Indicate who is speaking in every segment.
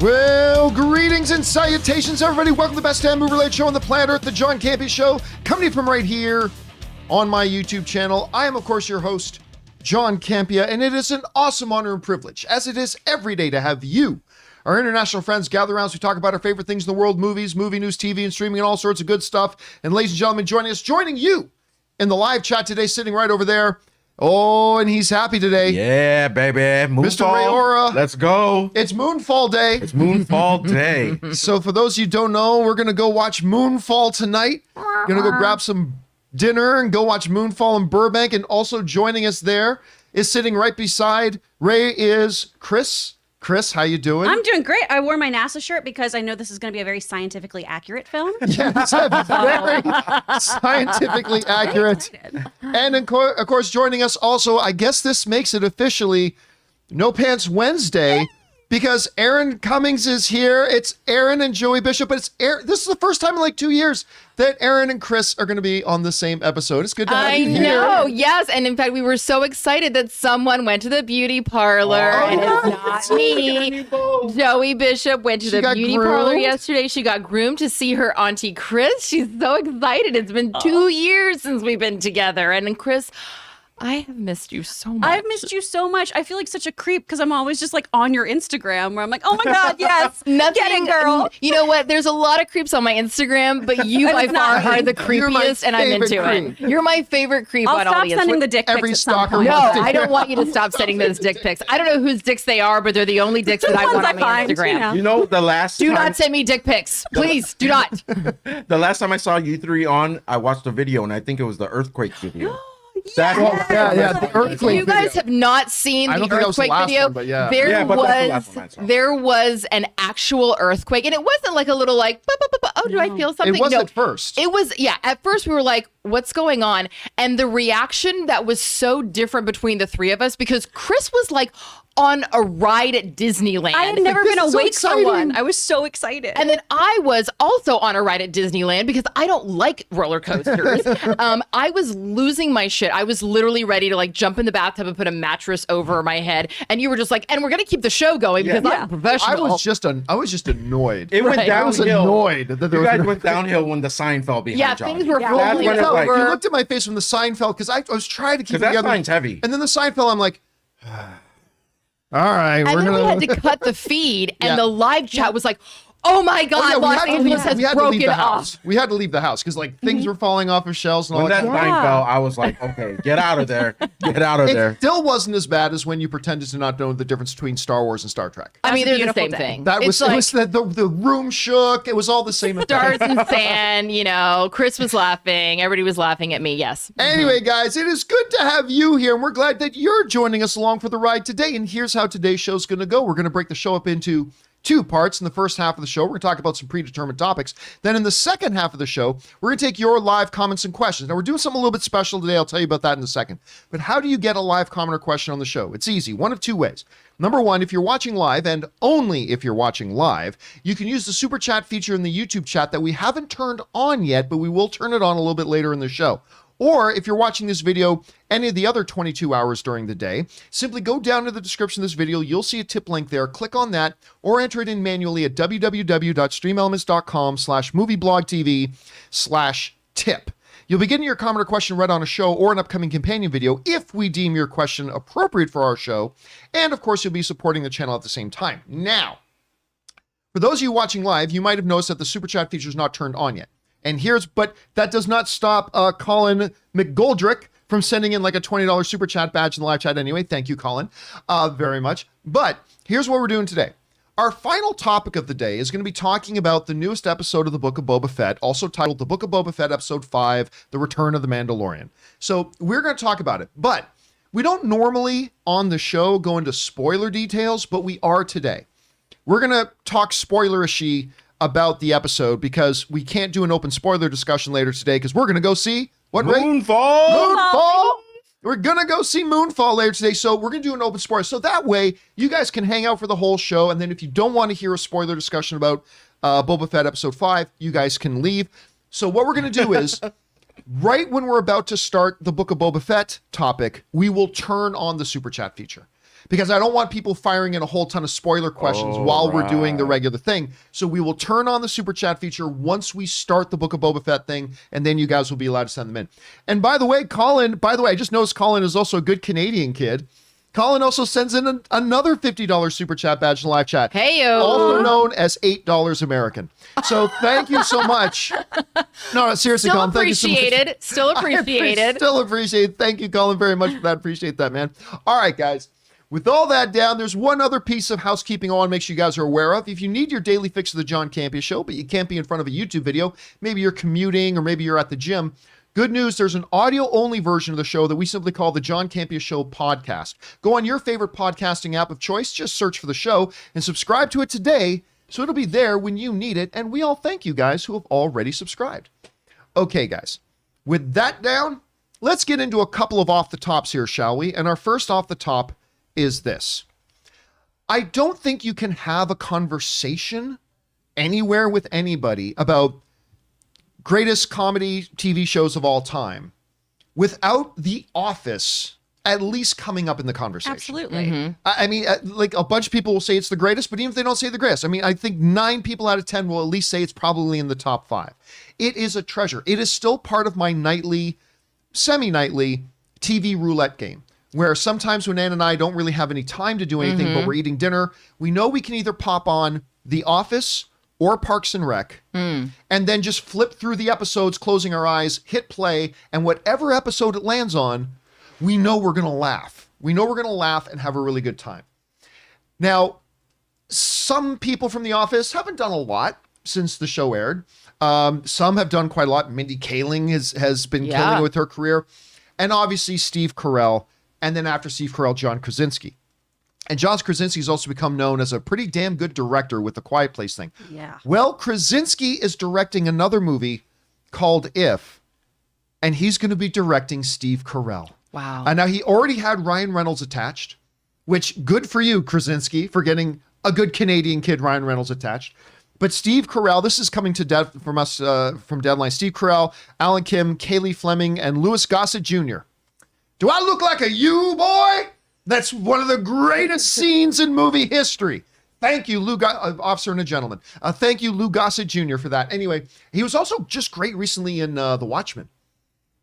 Speaker 1: Well, greetings and salutations, everybody. Welcome to the best damn movie-related show on the planet Earth, the John Campea Show, coming to you from right here on my YouTube channel. I am, of course, your host, John Campea, and it is an awesome honor and privilege, as it is every day, to have you, our international friends, gather around as we talk about our favorite things in the world, movies, movie news, TV, and streaming, and all sorts of good stuff. And ladies and gentlemen, joining you in the live chat today, sitting right over there. Oh, and he's happy today.
Speaker 2: Yeah, baby. Moonfall.
Speaker 1: Mr. Rayora.
Speaker 2: Let's go.
Speaker 1: It's Moonfall Day.
Speaker 2: It's Moonfall Day.
Speaker 1: So for those of you who don't know, we're going to go watch Moonfall tonight. Going to go grab some dinner and go watch Moonfall in Burbank. And also joining us there is sitting right beside Ray is Chris. Chris, how you doing?
Speaker 3: I'm doing great. I wore my NASA shirt because I know this is going to be a very scientifically accurate film.
Speaker 1: Yes, very scientifically accurate. And of course, joining us also, I guess this makes it officially No Pants Wednesday, because Aaron Cummings is here. It's Aaron and Joey Bishop, but it's Aaron. This is the first time in like 2 years that Aaron and Chris are going to be on the same episode. It's good to have you here.
Speaker 4: I know, yes. And in fact, we were so excited that someone went to the beauty parlor, and it's not me. Joey Bishop went to the beauty parlor yesterday. She got groomed to see her auntie Chris. She's so excited. It's been 2 years since we've been together. And then Chris, I have missed you so much.
Speaker 3: I've missed you so much. I feel like such a creep because I'm always just like on your Instagram where I'm like, oh my God, yes, get it, girl.
Speaker 4: You know what? There's a lot of creeps on my Instagram, but you by far are the creepiest, and I'm into it. You're my favorite creep on all
Speaker 3: I'll
Speaker 4: these.
Speaker 3: stop sending the dick pics
Speaker 1: Every
Speaker 3: at some
Speaker 1: stalker
Speaker 3: point.
Speaker 4: No, I don't want you to stop sending those dick pics. I don't know whose dicks they are, but they're the only dicks that I want on my Instagram.
Speaker 2: You know, the last
Speaker 4: Do
Speaker 2: time,
Speaker 4: not send me dick pics. Please, do not.
Speaker 2: the last time I saw you three on, I watched a video, and I think it was the earthquake video.
Speaker 1: Yeah, the earthquake
Speaker 4: You guys
Speaker 1: video.
Speaker 4: have not seen
Speaker 1: I
Speaker 4: the
Speaker 1: don't think that was the
Speaker 4: earthquake
Speaker 1: last
Speaker 4: video.
Speaker 1: one, but yeah.
Speaker 2: But that's the last one I saw.
Speaker 4: There was an actual earthquake, and it wasn't like a little like, oh, do I feel something?
Speaker 1: It was
Speaker 4: No.
Speaker 1: at first.
Speaker 4: It was, yeah. At first, we were like, what's going on? And the reaction that was so different between the three of us, because Chris was like on a ride at Disneyland.
Speaker 3: I had never been
Speaker 1: is so
Speaker 3: awake for
Speaker 1: exciting.
Speaker 3: one. I was so excited.
Speaker 4: And then I was also on a ride at Disneyland because I don't like roller coasters. I was losing my shit. I was literally ready to like jump in the bathtub and put a mattress over my head. And you were just like, and we're going to keep the show going because I'm a professional.
Speaker 1: I was just annoyed.
Speaker 2: It went
Speaker 4: Right.
Speaker 1: I was
Speaker 2: downhill.
Speaker 1: annoyed that there
Speaker 2: You
Speaker 1: was
Speaker 2: guys went downhill when the sign fell behind
Speaker 4: Yeah,
Speaker 2: John.
Speaker 4: things were
Speaker 2: That's
Speaker 4: rolling
Speaker 2: when it was like,
Speaker 4: over.
Speaker 1: You looked at my face when the sign fell because I was trying to keep it
Speaker 2: that
Speaker 1: together.
Speaker 2: sign's heavy.
Speaker 1: And then the sign fell. I'm like, all right,
Speaker 4: And
Speaker 1: we're
Speaker 4: then
Speaker 1: gonna.
Speaker 4: we had to cut the feed, and
Speaker 1: Yeah.
Speaker 4: the live chat was like, oh my God, Los Angeles has
Speaker 1: we had to
Speaker 4: broken
Speaker 1: leave the
Speaker 4: off.
Speaker 1: house. We had to leave the house because like things were falling off of shelves and all
Speaker 2: when that
Speaker 1: that.
Speaker 2: sign fell, I was like, okay, get out of there. Get out of
Speaker 1: It
Speaker 2: there.
Speaker 1: still wasn't as bad as when you pretended to not know the difference between Star Wars and Star Trek.
Speaker 4: I mean,
Speaker 3: That's a
Speaker 4: they're the same
Speaker 3: beautiful day.
Speaker 4: thing.
Speaker 1: That was,
Speaker 4: It's like
Speaker 1: it was the room shook. It was all the same.
Speaker 4: stars and sand, you know, Chris was laughing. Everybody was laughing at me. Yes.
Speaker 1: Anyway, guys, it is good to have you here, and we're glad that you're joining us along for the ride today. And here's how today's show's going to go. We're going to break the show up into two parts. In the first half of the show, we're going to talk about some predetermined topics. Then in the second half of the show, we're going to take your live comments and questions. Now, we're doing something a little bit special today. I'll tell you about that in a second. But how do you get a live comment or question on the show? It's easy. One of two ways. Number one, if you're watching live, and only if you're watching live, you can use the super chat feature in the YouTube chat that we haven't turned on yet, but we will turn it on a little bit later in the show. Or if you're watching this video any of the other 22 hours during the day, simply go down to the description of this video. You'll see a tip link there. Click on that or enter it in manually at www.streamelements.com/movieblogtv/tip. You'll be getting your comment or question read on a show or an upcoming companion video if we deem your question appropriate for our show. And of course, you'll be supporting the channel at the same time. Now, for those of you watching live, you might have noticed that the super chat feature is not turned on yet. And but that does not stop Colin McGoldrick from sending in like a $20 super chat badge in the live chat anyway. Thank you, Colin, very much. But here's what we're doing today. Our final topic of the day is going to be talking about the newest episode of the Book of Boba Fett, also titled The Book of Boba Fett, Episode 5, The Return of the Mandalorian. So we're going to talk about it, but we don't normally on the show go into spoiler details, but we are today. We're going to talk spoiler-ishy about the episode because we can't do an open spoiler discussion later today because we're going to go see what, Ray?
Speaker 2: Moonfall.
Speaker 1: We're going to go see Moonfall later today, so we're going to do an open spoiler. So that way, you guys can hang out for the whole show, and then if you don't want to hear a spoiler discussion about Boba Fett Episode 5, you guys can leave. So what we're going to do is, right when we're about to start the Book of Boba Fett topic, we will turn on the Super Chat feature. because I don't want people firing in a whole ton of spoiler questions while we're doing the regular thing. So we will turn on the super chat feature once we start the Book of Boba Fett thing, and then you guys will be allowed to send them in. And by the way, I just noticed Colin is also a good Canadian kid. Colin also sends in another $50 super chat badge in the live chat.
Speaker 4: Heyo.
Speaker 1: Also known as $8 American. So thank you so much. No, seriously,
Speaker 4: Still
Speaker 1: Colin, thank you so much.
Speaker 4: Still appreciated.
Speaker 1: Still appreciate. Thank you, Colin, very much for that. Appreciate that, man. All right, guys. With all that down, there's one other piece of housekeeping I want to make sure you guys are aware of. If you need your daily fix of the John Campea Show, but you can't be in front of a YouTube video, maybe you're commuting or maybe you're at the gym, good news, there's an audio-only version of the show that we simply call the John Campea Show podcast. Go on your favorite podcasting app of choice, just search for the show, and subscribe to it today, so it'll be there when you need it, and we all thank you guys who have already subscribed. Okay, guys, with that down, let's get into a couple of off-the-tops here, shall we? And our first off-the-top is this. I don't think you can have a conversation anywhere with anybody about greatest comedy TV shows of all time without The Office at least coming up in the conversation.
Speaker 3: Absolutely.
Speaker 1: I mean, like a bunch of people will say it's the greatest, but even if they don't say the greatest, I mean, I think 9 people out of 10 will at least say it's probably in the top 5. It is a treasure. It is still part of my nightly, semi-nightly TV roulette game, where sometimes when Ann and I don't really have any time to do anything, but we're eating dinner, we know we can either pop on The Office or Parks and Rec, and then just flip through the episodes, closing our eyes, hit play, and whatever episode it lands on, we know we're going to laugh. We know we're going to laugh and have a really good time. Now, some people from The Office haven't done a lot since the show aired. Some have done quite a lot. Mindy Kaling has been killing it with her career. And obviously Steve Carrell, and then after Steve Carrell, John Krasinski. And John Krasinski has also become known as a pretty damn good director with the Quiet Place thing.
Speaker 3: Yeah.
Speaker 1: Well, Krasinski is directing another movie called If, and he's going to be directing Steve Carell.
Speaker 4: Wow.
Speaker 1: And now he already had Ryan Reynolds attached, which good for you, Krasinski, for getting a good Canadian kid, Ryan Reynolds, attached. But Steve Carell, this is coming to from us from Deadline. Steve Carell, Alan Kim, Kaylee Fleming, and Louis Gossett Jr. Do I look like a you, boy? That's one of the greatest scenes in movie history. Thank you, Officer and a Gentleman. Thank you, Lou Gossett Jr. for that. Anyway, he was also just great recently in The Watchmen.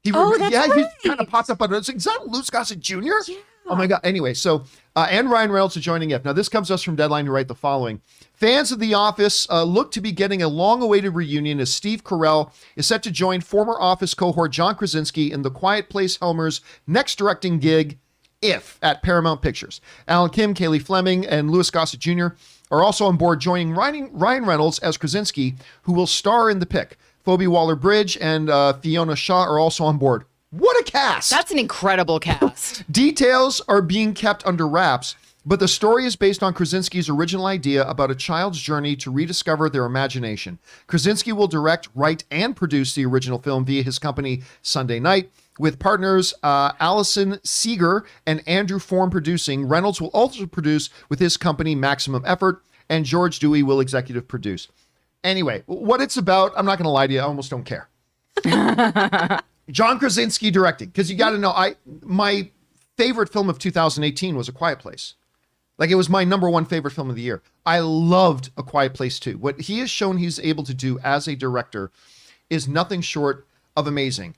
Speaker 1: He kind of pops up on it. Is that Lou Gossett Jr.? Yeah. Oh my God. Anyway, so, and Ryan Reynolds are joining If. Now, this comes to us from Deadline to write the following. Fans of The Office look to be getting a long-awaited reunion as Steve Carell is set to join former Office cohort John Krasinski in the Quiet Place Helmer's next directing gig, If, at Paramount Pictures. Alan Kim, Kaylee Fleming, and Louis Gossett Jr. are also on board, joining Ryan Reynolds as Krasinski, who will star in the pick. Phoebe Waller-Bridge and Fiona Shaw are also on board. What a cast!
Speaker 4: That's an incredible cast.
Speaker 1: Details are being kept under wraps, but the story is based on Krasinski's original idea about a child's journey to rediscover their imagination. Krasinski will direct, write, and produce the original film via his company Sunday Night. With partners Allison Seeger and Andrew Form producing, Reynolds will also produce with his company Maximum Effort, and George Dewey will executive produce. Anyway, what it's about, I'm not going to lie to you, I almost don't care. John Krasinski directing, because you got to know, my favorite film of 2018 was A Quiet Place. Like, it was my number 1 favorite film of the year. I loved A Quiet Place 2. What he has shown he's able to do as a director is nothing short of amazing.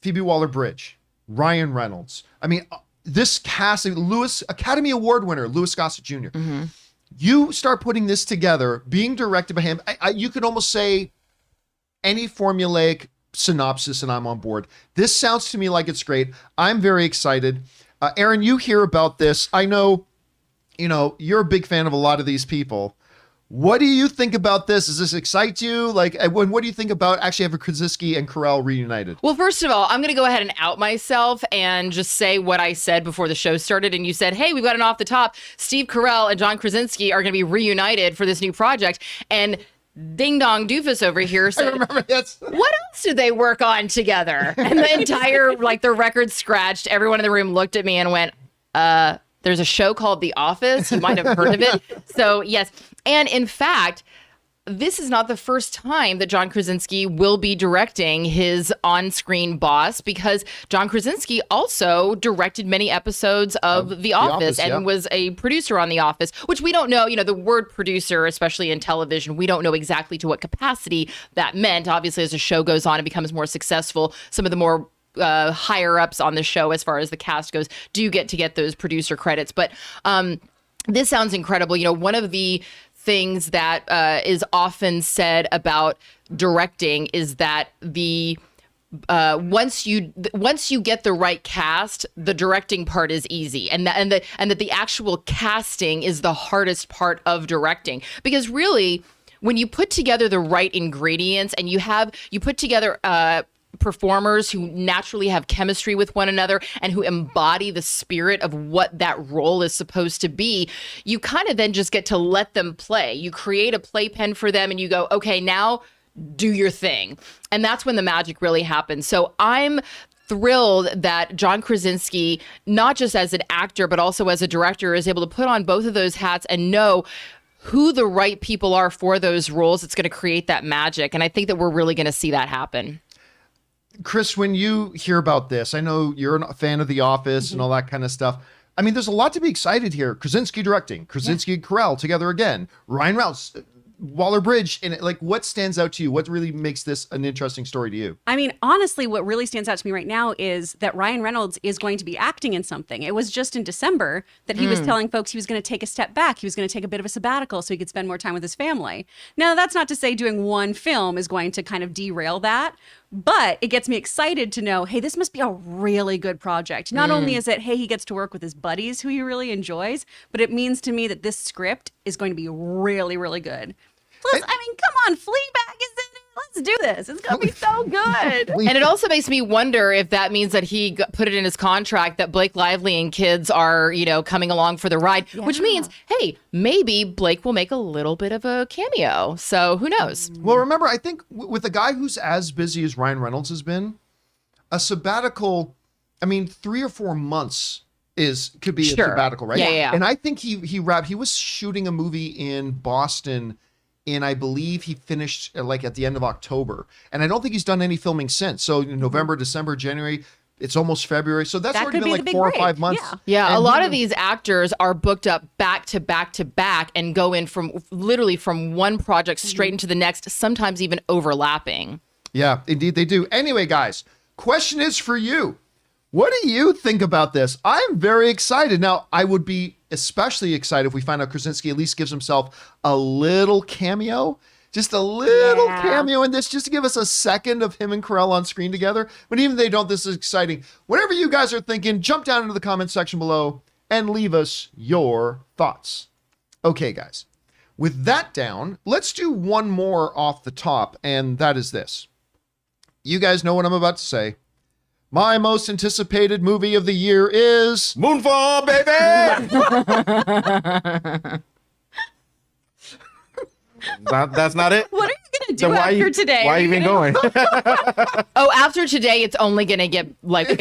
Speaker 1: Phoebe Waller-Bridge, Ryan Reynolds. I mean, this cast, Academy Award winner, Louis Gossett Jr. Mm-hmm. You start putting this together, being directed by him, you could almost say any formulaic synopsis and I'm on board. This sounds to me like it's great. I'm very excited. Aaron, you hear about this. I know, you're a big fan of a lot of these people. What do you think about this? Does this excite you? Like, what do you think about actually having Krasinski and Carell reunited?
Speaker 4: Well, first of all, I'm going to go ahead and out myself and just say what I said before the show started. And you said, hey, we've got an off the top. Steve Carell and John Krasinski are going to be reunited for this new project. And Ding Dong Doofus over here said,
Speaker 1: I remember that.
Speaker 4: What else did they work on together? And the entire, the record scratched. Everyone in the room looked at me and went, there's a show called The Office. You might have heard of it. So, yes. And in fact, this is not the first time that John Krasinski will be directing his on-screen boss, because John Krasinski also directed many episodes of The Office and was a producer on The Office, which we don't know, the word producer, especially in television, we don't know exactly to what capacity that meant. Obviously, as the show goes on and becomes more successful, some of the more higher ups on the show, as far as the cast goes, do get those producer credits. But this sounds incredible. One of the things that is often said about directing is that once you get the right cast, the directing part is easy, and that the actual casting is the hardest part of directing, because really, when you put together the right ingredients and you put together performers who naturally have chemistry with one another and who embody the spirit of what that role is supposed to be, you kind of then just get to let them play. You create a playpen for them and you go, okay, now do your thing. And that's when the magic really happens. So I'm thrilled that John Krasinski, not just as an actor, but also as a director, is able to put on both of those hats and know who the right people are for those roles. It's going to create that magic. And I think that we're really going to see that happen.
Speaker 1: Chris, when you hear about this, I know you're a fan of The Office and all that kind of stuff. I mean, there's a lot to be excited here. Krasinski directing, Krasinski and Carrell together again, Ryan Reynolds, Waller-Bridge, and what stands out to you? What really makes this an interesting story to you?
Speaker 3: I mean, honestly, what really stands out to me right now is that Ryan Reynolds is going to be acting in something. It was just in December that he was telling folks he was going to take a step back. He was going to take a bit of a sabbatical so he could spend more time with his family. Now, that's not to say doing one film is going to kind of derail that, but it gets me excited to know, hey, this must be a really good project. Not only is it, hey, he gets to work with his buddies who he really enjoys, but it means to me that this script is going to be really, really good. Plus, I mean, come on, Fleabag is in it. Let's do this. It's going to be so good.
Speaker 4: And it also makes me wonder if that means that he put it in his contract that Blake Lively and kids are, coming along for the ride, which means, hey, maybe Blake will make a little bit of a cameo. So who knows?
Speaker 1: Well, remember, I think with a guy who's as busy as Ryan Reynolds has been, a sabbatical, 3 or 4 months could be a sabbatical, right?
Speaker 4: Yeah.
Speaker 1: And I think he was shooting a movie in Boston, and I believe he finished at the end of October. And I don't think he's done any filming since. So November, December, January, it's almost February. So that's already been 4 or 5 months.
Speaker 4: Yeah, a lot of these actors are booked up back to back to back and go in from one project straight into the next, sometimes even overlapping. Yeah,
Speaker 1: indeed they do. Anyway, guys, question is for you. What do you think about this? I'm very excited. Now, I would be especially excited if we find out Krasinski at least gives himself a little cameo. Just a little cameo in this, just to give us a second of him and Carrell on screen together. But even if they don't, this is exciting. Whatever you guys are thinking, jump down into the comment section below and leave us your thoughts. Okay, guys. With that down, let's do one more off the top, and that is this. You guys know what I'm about to say. My most anticipated movie of the year is
Speaker 2: Moonfall, baby! That's not it?
Speaker 3: What are you going to do after today?
Speaker 2: Why even going?
Speaker 4: After today, it's only going to get worse.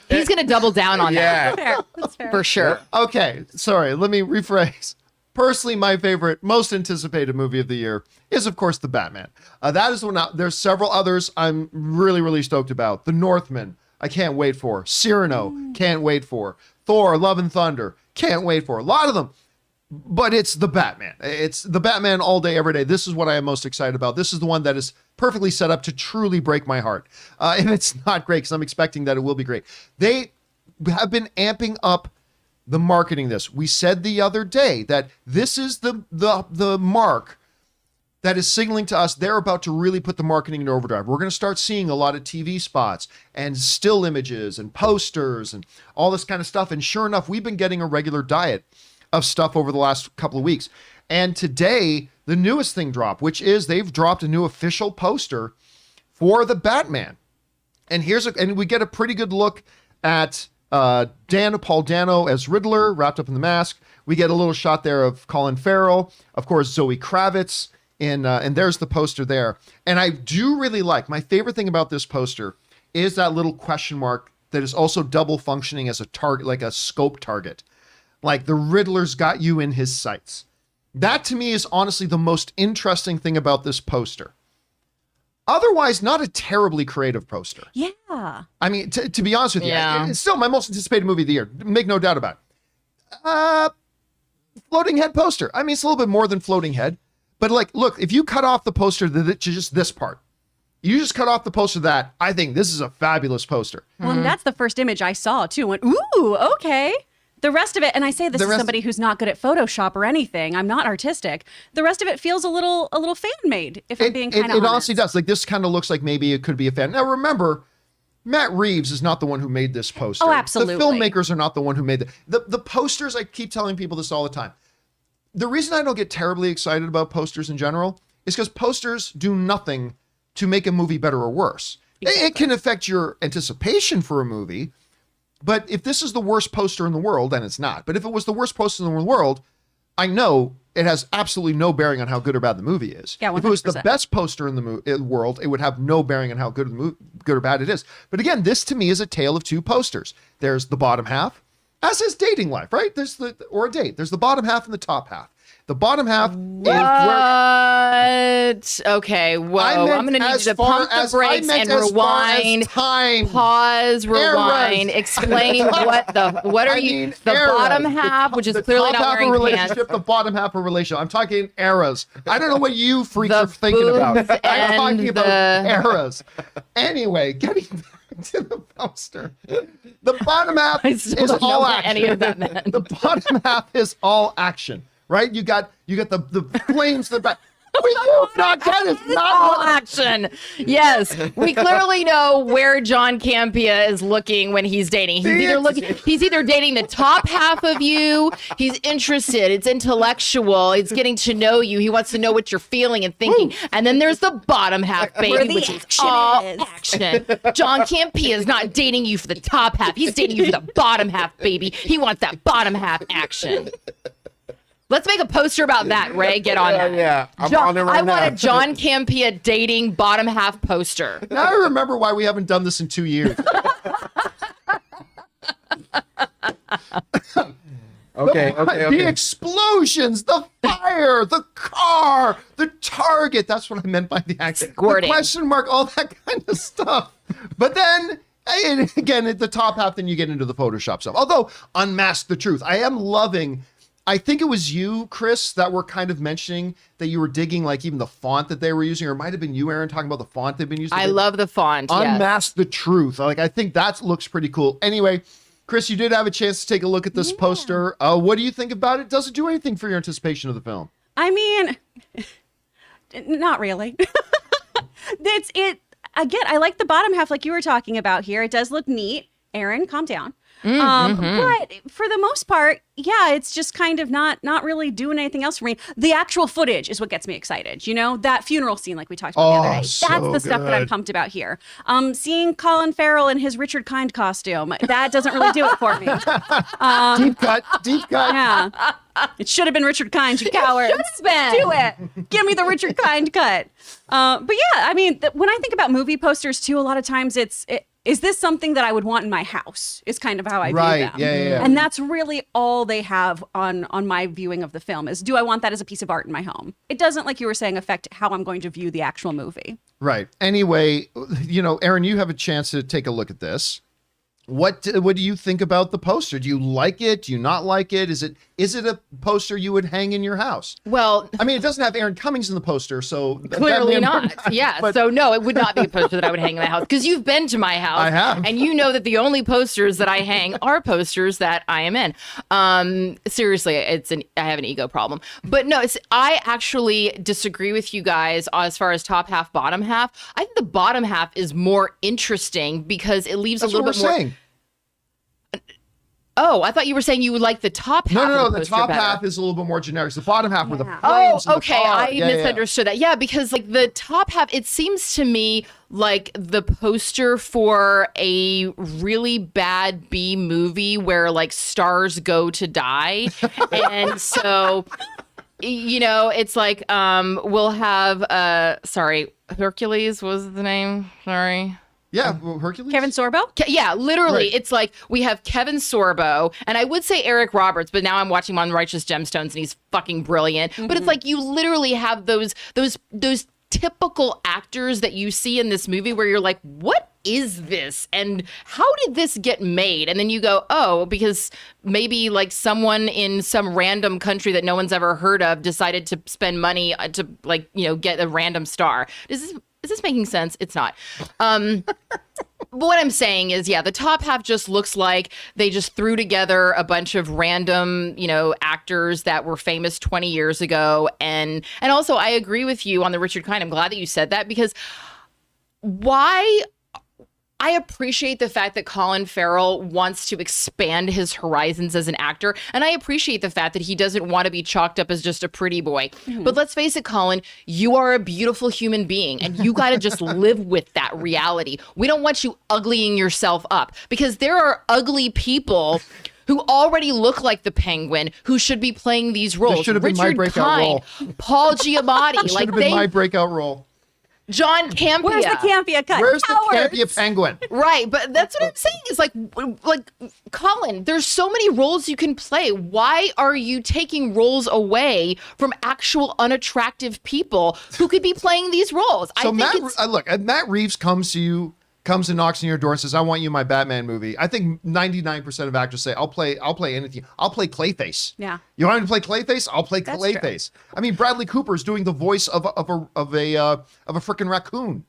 Speaker 4: He's going to double down on that.
Speaker 3: That's fair.
Speaker 4: For sure.
Speaker 1: Okay, sorry, let me rephrase. Personally, my favorite, most anticipated movie of the year is, of course, The Batman. That is the one. There's several others I'm really, really stoked about. The Northman, I can't wait for. Cyrano, can't wait for. Thor, Love and Thunder, can't wait for. A lot of them. But it's The Batman. It's The Batman all day, every day. This is what I am most excited about. This is the one that is perfectly set up to truly break my heart. And it's not great because I'm expecting that it will be great. They have been amping up the marketing this. We said the other day that this is the mark that is signaling to us they're about to really put the marketing in overdrive. We're going to start seeing a lot of TV spots and still images and posters and all this kind of stuff. And sure enough, we've been getting a regular diet of stuff over the last couple of weeks. And today, the newest thing dropped, which is they've dropped a new official poster for the Batman. And we get a pretty good look at Paul Dano as Riddler, wrapped up in the mask. We get a little shot there of Colin Farrell, of course, Zoe Kravitz, and there's the poster there. And I do really my favorite thing about this poster is that little question mark that is also double functioning as a target, like a scope target. Like the Riddler's got you in his sights. That to me is honestly the most interesting thing about this poster. Otherwise, not a terribly creative poster.
Speaker 3: Yeah.
Speaker 1: I mean, to be honest with you,
Speaker 4: Yeah.
Speaker 1: it's still my most anticipated movie of the year. Make no doubt about it. Floating head poster. I mean, it's a little bit more than floating head. But like, look, if you cut off the poster to just this part, you just cut off the poster that, I think this is a fabulous poster.
Speaker 3: Well, and that's the first image I saw too. And went, ooh, okay. The rest of it, and I say this as somebody who's not good at Photoshop or anything. I'm not artistic. The rest of it feels a little fan made. If I'm being kind of honest.
Speaker 1: It honestly does. Like this kind of looks like maybe it could be a fan. Now remember, Matt Reeves is not the one who made this poster.
Speaker 3: Oh, absolutely.
Speaker 1: The filmmakers are not the one who made the posters. I keep telling people this all the time. The reason I don't get terribly excited about posters in general is because posters do nothing to make a movie better or worse. Exactly. It can affect your anticipation for a movie, but if this is the worst poster in the world, then it's not. But if it was the worst poster in the world, I know it has absolutely no bearing on how good or bad the movie is.
Speaker 3: Yeah, 100%.
Speaker 1: If it was the best poster in the world, it would have no bearing on how good or bad it is. But again, this to me is a tale of two posters. There's the bottom half, as is dating life, right? There's or a date. There's the bottom half and the top half. The bottom half is where...
Speaker 4: Okay, whoa. I'm going to need you to pump the brakes and rewind. Pause, rewind. Explain what are you... The bottom half, which is clearly not wearing
Speaker 1: relationship, the bottom half of a relationship. I'm talking eras. I don't know what you freaks are thinking about. I'm talking about eras. Anyway, getting back to the poster. The bottom half is all action.
Speaker 4: Any of that meant.
Speaker 1: The bottom half is all action. Right? You got the flames, the back. We do not get it. Not
Speaker 4: all action. Yes, we clearly know where John Campea is looking when he's dating. He's either dating the top half of you. He's interested. It's intellectual. It's getting to know you. He wants to know what you're feeling and thinking. And then there's the bottom half, baby, which is all action. John Campea is not dating you for the top half. He's dating you for the bottom half, baby. He wants that bottom half action. Let's make a poster about that, Ray. Get on that.
Speaker 2: Yeah, I'm on it right now.
Speaker 4: I want a John Campea dating bottom half poster.
Speaker 1: Now I remember why we haven't done this in 2 years.
Speaker 2: Okay.
Speaker 1: The explosions, the fire, the car, the target. That's what I meant by the accent.
Speaker 4: Squirting.
Speaker 1: The question mark, all that kind of stuff. But then, and again, at the top half, then you get into the Photoshop stuff. Although, unmask the truth. I am loving... I think it was you, Chris, that were kind of mentioning that you were digging like even the font that they were using, or it might have been you, Aaron, talking about the font they've been using.
Speaker 4: I love the font.
Speaker 1: Unmask the truth. Like, I think that looks pretty cool. Anyway, Chris, you did have a chance to take a look at this poster. What do you think about it? Does it do anything for your anticipation of the film?
Speaker 3: I mean, not really. Again, I like the bottom half like you were talking about here. It does look neat. Aaron, calm down. But for the most part, yeah, it's just kind of not really doing anything else for me. The actual footage is what gets me excited. You know, that funeral scene like we talked about the other day.
Speaker 1: So
Speaker 3: That's the stuff that I'm pumped about here. Seeing Colin Farrell in his Richard Kind costume, that doesn't really do it for me.
Speaker 1: Deep cut.
Speaker 3: Yeah. It should have been Richard Kind, you cowards. Do it. Give me the Richard Kind cut. But yeah, I mean, when I think about movie posters too, a lot of times is this something that I would want in my house? Is kind of how I view them.
Speaker 1: Yeah.
Speaker 3: And that's really all they have on my viewing of the film is, do I want that as a piece of art in my home? It doesn't, like you were saying, affect how I'm going to view the actual movie.
Speaker 1: Right. Anyway, you know, Aaron, you have a chance to take a look at this. What do you think about the poster? Do you like it? Do you not like it? Is it a poster you would hang in your house?
Speaker 4: Well,
Speaker 1: I mean, it doesn't have Aaron Cummings in the poster, so
Speaker 4: clearly not. Yeah.
Speaker 1: But,
Speaker 4: so no, it would not be a poster that I would hang in my house, because you've been to my house.
Speaker 1: I have.
Speaker 4: And you know that the only posters that I hang are posters that I am in. Seriously, I have an ego problem. But no, I actually disagree with you guys as far as top half, bottom half. I think the bottom half is more interesting because it leaves
Speaker 1: That's
Speaker 4: a little
Speaker 1: what
Speaker 4: bit
Speaker 1: we're
Speaker 4: more.
Speaker 1: saying.
Speaker 4: Oh, I thought you were saying you would like the top half.
Speaker 1: No.
Speaker 4: Of the
Speaker 1: The top
Speaker 4: better.
Speaker 1: half is a little bit more generic. The bottom half were the
Speaker 3: Yeah.
Speaker 1: flames.
Speaker 4: Oh,
Speaker 1: and
Speaker 4: okay.
Speaker 1: The car.
Speaker 4: I misunderstood that. Yeah, because like the top half, it seems to me like the poster for a really bad B movie where like stars go to die. And so, you know, it's like we'll have Hercules was the name. Sorry.
Speaker 1: Yeah, Hercules.
Speaker 3: Kevin Sorbo?
Speaker 4: Yeah, literally.
Speaker 1: Right.
Speaker 4: It's like we have Kevin Sorbo, and I would say Eric Roberts, but now I'm watching him on Righteous Gemstones, and he's fucking brilliant. But it's like you literally have those typical actors that you see in this movie where you're like, what is this? And how did this get made? And then you go, oh, because maybe like someone in some random country that no one's ever heard of decided to spend money to like, get a random star. Is this making sense? It's not. But what I'm saying is, yeah, the top half just looks like they just threw together a bunch of random, actors that were famous 20 years ago. And also, I agree with you on the Richard Kind. I'm glad that you said that, because why? I appreciate the fact that Colin Farrell wants to expand his horizons as an actor. And I appreciate the fact that he doesn't want to be chalked up as just a pretty boy. But let's face it, Colin, you are a beautiful human being and you got to just live with that reality. We don't want you uglying yourself up, because there are ugly people who already look like the Penguin who should be playing these roles.
Speaker 1: This should have been my breakout role.
Speaker 4: Paul Giamatti.
Speaker 1: Should have been my breakout role.
Speaker 4: John Campea.
Speaker 3: Where's the Campea cut?
Speaker 1: Where's
Speaker 3: Cowards.
Speaker 1: the Campea Penguin?
Speaker 4: Right, but that's what I'm saying is like Colin, there's so many roles you can play. Why are you taking roles away from actual unattractive people who could be playing these roles?
Speaker 1: So Matt Reeves comes and knocks on your door and says, I want you in my Batman movie. I think 99% of actors say, I'll play anything. I'll play Clayface.
Speaker 3: Yeah.
Speaker 1: You want me to play Clayface? I'll play
Speaker 3: That's
Speaker 1: Clayface. I mean, Bradley Cooper's doing the voice of a freaking raccoon.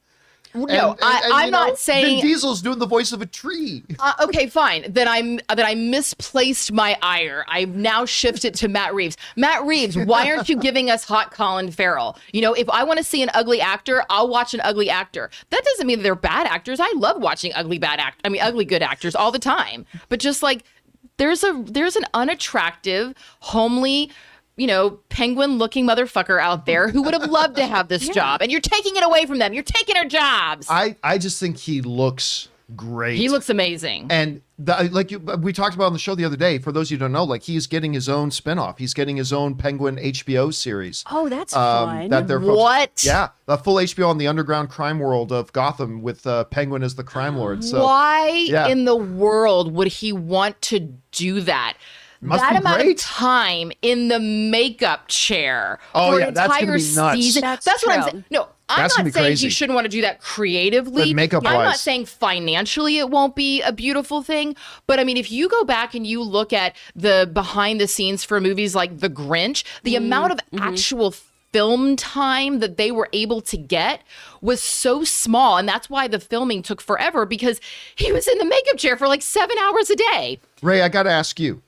Speaker 4: No, I'm not saying
Speaker 1: Vin Diesel's doing the voice of a tree.
Speaker 4: Okay, fine. Then I misplaced my ire. I've now shifted to Matt Reeves. Matt Reeves, why aren't you giving us hot Colin Farrell? If I want to see an ugly actor, I'll watch an ugly actor. That doesn't mean they're bad actors. I love watching ugly good actors all the time. But just like there's an unattractive, homely, penguin-looking motherfucker out there who would have loved to have this job, and you're taking it away from them. You're taking their jobs.
Speaker 1: I just think he looks great.
Speaker 4: He looks amazing.
Speaker 1: And we talked about on the show the other day, for those of you who don't know, like he's getting his own spinoff. He's getting his own Penguin HBO series.
Speaker 3: Oh, that's fun.
Speaker 4: What?
Speaker 1: Yeah, the full HBO on the underground crime world of Gotham with Penguin as the crime lord. So
Speaker 4: why in the world would he want to do that? That amount of time in the makeup chair for an entire season. That's what I'm saying. No, I'm not saying he shouldn't want to do that creatively. I'm not saying financially it won't be a beautiful thing. But I mean, if you go back and you look at the behind the scenes for movies like The Grinch, the amount of actual film time that they were able to get was so small. And that's why the filming took forever, because he was in the makeup chair for like 7 hours a day.
Speaker 1: Ray, I got to ask you,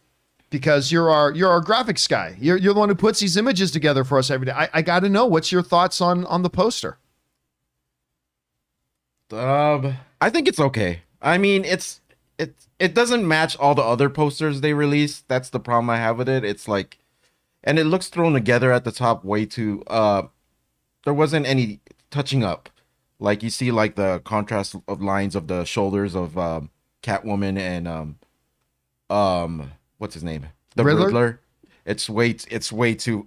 Speaker 1: because you're our graphics guy. You're the one who puts these images together for us every day. I got to know, what's your thoughts on the poster?
Speaker 2: I think it's okay. I mean, it doesn't match all the other posters they released. That's the problem I have with it. It's like, and it looks thrown together at the top way too. There wasn't any touching up. Like you see, like the contrast of lines of the shoulders of Catwoman and what's his name? The Riddler. It's way too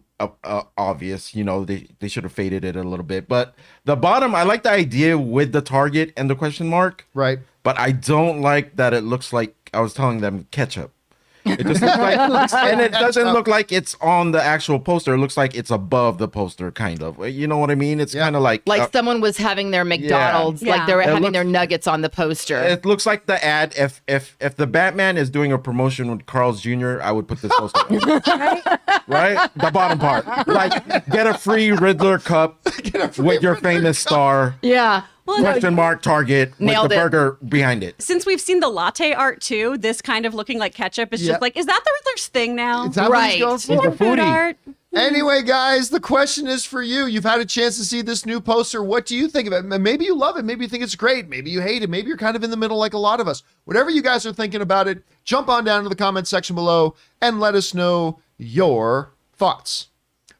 Speaker 2: obvious. They should have faded it a little bit. But the bottom, I like the idea with the target and the question mark.
Speaker 1: Right.
Speaker 2: But I don't like that it looks like, I was telling them, ketchup. It just looks like, and it doesn't look like it's on the actual poster. It looks like it's above the poster, kind of. You know what I mean? It's kind of like
Speaker 4: someone was having their McDonald's, like they were having their nuggets on the poster.
Speaker 2: It looks like the ad. If the Batman is doing a promotion with Carl's Jr., I would put this poster on. Right? The bottom part, like get a free Riddler cup with your famous star.
Speaker 4: Yeah.
Speaker 2: Question mark Target with the burger behind it.
Speaker 3: Since we've seen the latte art too, this kind of looking like ketchup is just like, is that the Riddler's thing now?
Speaker 1: Is that what he's going for?
Speaker 2: He's a foodie.
Speaker 3: Art.
Speaker 1: Anyway, guys, the question is for you. You've had a chance to see this new poster. What do you think of it? Maybe you love it. Maybe you think it's great. Maybe you hate it. Maybe you're kind of in the middle like a lot of us. Whatever you guys are thinking about it, jump on down to the comment section below and let us know your thoughts.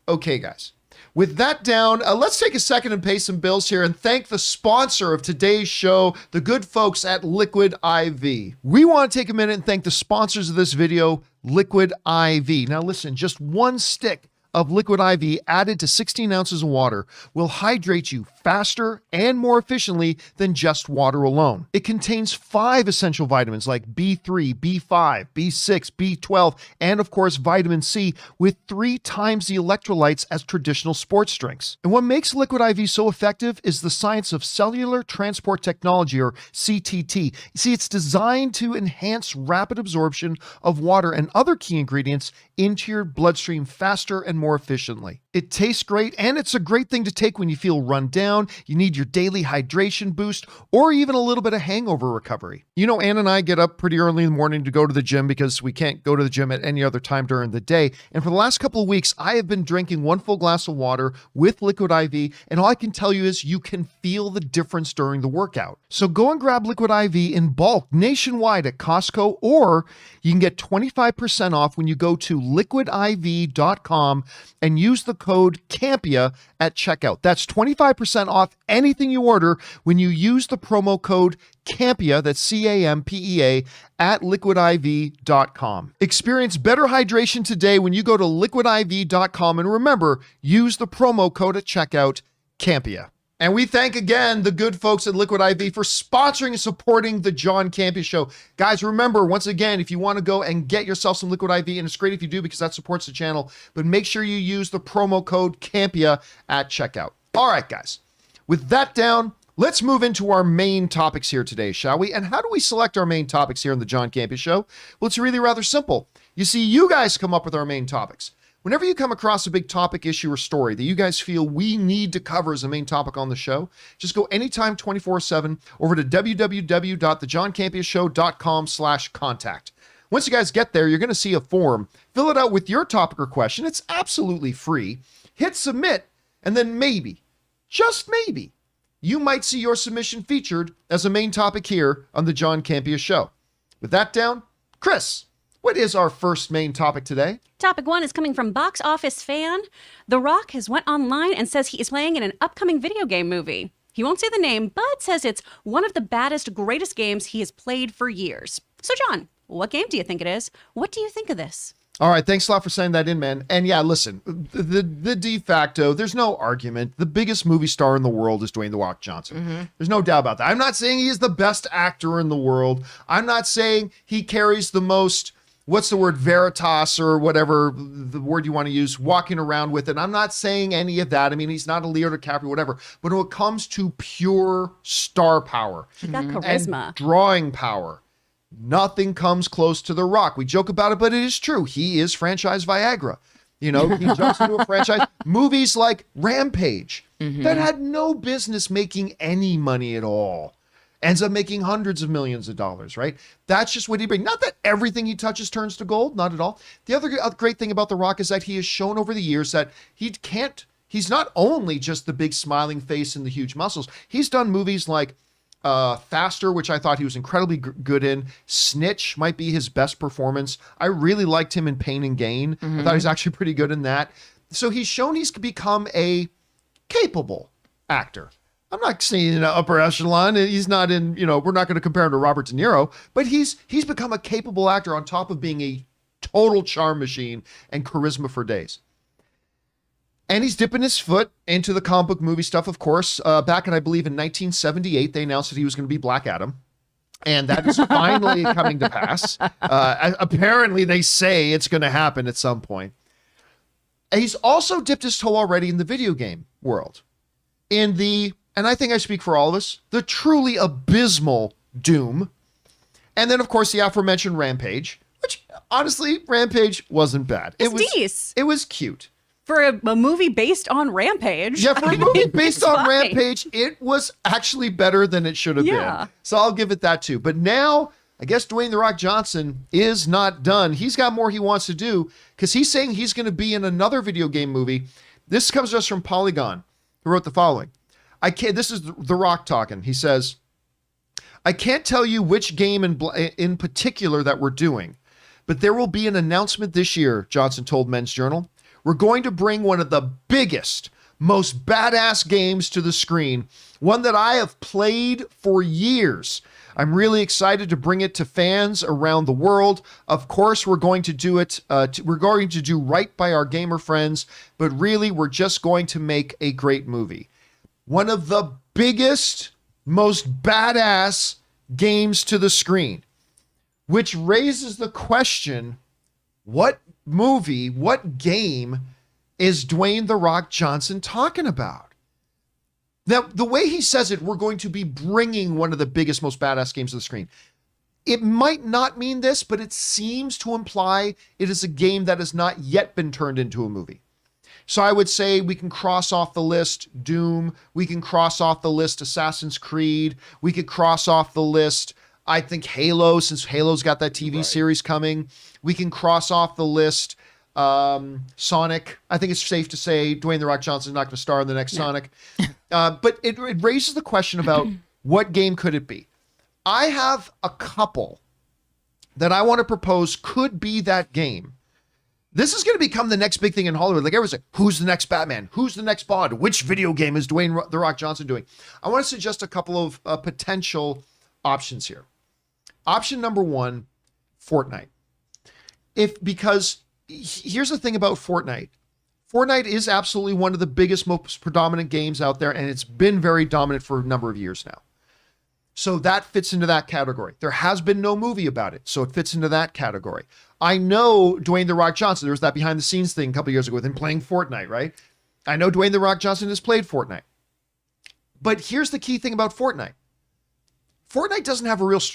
Speaker 1: Okay, guys. With that down, let's take a second and pay some bills here and thank the sponsor of today's show, the good folks at Liquid IV. We want to take a minute and thank the sponsors of this video, Liquid IV. Now listen, just one stick of Liquid IV added to 16 ounces of water will hydrate you faster and more efficiently than just water alone. It contains 5 essential vitamins like B3, B5, B6, B12, and of course vitamin C, with 3 times the electrolytes as traditional sports drinks. And what makes Liquid IV so effective is the science of cellular transport technology, or CTT. You see, it's designed to enhance rapid absorption of water and other key ingredients into your bloodstream faster and more efficiently. It tastes great, and it's a great thing to take when you feel run down, you need your daily hydration boost, or even a little bit of hangover recovery. You know, Ann and I get up pretty early in the morning to go to the gym because we can't go to the gym at any other time during the day. And for the last couple of weeks, I have been drinking 1 full glass of water with Liquid IV, and all I can tell you is you can feel the difference during the workout. So go and grab Liquid IV in bulk nationwide at Costco, or you can get 25% off when you go to liquidiv.com and use the code CAMPEA at checkout. That's 25% off anything you order when you use the promo code CAMPEA, that's CAMPEA, at liquidiv.com. Experience better hydration today when you go to liquidiv.com, and remember, use the promo code at checkout, CAMPEA. And we thank again the good folks at Liquid IV for sponsoring and supporting the John Campea Show. Guys, remember, once again, if you want to go and get yourself some Liquid IV, and it's great if you do because that supports the channel, but make sure you use the promo code CAMPEA at checkout. All right, guys, with that down, let's move into our main topics here today, shall we? And how do we select our main topics here on the John Campea Show? Well, it's really rather simple. You see, you guys come up with our main topics. Whenever you come across a big topic, issue, or story that you guys feel we need to cover as a main topic on the show, just go anytime 24/7 over to www.thejohncampeashow.com/contact. Once you guys get there, you're going to see a form. Fill it out with your topic or question. It's absolutely free. Hit submit, and then maybe, just maybe, you might see your submission featured as a main topic here on the John Campea Show. With that down, Chris, what is our first main topic today?
Speaker 3: Topic 1 is coming from Box Office Fan. The Rock has went online and says he is playing in an upcoming video game movie. He won't say the name, but says it's one of the baddest, greatest games he has played for years. So, John, what game do you think it is? What do you think of this?
Speaker 1: All right, thanks a lot for saying that in, man. And yeah, listen, the de facto, there's no argument. The biggest movie star in the world is Dwayne "The Rock" Johnson. Mm-hmm. There's no doubt about that. I'm not saying he is the best actor in the world. I'm not saying he carries the most, what's the word, veritas or whatever the word you want to use, walking around with it. I'm not saying any of that. I mean, he's not a Leo DiCaprio, whatever. But when it comes to pure star power,
Speaker 3: he got charisma,
Speaker 1: and drawing power, nothing comes close to The Rock. We joke about it, but it is true. He is franchise Viagra. You know, he jumps into a franchise. Movies like Rampage, that had no business making any money at all, ends up making hundreds of millions of dollars, right? That's just what he brings. Not that everything he touches turns to gold, not at all. The other great thing about The Rock is that he has shown over the years that he's not only just the big smiling face and the huge muscles. He's done movies like Faster, which I thought he was incredibly good in. Snitch might be his best performance. I really liked him in Pain and Gain. I thought he was actually pretty good in that. So he's shown he's become a capable actor. I'm not saying in upper echelon. He's not in, we're not going to compare him to Robert De Niro, but he's become a capable actor on top of being a total charm machine and charisma for days. And he's dipping his foot into the comic book movie stuff, of course. Back in, I believe, in 1978, they announced that he was going to be Black Adam. And that is finally coming to pass. Apparently, they say it's going to happen at some point. And he's also dipped his toe already in the video game world. And I think I speak for all of us, the truly abysmal Doom. And then, of course, the aforementioned Rampage, which, honestly, Rampage wasn't bad. It was cute.
Speaker 3: For a movie based on Rampage.
Speaker 1: Yeah, for a movie based on Rampage, it was actually better than it should have been. So I'll give it that too. But now, I guess Dwayne "The Rock" Johnson is not done. He's got more he wants to do because he's saying he's going to be in another video game movie. This comes to us from Polygon, who wrote the following. This is The Rock talking. He says, I can't tell you which game in particular that we're doing, but there will be an announcement this year, Johnson told Men's Journal. We're going to bring one of the biggest, most badass games to the screen, one that I have played for years. I'm really excited to bring it to fans around the world. Of course, we're going to do it. We're going to do right by our gamer friends, but really, we're just going to make a great movie. one of the biggest, most badass games to the screen, which raises the question, what movie, what game is Dwayne "The Rock" Johnson talking about? Now, the way he says it, we're going to be bringing one of the biggest, most badass games to the screen. It might not mean this, but it seems to imply it is a game that has not yet been turned into a movie. So I would say we can cross off the list Doom. We can cross off the list Assassin's Creed. We could cross off the list, I think, Halo, since Halo's got that TV series coming. We can cross off the list Sonic. I think it's safe to say Dwayne "The Rock" Johnson is not going to star in the next Sonic. But it raises the question about what game could it be? I have a couple that I want to propose could be that game. This is going to become the next big thing in Hollywood. Like everyone's like, who's the next Batman? Who's the next Bond? Which video game is Dwayne "The Rock" Johnson doing? I want to suggest a couple of potential options here. Option number one, Fortnite. Because here's the thing about Fortnite. Fortnite is absolutely one of the biggest, most predominant games out there, and it's been very dominant for a number of years now. So that fits into that category. There has been no movie about it, so it fits into that category. I know Dwayne "The Rock" Johnson. There was that behind the scenes thing a couple years ago with him playing Fortnite, right? I know Dwayne "The Rock" Johnson has played Fortnite. But here's the key thing about Fortnite. Fortnite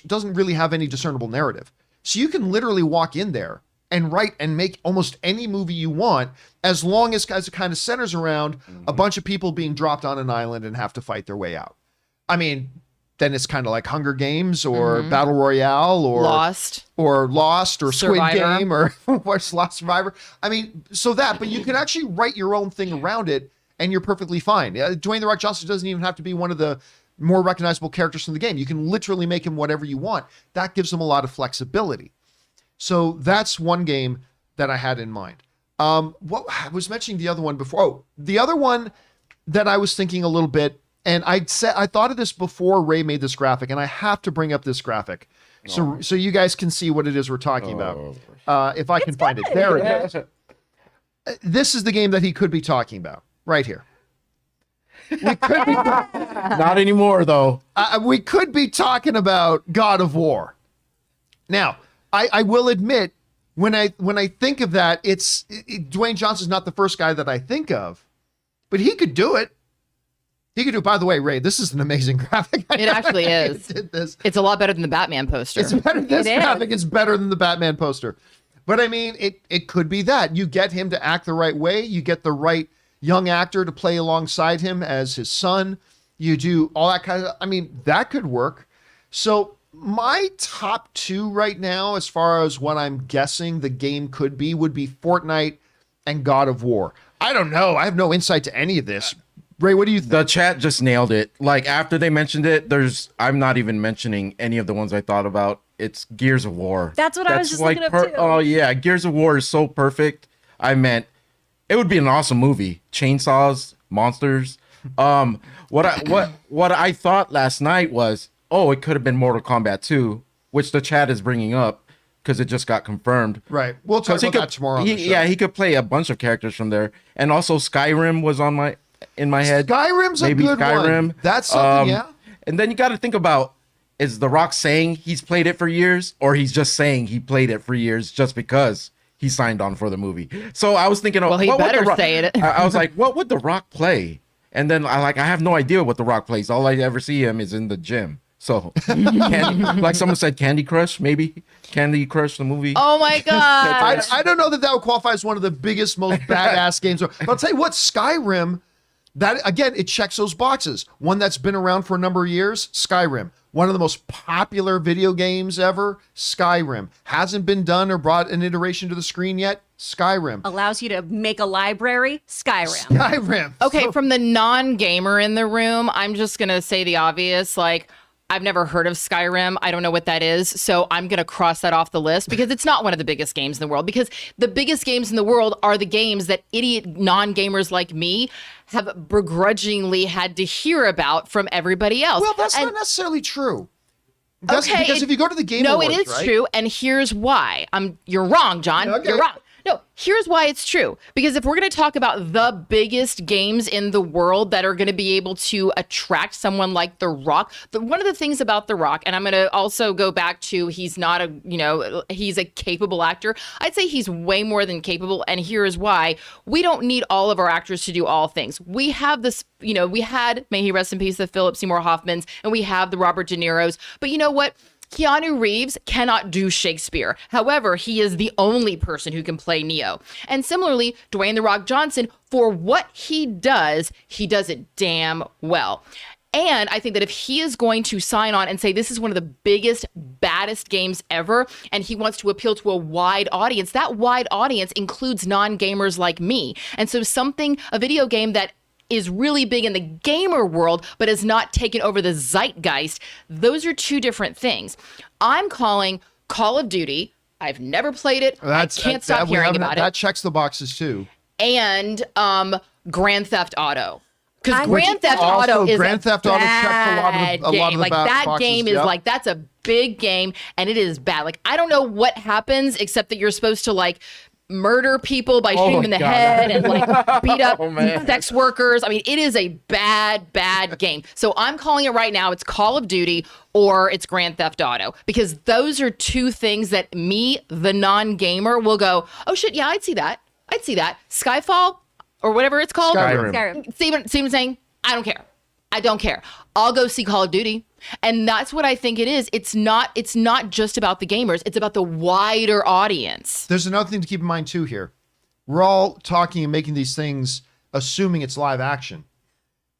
Speaker 1: doesn't really have any discernible narrative. So you can literally walk in there and write and make almost any movie you want, as long as it kind of centers around a bunch of people being dropped on an island and have to fight their way out. I mean, then it's kind of like Hunger Games or Battle Royale or
Speaker 4: Lost
Speaker 1: or Squid
Speaker 4: Survivor.
Speaker 1: Game or Lost Survivor. I mean, so that, but you can actually write your own thing around it and you're perfectly fine. Dwayne "The Rock" Johnson doesn't even have to be one of the more recognizable characters from the game. You can literally make him whatever you want. That gives him a lot of flexibility. So that's one game that I had in mind. What I was mentioning the other one before. Oh, the other one that I was thinking a little bit, and I thought of this before Ray made this graphic, and I have to bring up this graphic so you guys can see what it is we're talking about. If I can find it. There it is. This is the game that he could be talking about right here. We could be
Speaker 2: Not anymore, though.
Speaker 1: we could be talking about God of War. Now, I will admit, when I think of that, Dwayne Johnson's not the first guy that I think of, but he could do it. He could do it. By the way, Ray, this is an amazing graphic.
Speaker 4: It actually is.
Speaker 1: Did this.
Speaker 4: It's a lot better than the Batman poster.
Speaker 1: It's better. This graphic is better than the Batman poster. But I mean, it could be that. You get him to act the right way. You get the right young actor to play alongside him as his son. You do all that kind of, I mean, that could work. So my top two right now, as far as what I'm guessing the game could be, would be Fortnite and God of War. I don't know. I have no insight to any of this. Ray, what do you think?
Speaker 2: The chat just nailed it. Like, after they mentioned it, I'm not even mentioning any of the ones I thought about. It's Gears of War.
Speaker 3: That's what I was just looking up too.
Speaker 2: Oh yeah, Gears of War is so perfect. I meant it would be an awesome movie. Chainsaws, monsters. What I thought last night was, it could have been Mortal Kombat 2, which the chat is bringing up because it just got confirmed.
Speaker 1: Right. We'll talk about that tomorrow on the show.
Speaker 2: Yeah, he could play a bunch of characters from there. And also Skyrim was in my head.
Speaker 1: Skyrim's a good one. That's something, yeah.
Speaker 2: And then you got to think about, is The Rock saying he's played it for years, or he's just saying he played it for years just because he signed on for the movie? So I was thinking,
Speaker 4: he better say it.
Speaker 2: I was like, what would The Rock play? And then I have no idea what The Rock plays. All I ever see him is in the gym. So, like someone said, Candy Crush, maybe? Candy Crush, the movie.
Speaker 4: Oh my God.
Speaker 1: I don't know that would qualify as one of the biggest, most badass games. But I'll tell you what, Skyrim, that again, it checks those boxes. One that's been around for a number of years, Skyrim. One of the most popular video games ever, Skyrim. Hasn't been done or brought an iteration to the screen yet, Skyrim.
Speaker 3: Allows you to make a library, Skyrim.
Speaker 1: Skyrim.
Speaker 4: Okay, from the non-gamer in the room, I'm just going to say the obvious, like, I've never heard of Skyrim. I don't know what that is. So I'm going to cross that off the list because it's not one of the biggest games in the world. Because the biggest games in the world are the games that idiot non-gamers like me have begrudgingly had to hear about from everybody else.
Speaker 1: Well, that's not necessarily true. Because if you go to the Game
Speaker 4: No,
Speaker 1: Awards,
Speaker 4: it is
Speaker 1: right?
Speaker 4: true. And here's why. You're wrong, John.
Speaker 1: Okay.
Speaker 4: You're wrong. No, here's why it's true. Because if we're going to talk about the biggest games in the world that are going to be able to attract someone like The Rock, one of the things about The Rock, and I'm going to also go back to he's not a, he's a capable actor. I'd say he's way more than capable. And here's why. We don't need all of our actors to do all things. We have this, we had, may he rest in peace, the Philip Seymour Hoffmans, and we have the Robert De Niro's. But you know what? Keanu Reeves cannot do Shakespeare. However, he is the only person who can play Neo. And similarly, Dwayne "The Rock" Johnson, for what he does it damn well. And I think that if he is going to sign on and say this is one of the biggest, baddest games ever, and he wants to appeal to a wide audience, that wide audience includes non-gamers like me. And so a video game that is really big in the gamer world, but has not taken over the zeitgeist. Those are two different things. I'm calling Call of Duty. I've never played it. I can't stop hearing about it.
Speaker 1: That checks the boxes too.
Speaker 4: And Grand Theft Auto. Because Grand Theft Auto is
Speaker 1: Grand Theft Auto checks a lot of the
Speaker 4: that
Speaker 1: boxes,
Speaker 4: game is like, that's a big game, and it is bad. Like, I don't know what happens except that you're supposed to murder people by shooting them in the head and beat up sex workers. I mean, it is a bad, bad game. So I'm calling it right now. It's Call of Duty or it's Grand Theft Auto, because those are two things that me, the non-gamer, will go, oh shit, yeah, I'd see that. Skyfall or whatever it's called.
Speaker 3: Skyrim.
Speaker 4: See what I'm saying? I don't care. I'll go see Call of Duty. And that's what I think it is. It's not just about the gamers. It's about the wider audience.
Speaker 1: There's another thing to keep in mind too here. We're all talking and making these things assuming it's live action.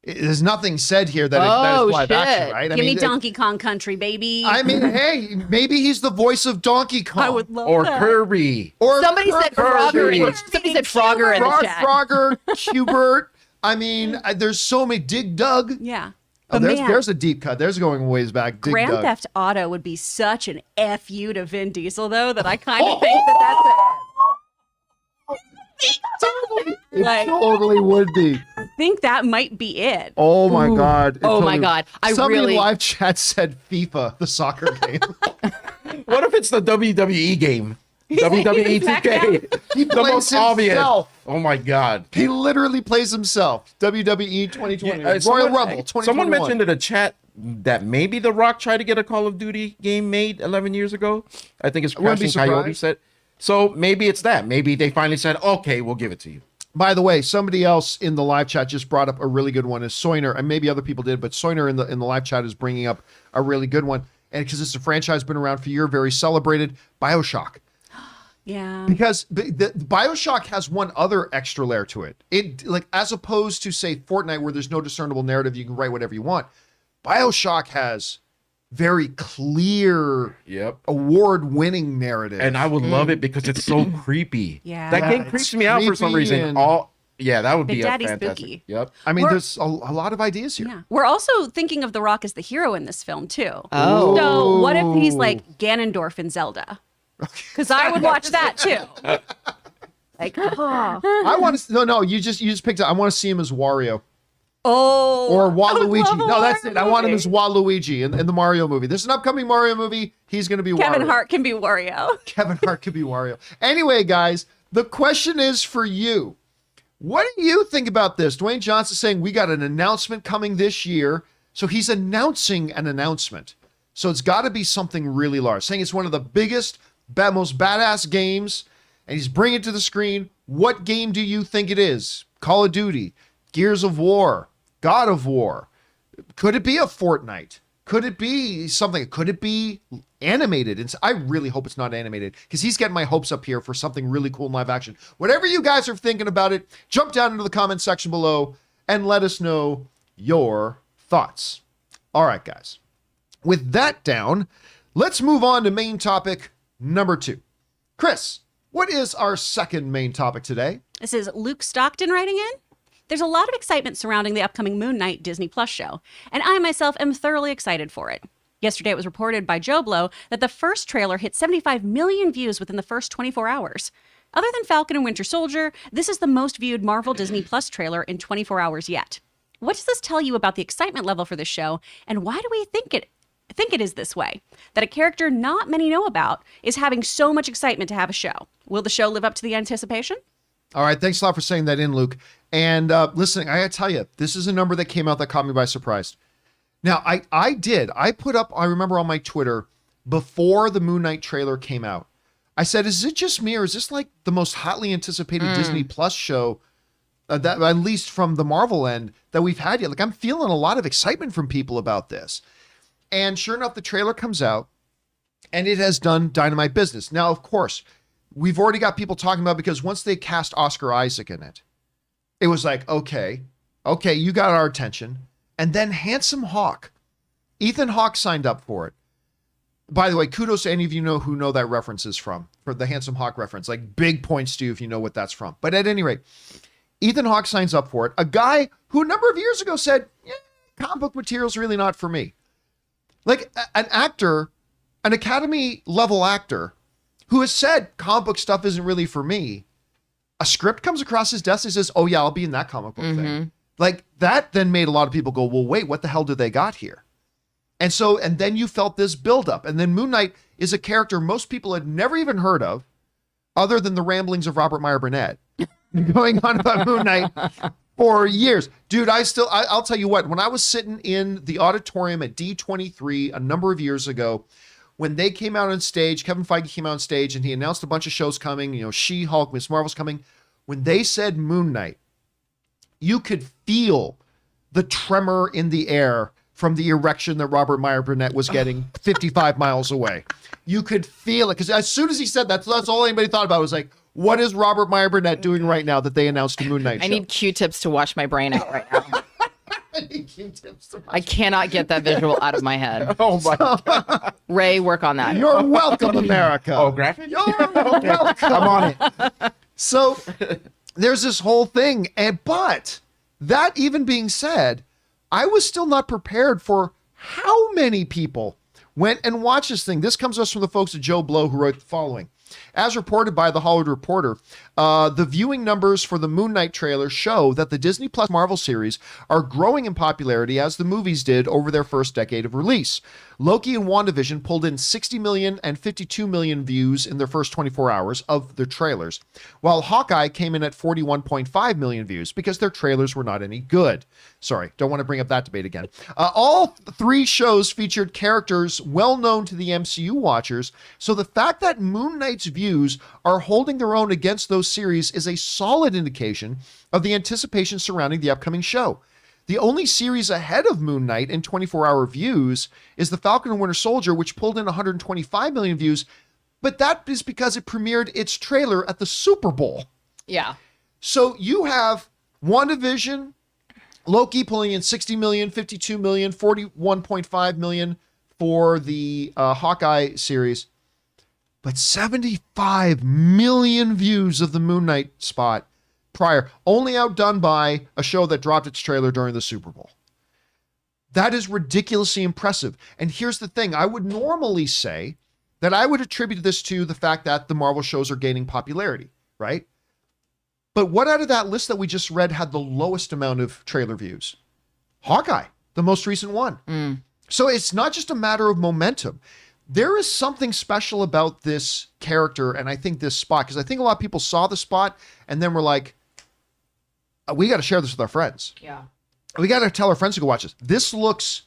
Speaker 1: There's nothing said here that that is live action, right?
Speaker 3: Give me Donkey Kong Country, baby.
Speaker 1: I mean, hey, maybe he's the voice of Donkey Kong.
Speaker 3: I would love that.
Speaker 2: Kirby.
Speaker 1: Or
Speaker 4: somebody said Frogger. Somebody said Frogger in the chat.
Speaker 1: Frogger, Qbert. I mean, there's so many. Dig Dug.
Speaker 3: Yeah.
Speaker 1: Oh, there's a deep cut. There's going ways back. Dig
Speaker 3: Grand
Speaker 1: Dug.
Speaker 3: Theft Auto would be such an FU to Vin Diesel, though, that I kind of think that's it.
Speaker 1: It totally would be.
Speaker 3: I think that might be it.
Speaker 1: Oh my God.
Speaker 4: My God.
Speaker 1: Somebody in live chat said FIFA, the soccer game.
Speaker 2: What if it's the WWE game? WWE 2K.
Speaker 1: He
Speaker 2: The
Speaker 1: plays
Speaker 2: most obvious.
Speaker 1: himself.
Speaker 2: Oh my God.
Speaker 1: He literally plays himself. WWE 2020. Royal Rumble 2021.
Speaker 2: Someone mentioned in the chat that maybe The Rock tried to get a Call of Duty game made 11 years ago. I think it's Crashing Coyote said. So maybe it's that. Maybe they finally said, okay, we'll give it to you.
Speaker 1: By the way, somebody else in the live chat just brought up a really good one. Is Soiner, and maybe other people did, but Soiner in the live chat is bringing up a really good one. And because it's a franchise been around for a year, very celebrated, BioShock.
Speaker 3: Yeah.
Speaker 1: Because the BioShock has one other extra layer to it. It as opposed to say Fortnite where there's no discernible narrative, you can write whatever you want. BioShock has very clear award-winning narrative.
Speaker 2: And I would love it because it's so creepy.
Speaker 3: Yeah.
Speaker 2: That game creeps me out for some reason. That would be a fantastic.
Speaker 3: Spooky.
Speaker 2: Yep.
Speaker 1: I mean, there's a lot of ideas here.
Speaker 3: Yeah. We're also thinking of The Rock as the hero in this film, too.
Speaker 4: Oh.
Speaker 3: So what if he's like Ganondorf in Zelda? Because I would watch that too.
Speaker 1: I want to. No. You just picked up. I want to see him as Wario.
Speaker 3: Oh.
Speaker 1: Or Waluigi. No, that's it. I want him as Waluigi in the Mario movie. There's an upcoming Mario movie. He's going to be
Speaker 3: Kevin
Speaker 1: Wario.
Speaker 3: Hart can be Wario.
Speaker 1: Kevin Hart could be Wario. Anyway, guys, the question is for you. What do you think about this? Dwayne Johnson saying we got an announcement coming this year. So he's announcing an announcement. So it's got to be something really large. Saying it's one of the biggest, most badass games, and he's bringing it to the screen. What game do you think it is? Call of Duty, Gears of War, God of War. Could it be a Fortnite? Could it be something? Could it be animated? And I really hope it's not animated because he's getting my hopes up here for something really cool in live action. Whatever you guys are thinking about it, jump down into the comment section below and let us know your thoughts. All right, guys. With that down, let's move on to main topic number 2. Chris, what is our second main topic today?
Speaker 3: This is Luke Stockton writing in. There's a lot of excitement surrounding the upcoming Moon Knight Disney Plus show, and I myself am thoroughly excited for it. Yesterday, it was reported by Joe Blow that the first trailer hit 75 million views within the first 24 hours. Other than Falcon and Winter Soldier, this is the most viewed Marvel Disney Plus trailer in 24 hours yet. What does this tell you about the excitement level for this show, and why do we think think it is this way, that a character not many know about is having so much excitement to have a show. Will the show live up to the anticipation?
Speaker 1: All right, thanks a lot for saying that in, Luke. And listen, I gotta tell you, this is a number that came out that caught me by surprise. Now, I put up, I remember on my Twitter, before the Moon Knight trailer came out, I said, is it just me, or is this like the most hotly anticipated Disney Plus show, that at least from the Marvel end, that we've had yet? Like, I'm feeling a lot of excitement from people about this. And sure enough, the trailer comes out, and it has done dynamite business. Now, of course, we've already got people talking about, because once they cast Oscar Isaac in it, it was like, okay, you got our attention. And then Handsome Hawk, Ethan Hawke signed up for it. By the way, kudos to any of you who know that reference is from, for the Handsome Hawk reference. Like, big points to you if you know what that's from. But at any rate, Ethan Hawke signs up for it. A guy who a number of years ago said, comic book material's really not for me. Like, an actor, an Academy level actor, who has said comic book stuff isn't really for me. A script comes across his desk and says, oh yeah, I'll be in that comic book thing. Like, that then made a lot of people go, well, wait, what the hell do they got here? And then you felt this buildup. And then Moon Knight is a character most people had never even heard of, other than the ramblings of Robert Meyer Burnett going on about Moon Knight for years. Dude, I'll tell you what, when I was sitting in the auditorium at D23 a number of years ago, when they came out on stage, Kevin Feige came out on stage and he announced a bunch of shows coming, She-Hulk, Miss Marvel's coming. When they said Moon Knight, you could feel the tremor in the air from the erection that Robert Meyer Burnett was getting 55 miles away. You could feel it, because as soon as he said that, that's all anybody thought about was like, what is Robert Meyer Burnett doing right now that they announced a Moon Knight show?
Speaker 4: I need Q-tips to wash my brain out right now. I cannot get that visual out of my head.
Speaker 2: Oh my God.
Speaker 4: Ray, work on that.
Speaker 1: You're welcome, America.
Speaker 2: Oh, graphic?
Speaker 1: You're welcome.
Speaker 2: I'm on it.
Speaker 1: So there's this whole thing. But that even being said, I was still not prepared for how many people went and watched this thing. This comes to us from the folks at Joe Blow, who wrote the following. As reported by The Hollywood Reporter, the viewing numbers for the Moon Knight trailer show that the Disney Plus Marvel series are growing in popularity as the movies did over their first decade of release. Loki and WandaVision pulled in 60 million and 52 million views in their first 24 hours of their trailers, while Hawkeye came in at 41.5 million views because their trailers were not any good. Sorry, don't want to bring up that debate again. All three shows featured characters well known to the MCU watchers, so the fact that Moon Knight's views are holding their own against those series is a solid indication of the anticipation surrounding the upcoming show. The only series ahead of Moon Knight in 24-hour views is The Falcon and Winter Soldier, which pulled in 125 million views, but that is because it premiered its trailer at the Super Bowl.
Speaker 4: Yeah.
Speaker 1: So you have WandaVision, Loki pulling in 60 million, 52 million, 41.5 million for the Hawkeye series, but 75 million views of the Moon Knight spot prior, only outdone by a show that dropped its trailer during the Super Bowl. That is ridiculously impressive. And here's the thing. I would normally say that I would attribute this to the fact that the Marvel shows are gaining popularity, right? But what out of that list that we just read had the lowest amount of trailer views? Hawkeye, the most recent one. So it's not just a matter of momentum. There is something special about this character, and I think this spot, because I think a lot of people saw the spot and then were like, we got to share this with our friends.
Speaker 4: Yeah.
Speaker 1: We got to tell our friends to go watch this. This looks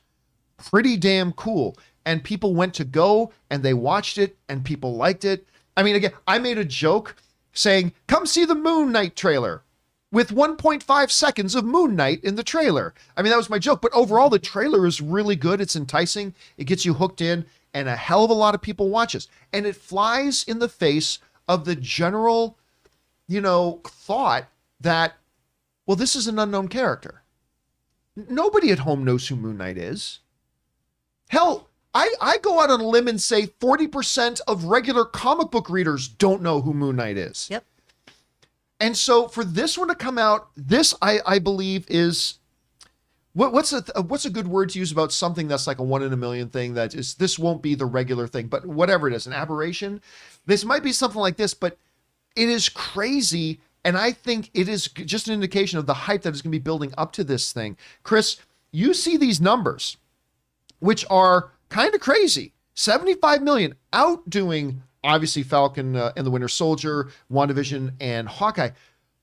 Speaker 1: pretty damn cool. And people went to go and they watched it and people liked it. I mean, again, I made a joke saying, come see the Moon Knight trailer with 1.5 seconds of Moon Knight in the trailer. I mean, that was my joke. But overall, the trailer is really good. It's enticing. It gets you hooked in. And a hell of a lot of people watch this. And it flies in the face of the general, thought that, well, this is an unknown character. Nobody at home knows who Moon Knight is. Hell, I go out on a limb and say 40% of regular comic book readers don't know who Moon Knight is.
Speaker 3: Yep.
Speaker 1: And so for this one to come out, this I believe is, what's a good word to use about something that's like a 1 in a million thing that is, this won't be the regular thing, but whatever it is, an aberration. This might be something like this, but it is crazy. And I think it is just an indication of the hype that is going to be building up to this thing. Chris, you see these numbers, which are kind of crazy. 75 million, outdoing obviously Falcon and the Winter Soldier, WandaVision, and Hawkeye.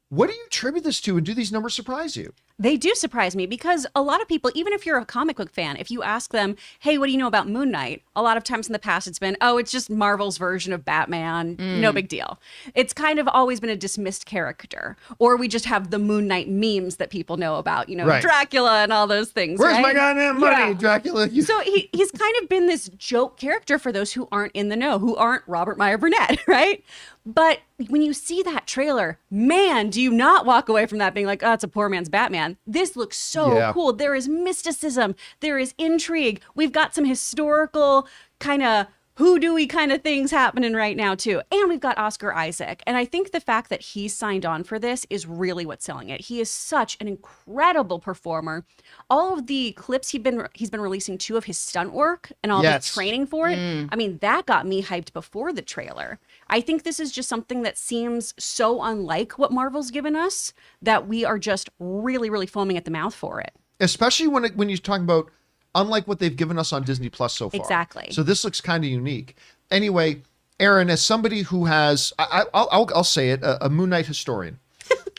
Speaker 1: What do you attribute this to, and do these numbers surprise you?
Speaker 3: They do surprise me because a lot of people, even if you're a comic book fan, if you ask them, hey, what do you know about Moon Knight? A lot of times in the past, it's been, oh, it's just Marvel's version of Batman. No big deal. It's kind of always been a dismissed character. Or we just have the Moon Knight memes that people know about,
Speaker 1: Right.
Speaker 3: Dracula and all those things.
Speaker 1: Where's
Speaker 3: right?
Speaker 1: my goddamn money,
Speaker 3: Yeah.
Speaker 1: Dracula?
Speaker 3: So he's kind of been this joke character for those who aren't in the know, who aren't Robert Meyer Burnett, right? But when you see that trailer, man, do you not walk away from that being like, oh, it's a poor man's Batman. This looks so cool. There is mysticism. There is intrigue. We've got some historical kind of hoodoo-y kind of things happening right now too. And we've got Oscar Isaac. And I think the fact that he signed on for this is really what's selling it. He is such an incredible performer. All of the clips he's been releasing too of his stunt work and all the training for it. I mean, that got me hyped before the trailer. I think this is just something that seems so unlike what Marvel's given us that we are just really, really foaming at the mouth for it.
Speaker 1: Especially when you're talking about unlike what they've given us on Disney Plus so far.
Speaker 3: Exactly.
Speaker 1: So this looks kind of unique. Anyway, Aaron, as somebody who has, I'll say it, a Moon Knight historian.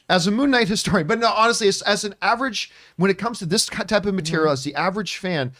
Speaker 1: As a Moon Knight historian, but no, honestly, as an average, when it comes to this type of material, as the average fan,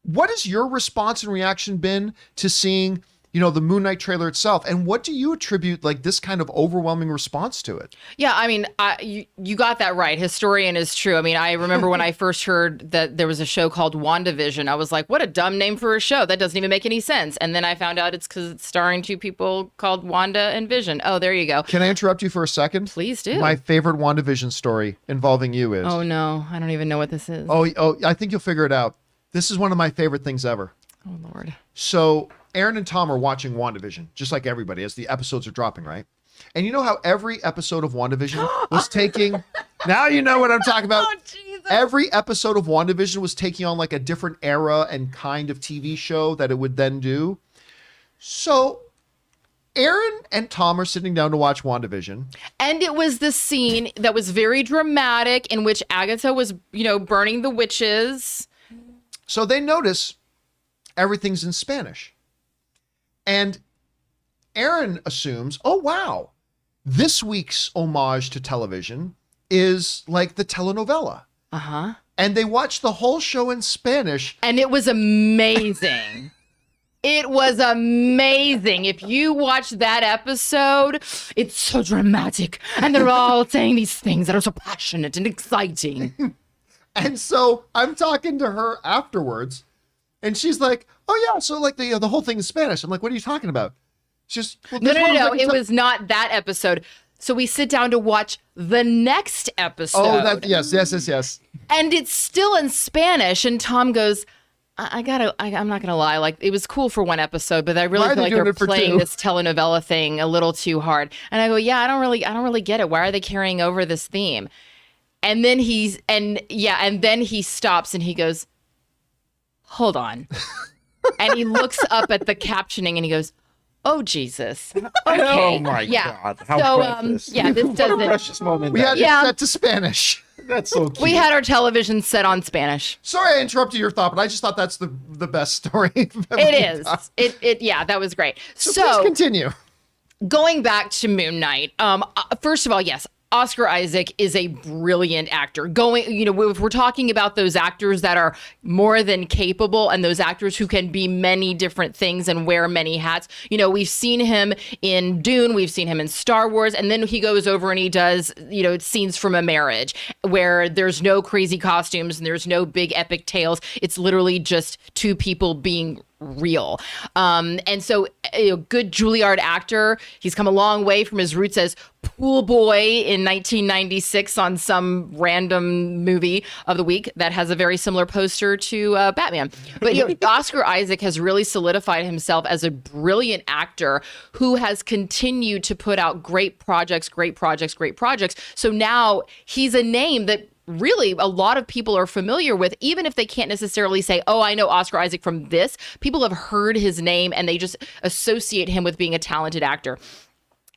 Speaker 1: what has your response and reaction been to seeing, the Moon Knight trailer itself? And what do you attribute like this kind of overwhelming response to it?
Speaker 4: Yeah, I mean, you got that right. Historian is true. I mean, I remember when I first heard that there was a show called WandaVision, I was like, what a dumb name for a show. That doesn't even make any sense. And then I found out it's because it's starring two people called Wanda and Vision. Oh, there you go.
Speaker 1: Can I interrupt you for a second?
Speaker 4: Please do.
Speaker 1: My favorite WandaVision story involving you is...
Speaker 4: Oh, no. I don't even know what this is.
Speaker 1: Oh, I think you'll figure it out. This is one of my favorite things ever.
Speaker 4: Oh, Lord.
Speaker 1: So Aaron and Tom are watching WandaVision, just like everybody, as the episodes are dropping, right? And you know how every episode of WandaVision was taking... Now you know what I'm talking about.
Speaker 3: Oh, Jesus.
Speaker 1: Every episode of WandaVision was taking on like a different era and kind of TV show that it would then do. So Aaron and Tom are sitting down to watch WandaVision.
Speaker 4: And it was the scene that was very dramatic in which Agatha was, burning the witches.
Speaker 1: So they notice everything's in Spanish. And Aaron assumes, oh, wow, this week's homage to television is like the telenovela.
Speaker 4: Uh-huh.
Speaker 1: And they watch the whole show in Spanish.
Speaker 4: And it was amazing. It was amazing. If you watch that episode, it's so dramatic. And they're all saying these things that are so passionate and exciting.
Speaker 1: And so I'm talking to her afterwards. And she's like, oh, yeah, so like the whole thing is Spanish. I'm like, what are you talking about? She's just, well,
Speaker 4: No. It was not that episode. So we sit down to watch the next episode.
Speaker 1: Oh, yes.
Speaker 4: And it's still in Spanish. And Tom goes, I'm not going to lie. Like, it was cool for one episode, but I really feel like they're playing this telenovela thing a little too hard. And I go, yeah, I don't really get it. Why are they carrying over this theme? And then he stops and he goes, hold on. And he looks up at the captioning and he goes, oh, Jesus. Okay.
Speaker 2: Oh, my God. How precious.
Speaker 4: This
Speaker 2: What a
Speaker 4: doesn't...
Speaker 2: precious moment.
Speaker 1: We had it set to Spanish.
Speaker 2: That's so cute.
Speaker 4: We had our television set on Spanish.
Speaker 1: Sorry I interrupted your thought, but I just thought that's the best story.
Speaker 4: It is. That was great.
Speaker 1: So please continue.
Speaker 4: Going back to Moon Knight, first of all, yes, Oscar Isaac is a brilliant actor. If we're talking about those actors that are more than capable and those actors who can be many different things and wear many hats, we've seen him in Dune, we've seen him in Star Wars, and then he goes over and he does, scenes from A Marriage where there's no crazy costumes and there's no big epic tales. It's literally just two people being real. And so good Juilliard actor. He's come a long way from his roots as pool boy in 1996 on some random movie of the week that has a very similar poster to Batman. But Oscar Isaac has really solidified himself as a brilliant actor who has continued to put out great projects. So now he's a name that really a lot of people are familiar with, even if they can't necessarily say, oh, I know Oscar Isaac from this. People have heard his name and they just associate him with being a talented actor.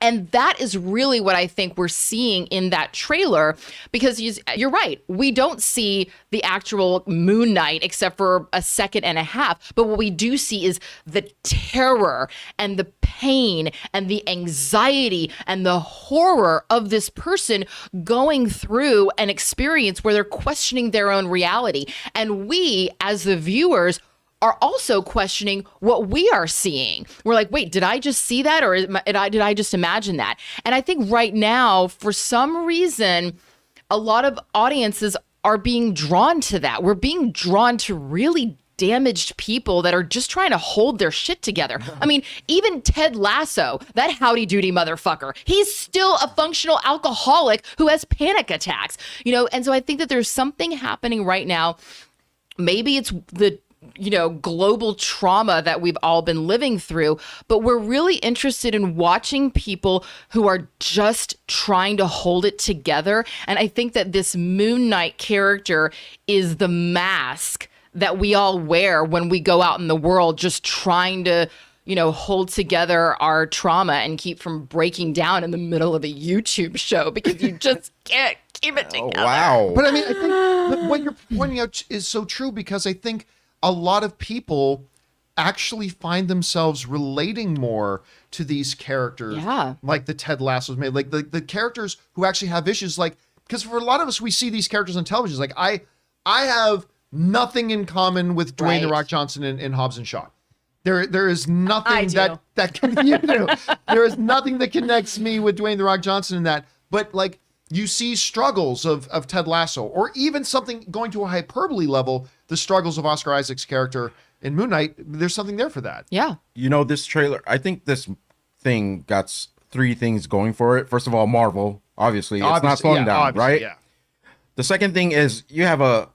Speaker 4: And that is really what I think we're seeing in that trailer, because you're right. We don't see the actual Moon Knight except for a second and a half. But what we do see is the terror and the pain and the anxiety and the horror of this person going through an experience where they're questioning their own reality. And we, as the viewers, are also questioning what we are seeing. We're like, wait, did I just see that, or did I just imagine that? And I think right now, for some reason, a lot of audiences are being drawn to that. We're being drawn to really damaged people that are just trying to hold their shit together. I mean, even Ted Lasso, that howdy doody motherfucker, he's still a functional alcoholic who has panic attacks, And so I think that there's something happening right now. Maybe it's the global trauma that we've all been living through, but we're really interested in watching people who are just trying to hold it together. And I think that this Moon Knight character is the mask that we all wear when we go out in the world, just trying to, hold together our trauma and keep from breaking down in the middle of a YouTube show, because you just can't keep it together.
Speaker 2: Oh, wow.
Speaker 1: But I mean, I think that what you're pointing out is so true, because I think a lot of people actually find themselves relating more to these characters, like the Ted Lasso's made, like the characters who actually have issues, like, because for a lot of us, we see these characters on television, like I have nothing in common with Dwayne The Rock Johnson in Hobbs and Shaw. There is nothing that can, you do. There is nothing that connects me with Dwayne The Rock Johnson in that. But like, you see struggles of Ted Lasso, or even something going to a hyperbole level, the struggles of Oscar Isaac's character in Moon Knight. There's something there for that.
Speaker 4: Yeah.
Speaker 2: This trailer, I think this thing got three things going for it. First of all, Marvel, obviously it's not slowing down, right? Yeah. The second thing is you have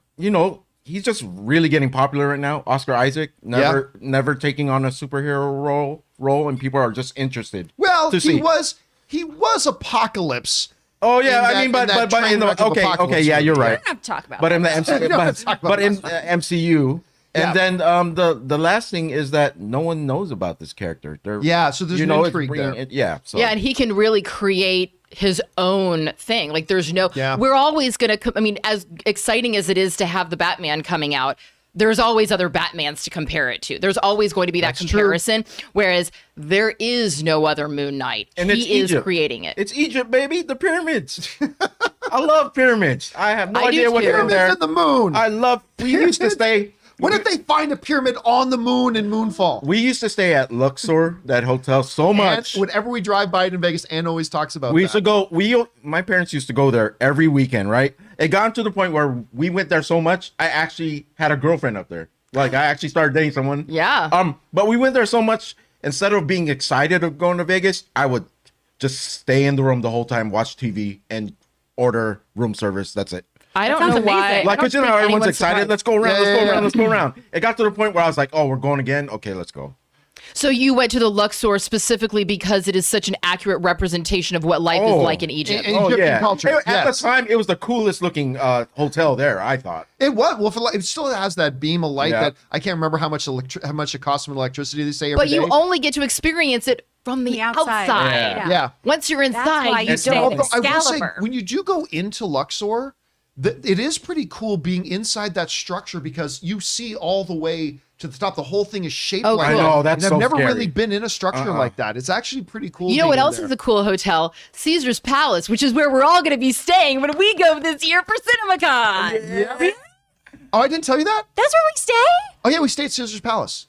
Speaker 2: he's just really getting popular right now. Oscar Isaac, never taking on a superhero role, and people are just interested.
Speaker 1: Well, he was Apocalypse.
Speaker 2: Oh yeah, I mean, but in the okay, yeah, you're right.
Speaker 3: We don't have to talk about
Speaker 2: but in the MCU, and then the last thing is that no one knows about this character.
Speaker 1: So there's no intrigue there.
Speaker 4: And he can really create his own thing. Like we're always gonna. I mean, as exciting as it is to have the Batman coming out, there's always other Batmans to compare it to. There's always going to be that comparison. True. Whereas there is no other Moon Knight. And he is creating it.
Speaker 2: It's Egypt, baby. The pyramids. I love pyramids. I have no idea what they're there.
Speaker 1: Pyramids in the moon.
Speaker 2: We used to stay.
Speaker 1: What if they find a pyramid on the moon in Moonfall?
Speaker 2: We used to stay at Luxor, that hotel, so much.
Speaker 1: And whenever we drive by it in Vegas, Ann always talks about
Speaker 2: we used to go. My parents used to go there every weekend, right? It got to the point where we went there so much, I actually had a girlfriend up there. Like, I actually started dating someone.
Speaker 4: Yeah.
Speaker 2: But we went there so much, instead of being excited of going to Vegas, I would just stay in the room the whole time, watch TV, and order room service. That's it.
Speaker 4: I don't know why.
Speaker 2: Like, because how everyone's excited. Let's go around. Let's go around. It got to the point where I was like, oh, we're going again? Okay, let's go.
Speaker 4: So you went to the Luxor specifically because it is such an accurate representation of what life is like in Egypt.
Speaker 1: Egyptian culture.
Speaker 2: At the time, it was the coolest looking hotel there, I thought.
Speaker 1: It was. Well, it still has that beam of light that I can't remember how much it costs in electricity they say every day.
Speaker 4: But you only get to experience it from the outside.
Speaker 1: Yeah.
Speaker 4: Once you're inside,
Speaker 3: that's why you stay in Excalibur.
Speaker 1: I will say, when you do go into Luxor, it is pretty cool being inside that structure, because you see all the way to the top. The whole thing is shaped like that.
Speaker 2: I know, that's
Speaker 1: and
Speaker 2: so
Speaker 1: I've never
Speaker 2: scary.
Speaker 1: really been in a structure like that. It's actually pretty cool.
Speaker 4: You know what else is a cool hotel? Caesar's Palace, which is where we're all going to be staying when we go this year for CinemaCon.
Speaker 1: Yeah. Oh, I didn't tell you that?
Speaker 3: That's where we stay?
Speaker 1: Oh, yeah, we stayed at Caesar's Palace.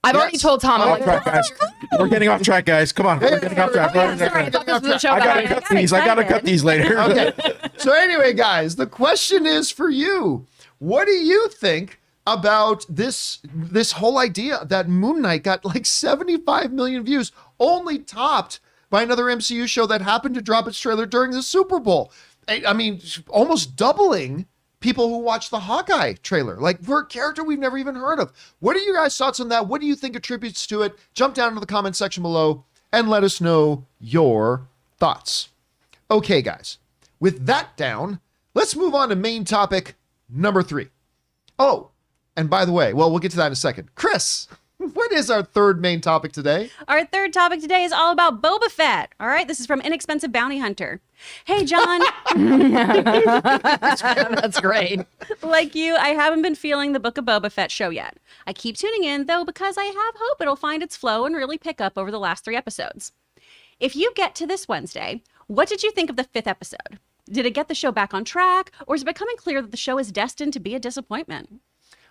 Speaker 4: I've already told Tom.
Speaker 2: We're getting off track, guys. Come on. We're getting off track. I gotta cut these later.
Speaker 1: Okay. So anyway, guys, the question is for you. What do you think about this whole idea that Moon Knight got like 75 million views, only topped by another MCU show that happened to drop its trailer during the Super Bowl? I mean, almost doubling people who watch the Hawkeye trailer, like for a character we've never even heard of. What are your guys' thoughts on that? What do you think attributes to it? Jump down into the comment section below and let us know your thoughts. Okay, guys, with that down, let's move on to main topic number 3. Oh, and by the way, well, we'll get to that in a second. Chris, What is our third main topic today?
Speaker 3: Our third topic today is all about Boba Fett. All right, this is from Inexpensive Bounty Hunter. Hey, John.
Speaker 4: That's great.
Speaker 3: Like you, I haven't been feeling the Book of Boba Fett show yet. I keep tuning in, though, because I have hope it'll find its flow and really pick up over the last 3 episodes. If you get to this Wednesday, what did you think of the 5th episode? Did it get the show back on track, or is it becoming clear that the show is destined to be a disappointment?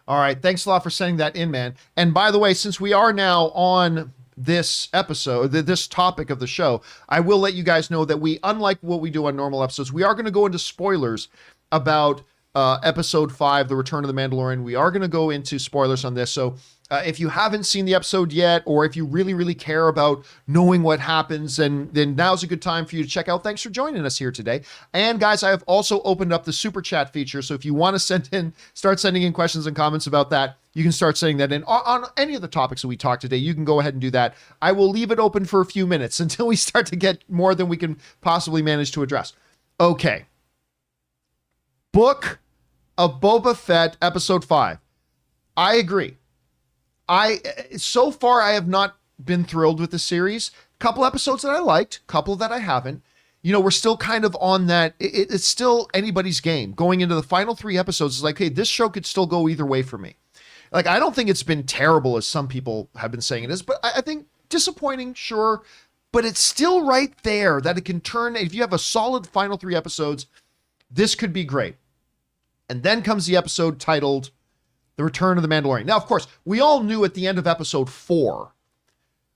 Speaker 1: All right. Thanks a lot for sending that in, man. And by the way, since we are now on this episode, this topic of the show, I will let you guys know that we, unlike what we do on normal episodes, we are going to go into spoilers about episode 5, The Return of the Mandalorian. We are going to go into spoilers on this. So if you haven't seen the episode yet, or if you really, really care about knowing what happens, then now's a good time for you to check out. Thanks for joining us here today. And guys, I have also opened up the super chat feature. So if you want to start sending in questions and comments about that, you can start sending that in on any of the topics that we talked today. You can go ahead and do that. I will leave it open for a few minutes until we start to get more than we can possibly manage to address. Okay. Book of Boba Fett, episode 5. I agree. So far, I have not been thrilled with the series. Couple episodes that I liked, couple that I haven't. You know, we're still kind of on that. It's still anybody's game. Going into the final 3 episodes, it's like, hey, this show could still go either way for me. Like, I don't think it's been terrible as some people have been saying it is, but I think disappointing, sure. But it's still right there that it can turn. If you have a solid final 3 episodes, this could be great. And then comes the episode titled The Return of the Mandalorian. Now, of course, we all knew at the end of episode 4,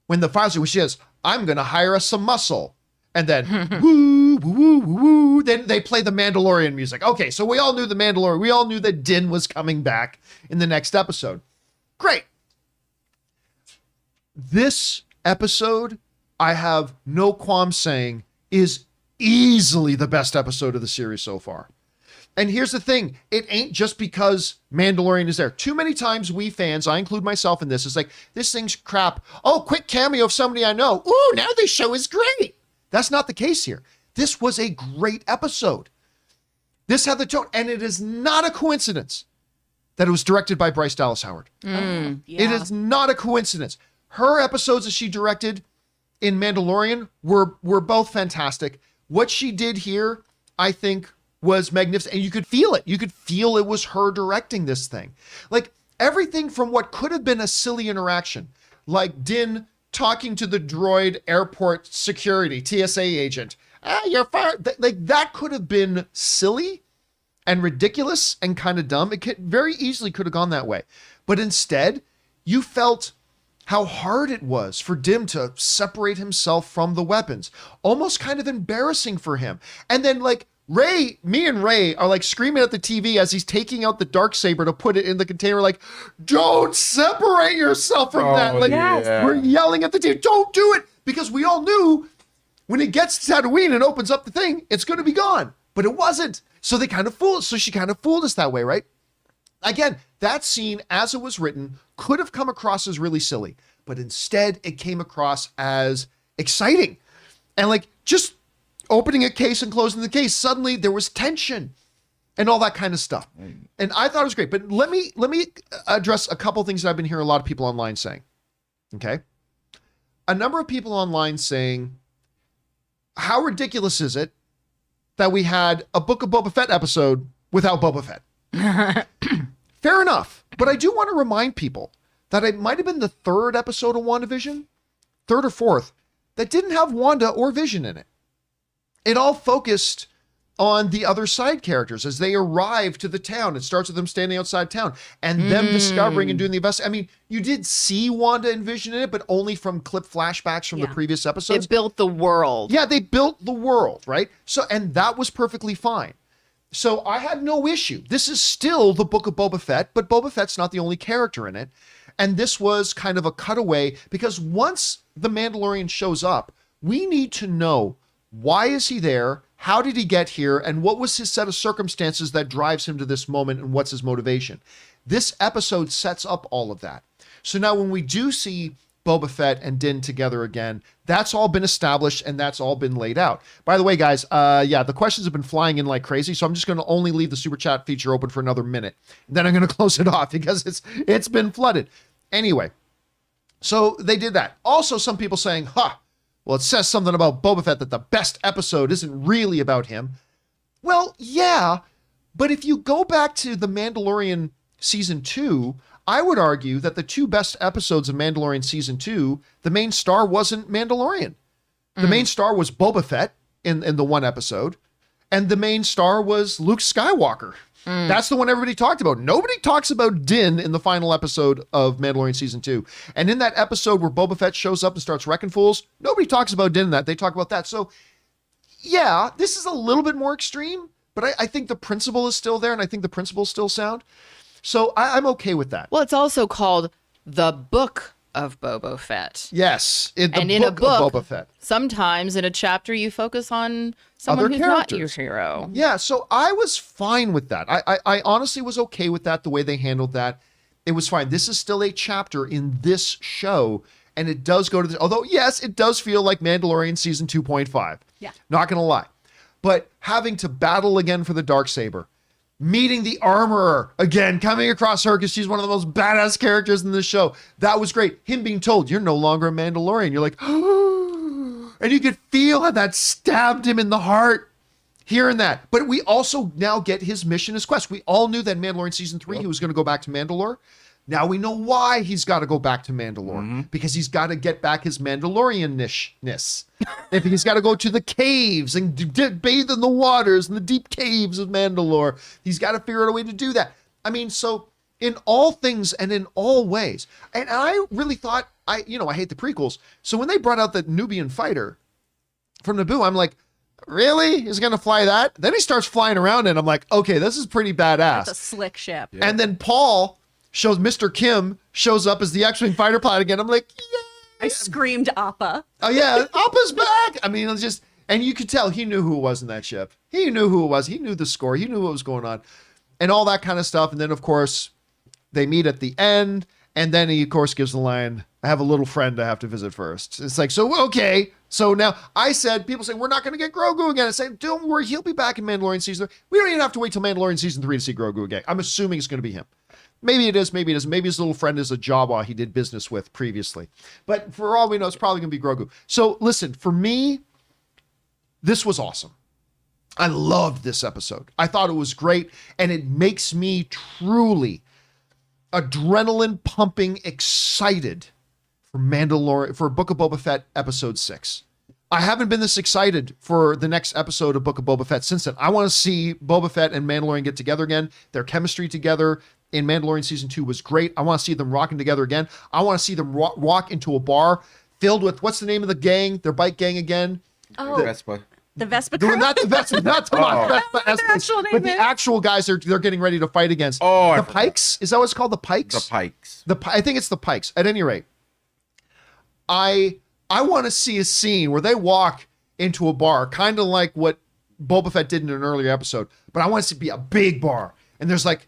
Speaker 1: when the final, which is, I'm going to hire us some muscle. And then, woo, woo, woo, woo, then they play the Mandalorian music. Okay, so we all knew the Mandalorian. We all knew that Din was coming back in the next episode. Great. This episode, I have no qualms saying, is easily the best episode of the series so far. And here's the thing, it ain't just because Mandalorian is there. Too many times we fans, I include myself in this, is like, this thing's crap. Oh, quick cameo of somebody I know. Ooh, now this show is great. That's not the case here. This was a great episode. This had the tone, and it is not a coincidence that it was directed by Bryce Dallas Howard.
Speaker 3: Yeah.
Speaker 1: It is not a coincidence. Her episodes that she directed in Mandalorian were both fantastic. What she did here, I think, was magnificent. And you could feel it. You could feel it was her directing this thing. Like, everything from what could have been a silly interaction, like Din talking to the droid airport security, TSA agent. You're fired. Like, that could have been silly and ridiculous and kind of dumb. It very easily could have gone that way. But instead, you felt how hard it was for Din to separate himself from the weapons. Almost kind of embarrassing for him. And then, like, me and Ray are like screaming at the TV as he's taking out the Darksaber to put it in the container, like, don't separate yourself from that. Like, we're yelling at the TV, don't do it, because we all knew when it gets to Tatooine and opens up the thing, it's going to be gone. But it wasn't. So she kind of fooled us that way, right? Again, that scene, as it was written, could have come across as really silly, but instead it came across as exciting. And like, just opening a case and closing the case, suddenly there was tension and all that kind of stuff. And I thought it was great. But let me address a couple things that I've been hearing a lot of people online saying. Okay. A number of people online saying, how ridiculous is it that we had a Book of Boba Fett episode without Boba Fett? Fair enough. But I do want to remind people that it might have been the 3rd episode of WandaVision, 3rd or 4th, that didn't have Wanda or Vision in it. It all focused on the other side characters as they arrive to the town. It starts with them standing outside town and them discovering and doing the best. I mean, you did see Wanda and Vision in it, but only from clip flashbacks from the previous episodes.
Speaker 4: It built the world.
Speaker 1: Yeah, they built the world, right? So, and that was perfectly fine. So I had no issue. This is still the Book of Boba Fett, but Boba Fett's not the only character in it. And this was kind of a cutaway, because once the Mandalorian shows up, we need to know, why is he there? How did he get here? And what was his set of circumstances that drives him to this moment? And what's his motivation? This episode sets up all of that. So now when we do see Boba Fett and Din together again, that's all been established and that's all been laid out. By the way, guys, the questions have been flying in like crazy. So I'm just going to only leave the super chat feature open for another minute. Then I'm going to close it off because it's been flooded. Anyway, So they did that. Also, some people saying, well, it says something about Boba Fett that the best episode isn't really about him. Well, yeah, but if you go back to The Mandalorian Season 2, I would argue that the two best episodes of Mandalorian Season 2, the main star wasn't Mandalorian. The main star was Boba Fett in the one episode, and the main star was Luke Skywalker. That's the one everybody talked about. Nobody talks about Din in the final episode of Mandalorian Season 2. And in that episode where Boba Fett shows up and starts wrecking fools, nobody talks about Din in that. They talk about that. So, yeah, this is a little bit more extreme, but I think the principle is still there, and I think the principle is still sound. So I'm okay with that.
Speaker 4: Well, it's also called The Book of Boba Fett.
Speaker 1: Yes, in a
Speaker 4: book
Speaker 1: of Boba Fett.
Speaker 4: Sometimes in a chapter you focus on someone who's not your hero.
Speaker 1: Yeah, so I was fine with that. I honestly was okay with that, the way they handled that. It was fine. This is still a chapter in this show, and it does go to the... Although, yes, it does feel like Mandalorian Season 2.5.
Speaker 3: Yeah.
Speaker 1: Not going to lie. But having to battle again for the Darksaber, meeting the Armorer again, coming across her because she's one of the most badass characters in this show. That was great. Him being told, you're no longer a Mandalorian. You're like, and you could feel how that stabbed him in the heart, hearing that. But we also now get his mission, his quest. We all knew that in Mandalorian Season 3, he was going to go back to Mandalore. Now we know why he's got to go back to Mandalore, because he's got to get back his Mandalorian-ness. If he's got to go to the caves and bathe in the waters and the deep caves of Mandalore, he's got to figure out a way to do that. I mean, so in all things and in all ways, and I really thought, I hate the prequels. So when they brought out the Nubian fighter from Naboo, I'm like, really? He's going to fly that? Then he starts flying around and I'm like, okay, this is pretty badass.
Speaker 3: That's a slick ship.
Speaker 1: Yeah. And then Mr. Kim shows up as the X-Wing fighter pilot again. I'm like, yeah.
Speaker 3: I screamed Appa.
Speaker 1: Oh yeah, Appa's back. I mean, it was just, and you could tell he knew who it was in that ship. He knew who it was. He knew the score. He knew what was going on and all that kind of stuff. And then of course they meet at the end, and then he of course gives the line, I have a little friend I have to visit first. It's like, so, okay. So now people say, we're not going to get Grogu again. I say, don't worry. He'll be back in Mandalorian Season 3. We don't even have to wait till Mandalorian Season 3 to see Grogu again. I'm assuming it's going to be him. Maybe it is, maybe it isn't. Maybe his little friend is a Jawa he did business with previously. But for all we know, it's probably going to be Grogu. So listen, for me, this was awesome. I loved this episode. I thought it was great. And it makes me truly adrenaline pumping excited for Book of Boba Fett episode 6. I haven't been this excited for the next episode of Book of Boba Fett since then. I want to see Boba Fett and Mandalorian get together again. Their chemistry together in Mandalorian Season 2 was great. I want to see them rocking together again. I want to see them walk into a bar filled with, what's the name of the gang? Their bike gang again?
Speaker 2: Oh, Vespa.
Speaker 3: The Vespa
Speaker 1: crew? Not the Vespa, not Vespa Espas, but the actual guys they're getting ready to fight against.
Speaker 2: Oh,
Speaker 1: the Pikes? Is that what it's called? The Pikes?
Speaker 2: The Pikes.
Speaker 1: I think it's the Pikes. At any rate, I want to see a scene where they walk into a bar, kind of like what Boba Fett did in an earlier episode, but I want it to be a big bar, and there's like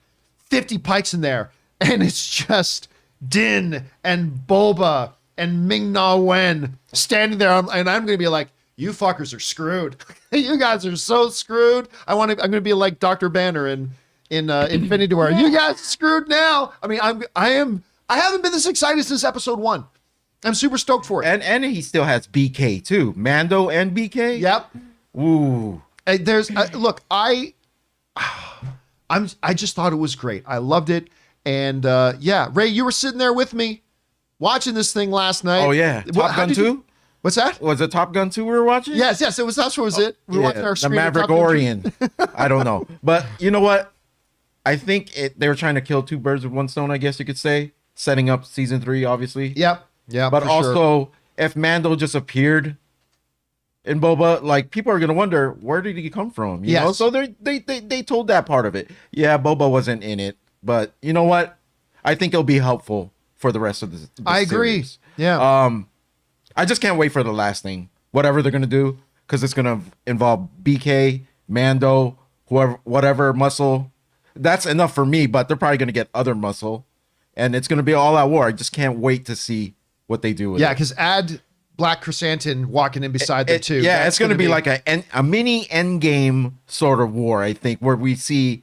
Speaker 1: 50 Pikes in there, and it's just Din and Boba and Ming-Na Wen standing there, and I'm going to be like, you fuckers are screwed. You guys are so screwed. I'm going to be like Dr. Banner in Infinity War. You guys are screwed now. I mean, I haven't been this excited since episode 1. I'm super stoked for it.
Speaker 2: And he still has BK too. Mando and BK?
Speaker 1: Yep.
Speaker 2: Ooh.
Speaker 1: There's look, I just thought it was great. I loved it. And yeah, Ray, you were sitting there with me watching this thing last night.
Speaker 2: Oh yeah. Top Gun 2?
Speaker 1: What's that?
Speaker 2: Was it Top Gun 2 we were watching?
Speaker 1: Yes, that's what was it. We were watching our
Speaker 2: the
Speaker 1: screen.
Speaker 2: Mavericorian. I don't know. But you know what? I think they were trying to kill two birds with one stone, I guess you could say. Setting up season 3, obviously.
Speaker 1: Yep. Yeah.
Speaker 2: But also, if Mando just appeared in Boba, like, people are gonna wonder, where did he come from? You know? So they told that part of it. Yeah, Boba wasn't in it, but you know what? I think it'll be helpful for the rest of the
Speaker 1: I agree.
Speaker 2: series.
Speaker 1: Yeah.
Speaker 2: I just can't wait for the last thing, whatever they're gonna do, because it's gonna involve BK, Mando, whatever muscle. That's enough for me, but they're probably gonna get other muscle, and it's gonna be all out war. I just can't wait to see what they do with it.
Speaker 1: Because add Black Chrysanthemum walking in beside them too.
Speaker 2: Yeah, it's going to be like a mini Endgame sort of war, I think, where we see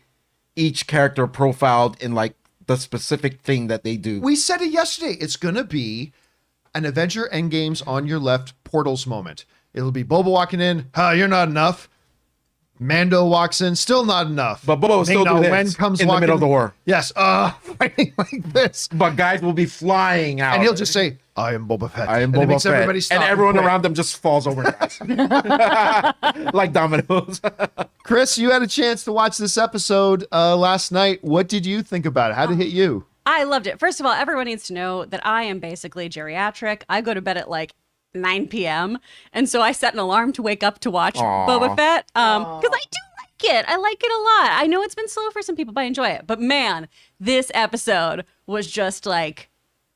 Speaker 2: each character profiled in like the specific thing that they do.
Speaker 1: We said it yesterday. It's going to be an Avenger Endgame's on your left portals moment. It'll be Boba walking in. You're not enough. Mando walks in, still not enough.
Speaker 2: But Boba will still do this
Speaker 1: Wen comes
Speaker 2: in the middle of the war.
Speaker 1: Yes, fighting like this.
Speaker 2: But guys will be flying out.
Speaker 1: And he'll just say, I am Boba Fett.
Speaker 2: I am
Speaker 1: and it
Speaker 2: Boba
Speaker 1: makes
Speaker 2: Fett.
Speaker 1: everybody stop
Speaker 2: And everyone
Speaker 1: quit.
Speaker 2: around them just falls over and dies. Like dominoes.
Speaker 1: Chris, you had a chance to watch this episode last night. What did you think about it? How did it hit you?
Speaker 3: I loved it. First of all, everyone needs to know that I am basically geriatric. I go to bed at like 9 p.m. And so I set an alarm to wake up to watch Boba Fett because I do like it. I like it a lot. I know it's been slow for some people, but I enjoy it. But man, this episode was just like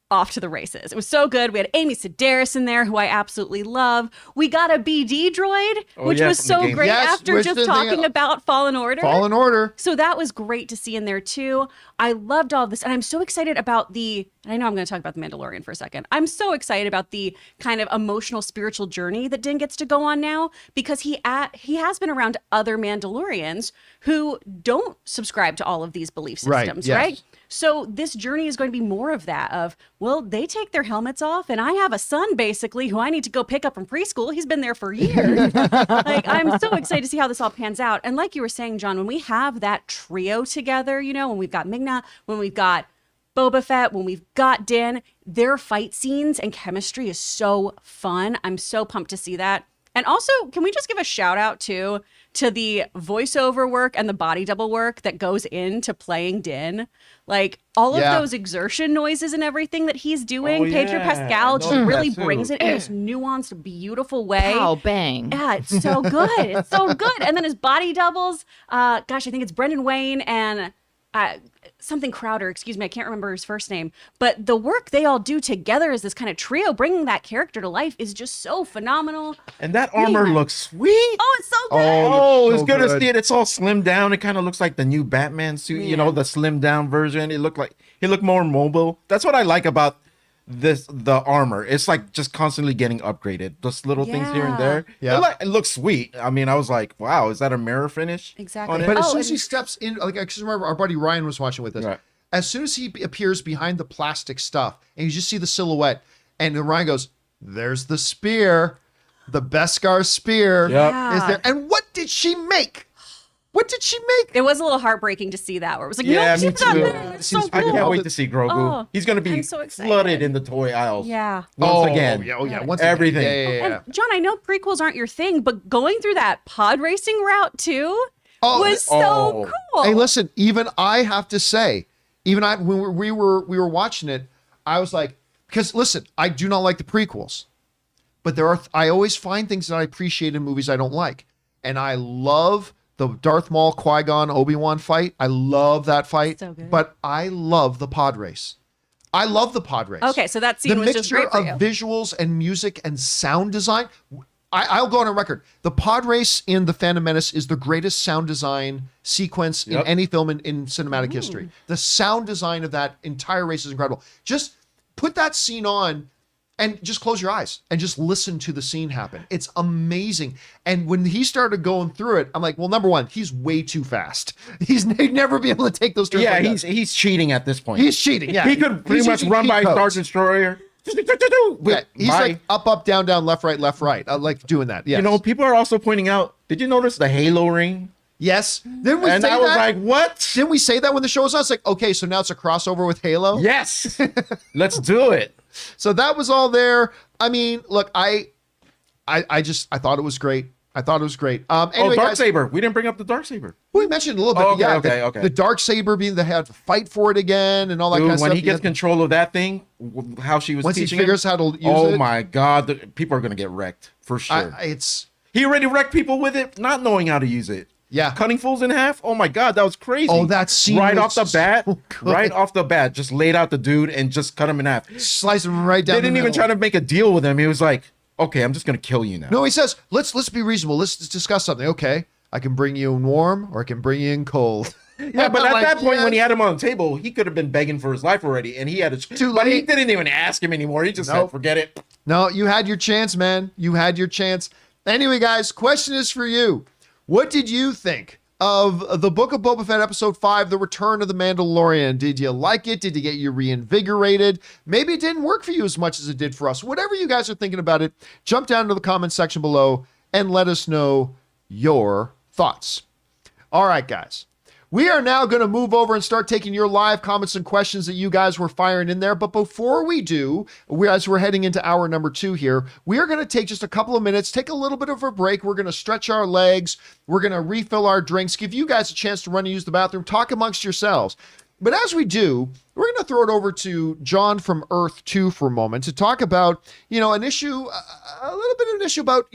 Speaker 3: off to the races. It was so good. We had Amy Sedaris in there, who I absolutely love. We got a BD droid, which was so great
Speaker 1: Yes,
Speaker 3: after
Speaker 1: which
Speaker 3: just
Speaker 1: the
Speaker 3: talking
Speaker 1: thing-
Speaker 3: about Fallen Order.
Speaker 1: Fallen Order.
Speaker 3: So that was great to see in there too. I loved all this. And I'm so excited about and I know I'm going to talk about the Mandalorian for a second. I'm so excited about the kind of emotional, spiritual journey that Din gets to go on now, because he has been around other Mandalorians who don't subscribe to all of these belief systems,
Speaker 1: yes.
Speaker 3: right? So this journey is going to be more of that of, well, they take their helmets off and I have a son basically who I need to go pick up from preschool. He's been there for years. Like, I'm so excited to see how this all pans out. And like you were saying, John, when we have that trio together, you know, when we've got Ming-Na, when we've got Boba Fett, when we've got Din, their fight scenes and chemistry is so fun. I'm so pumped to see that. And also, can we just give a shout out to the voiceover work and the body double work that goes into playing Din? Like all of those exertion noises and everything that he's doing, Pedro Pascal just really brings it in this nuanced, beautiful way.
Speaker 4: Pow, bang.
Speaker 3: Yeah, it's so good. It's so good. And then his body doubles, I think it's Brendan Wayne and something Crowder, excuse me, I can't remember his first name, but the work they all do together as this kind of trio, bringing that character to life, is just so phenomenal.
Speaker 2: And that armor looks sweet.
Speaker 3: Oh, it's so good.
Speaker 2: Oh, it's
Speaker 1: so
Speaker 2: good to
Speaker 1: good.
Speaker 2: see it. It's all slimmed down. It kind of looks like the new Batman suit, you know, the slimmed down version. It looked more mobile. That's what I like about the armor. It's like just constantly getting upgraded. Just little things here and there.
Speaker 1: Yeah.
Speaker 2: It looks sweet. I mean, I was like, wow, is that a mirror finish?
Speaker 3: Exactly.
Speaker 2: on it?
Speaker 1: But as soon as he steps in, like I just remember our buddy Ryan was watching with us.
Speaker 2: Right.
Speaker 1: As soon as he appears behind the plastic stuff and you just see the silhouette, and then Ryan goes, there's the spear, the Beskar spear
Speaker 2: Yep.
Speaker 1: is there. And what did she make? What did she make?
Speaker 3: It was a little heartbreaking to see that, where it was like,
Speaker 2: Yeah,
Speaker 3: no,
Speaker 2: me
Speaker 3: she's not
Speaker 2: too.
Speaker 3: there. It's so
Speaker 2: I
Speaker 3: cool.
Speaker 2: can't wait to see Grogu.
Speaker 3: Oh,
Speaker 2: He's going to be
Speaker 3: I'm so excited.
Speaker 2: flooded in the toy aisles.
Speaker 3: Yeah.
Speaker 2: Once again.
Speaker 1: Once
Speaker 2: Everything.
Speaker 1: Again. Yeah.
Speaker 3: And John, I know prequels aren't your thing, but going through that pod racing route too was so cool.
Speaker 1: Hey, listen, even I have to say, when we were watching it, I was like, because listen, I do not like the prequels, but I always find things that I appreciate in movies I don't like, and I love the Darth Maul, Qui-Gon, Obi-Wan fight. I love that fight,
Speaker 3: So good.
Speaker 1: but I love the pod race. I love the pod race.
Speaker 3: Okay, so that scene
Speaker 1: the
Speaker 3: was just
Speaker 1: mixture
Speaker 3: great for
Speaker 1: of
Speaker 3: you.
Speaker 1: visuals and music and sound design. I'll go on a record. The pod race in The Phantom Menace is the greatest sound design sequence in any film in cinematic history. The sound design of that entire race is incredible. Just put that scene on and just close your eyes and just listen to the scene happen. It's amazing. And when he started going through it, I'm like, well, number one, he's way too fast. He'd never be able to take those turns.
Speaker 2: Yeah,
Speaker 1: like that.
Speaker 2: he's cheating at this point.
Speaker 1: He's cheating. Yeah,
Speaker 2: He could pretty
Speaker 1: He's
Speaker 2: much
Speaker 1: using
Speaker 2: run
Speaker 1: cheat
Speaker 2: by
Speaker 1: codes.
Speaker 2: Star Destroyer.
Speaker 1: Yeah, he's
Speaker 2: Bye.
Speaker 1: like up, down, left, right. I like doing that. Yes.
Speaker 2: You know, people are also pointing out, did you notice the Halo ring?
Speaker 1: Yes. Didn't we
Speaker 2: And
Speaker 1: say
Speaker 2: I was
Speaker 1: that?
Speaker 2: like, what?
Speaker 1: Didn't we say that when the show was on? It's like, okay, so now it's a crossover with Halo.
Speaker 2: Yes. Let's do it.
Speaker 1: So that was all there. I mean, look, I thought it was great. Anyway, guys,
Speaker 2: Darksaber. We didn't bring up the Darksaber.
Speaker 1: we mentioned a little bit.
Speaker 2: Oh, okay,
Speaker 1: yeah,
Speaker 2: okay.
Speaker 1: The Darksaber being they had to fight for it again and all that
Speaker 2: Dude,
Speaker 1: kind of
Speaker 2: when
Speaker 1: stuff.
Speaker 2: he gets
Speaker 1: Yeah.
Speaker 2: control of that thing, how she was
Speaker 1: Once he
Speaker 2: teaching
Speaker 1: figures
Speaker 2: him,
Speaker 1: how to use it.
Speaker 2: oh my God, people are going to get wrecked for sure. He already wrecked people with it, not knowing how to use it.
Speaker 1: Yeah.
Speaker 2: Cutting fools in half. Oh my God, that was crazy.
Speaker 1: Oh, that scene
Speaker 2: right
Speaker 1: was
Speaker 2: off the bat.
Speaker 1: so good.
Speaker 2: Right off the bat, just laid out the dude and just cut him in half.
Speaker 1: Slice him right down.
Speaker 2: They didn't even try to make a deal with him. He was like, "Okay, I'm just gonna kill you now."
Speaker 1: No, he says, "Let's be reasonable. Let's discuss something." Okay, I can bring you in warm, or I can bring you in cold.
Speaker 2: Yeah, but
Speaker 1: I'm
Speaker 2: at
Speaker 1: like,
Speaker 2: that point,
Speaker 1: yes.
Speaker 2: when he had him on the table, he could have been begging for his life already, and he had
Speaker 1: Too
Speaker 2: But he
Speaker 1: late.
Speaker 2: didn't even ask him anymore. He just
Speaker 1: Nope.
Speaker 2: said, "Forget it."
Speaker 1: No, you had your chance, man. You had your chance. Anyway, guys, question is for you. What did you think of the Book of Boba Fett episode 5, The Return of the Mandalorian. Did you like it? Did it get you reinvigorated? Maybe it didn't work for you as much as it did for us. Whatever you guys are thinking about it, jump down to the comment section below and let us know your thoughts. All right, guys. We are now going to move over and start taking your live comments and questions that you guys were firing in there. But before we do, as we're heading into hour number 2 here, we are going to take just a couple of minutes, take a little bit of a break. We're going to stretch our legs. We're going to refill our drinks, give you guys a chance to run and use the bathroom, talk amongst yourselves. But as we do, we're going to throw it over to John from Earth 2 for a moment to talk about, an issue, a little bit of an issue about,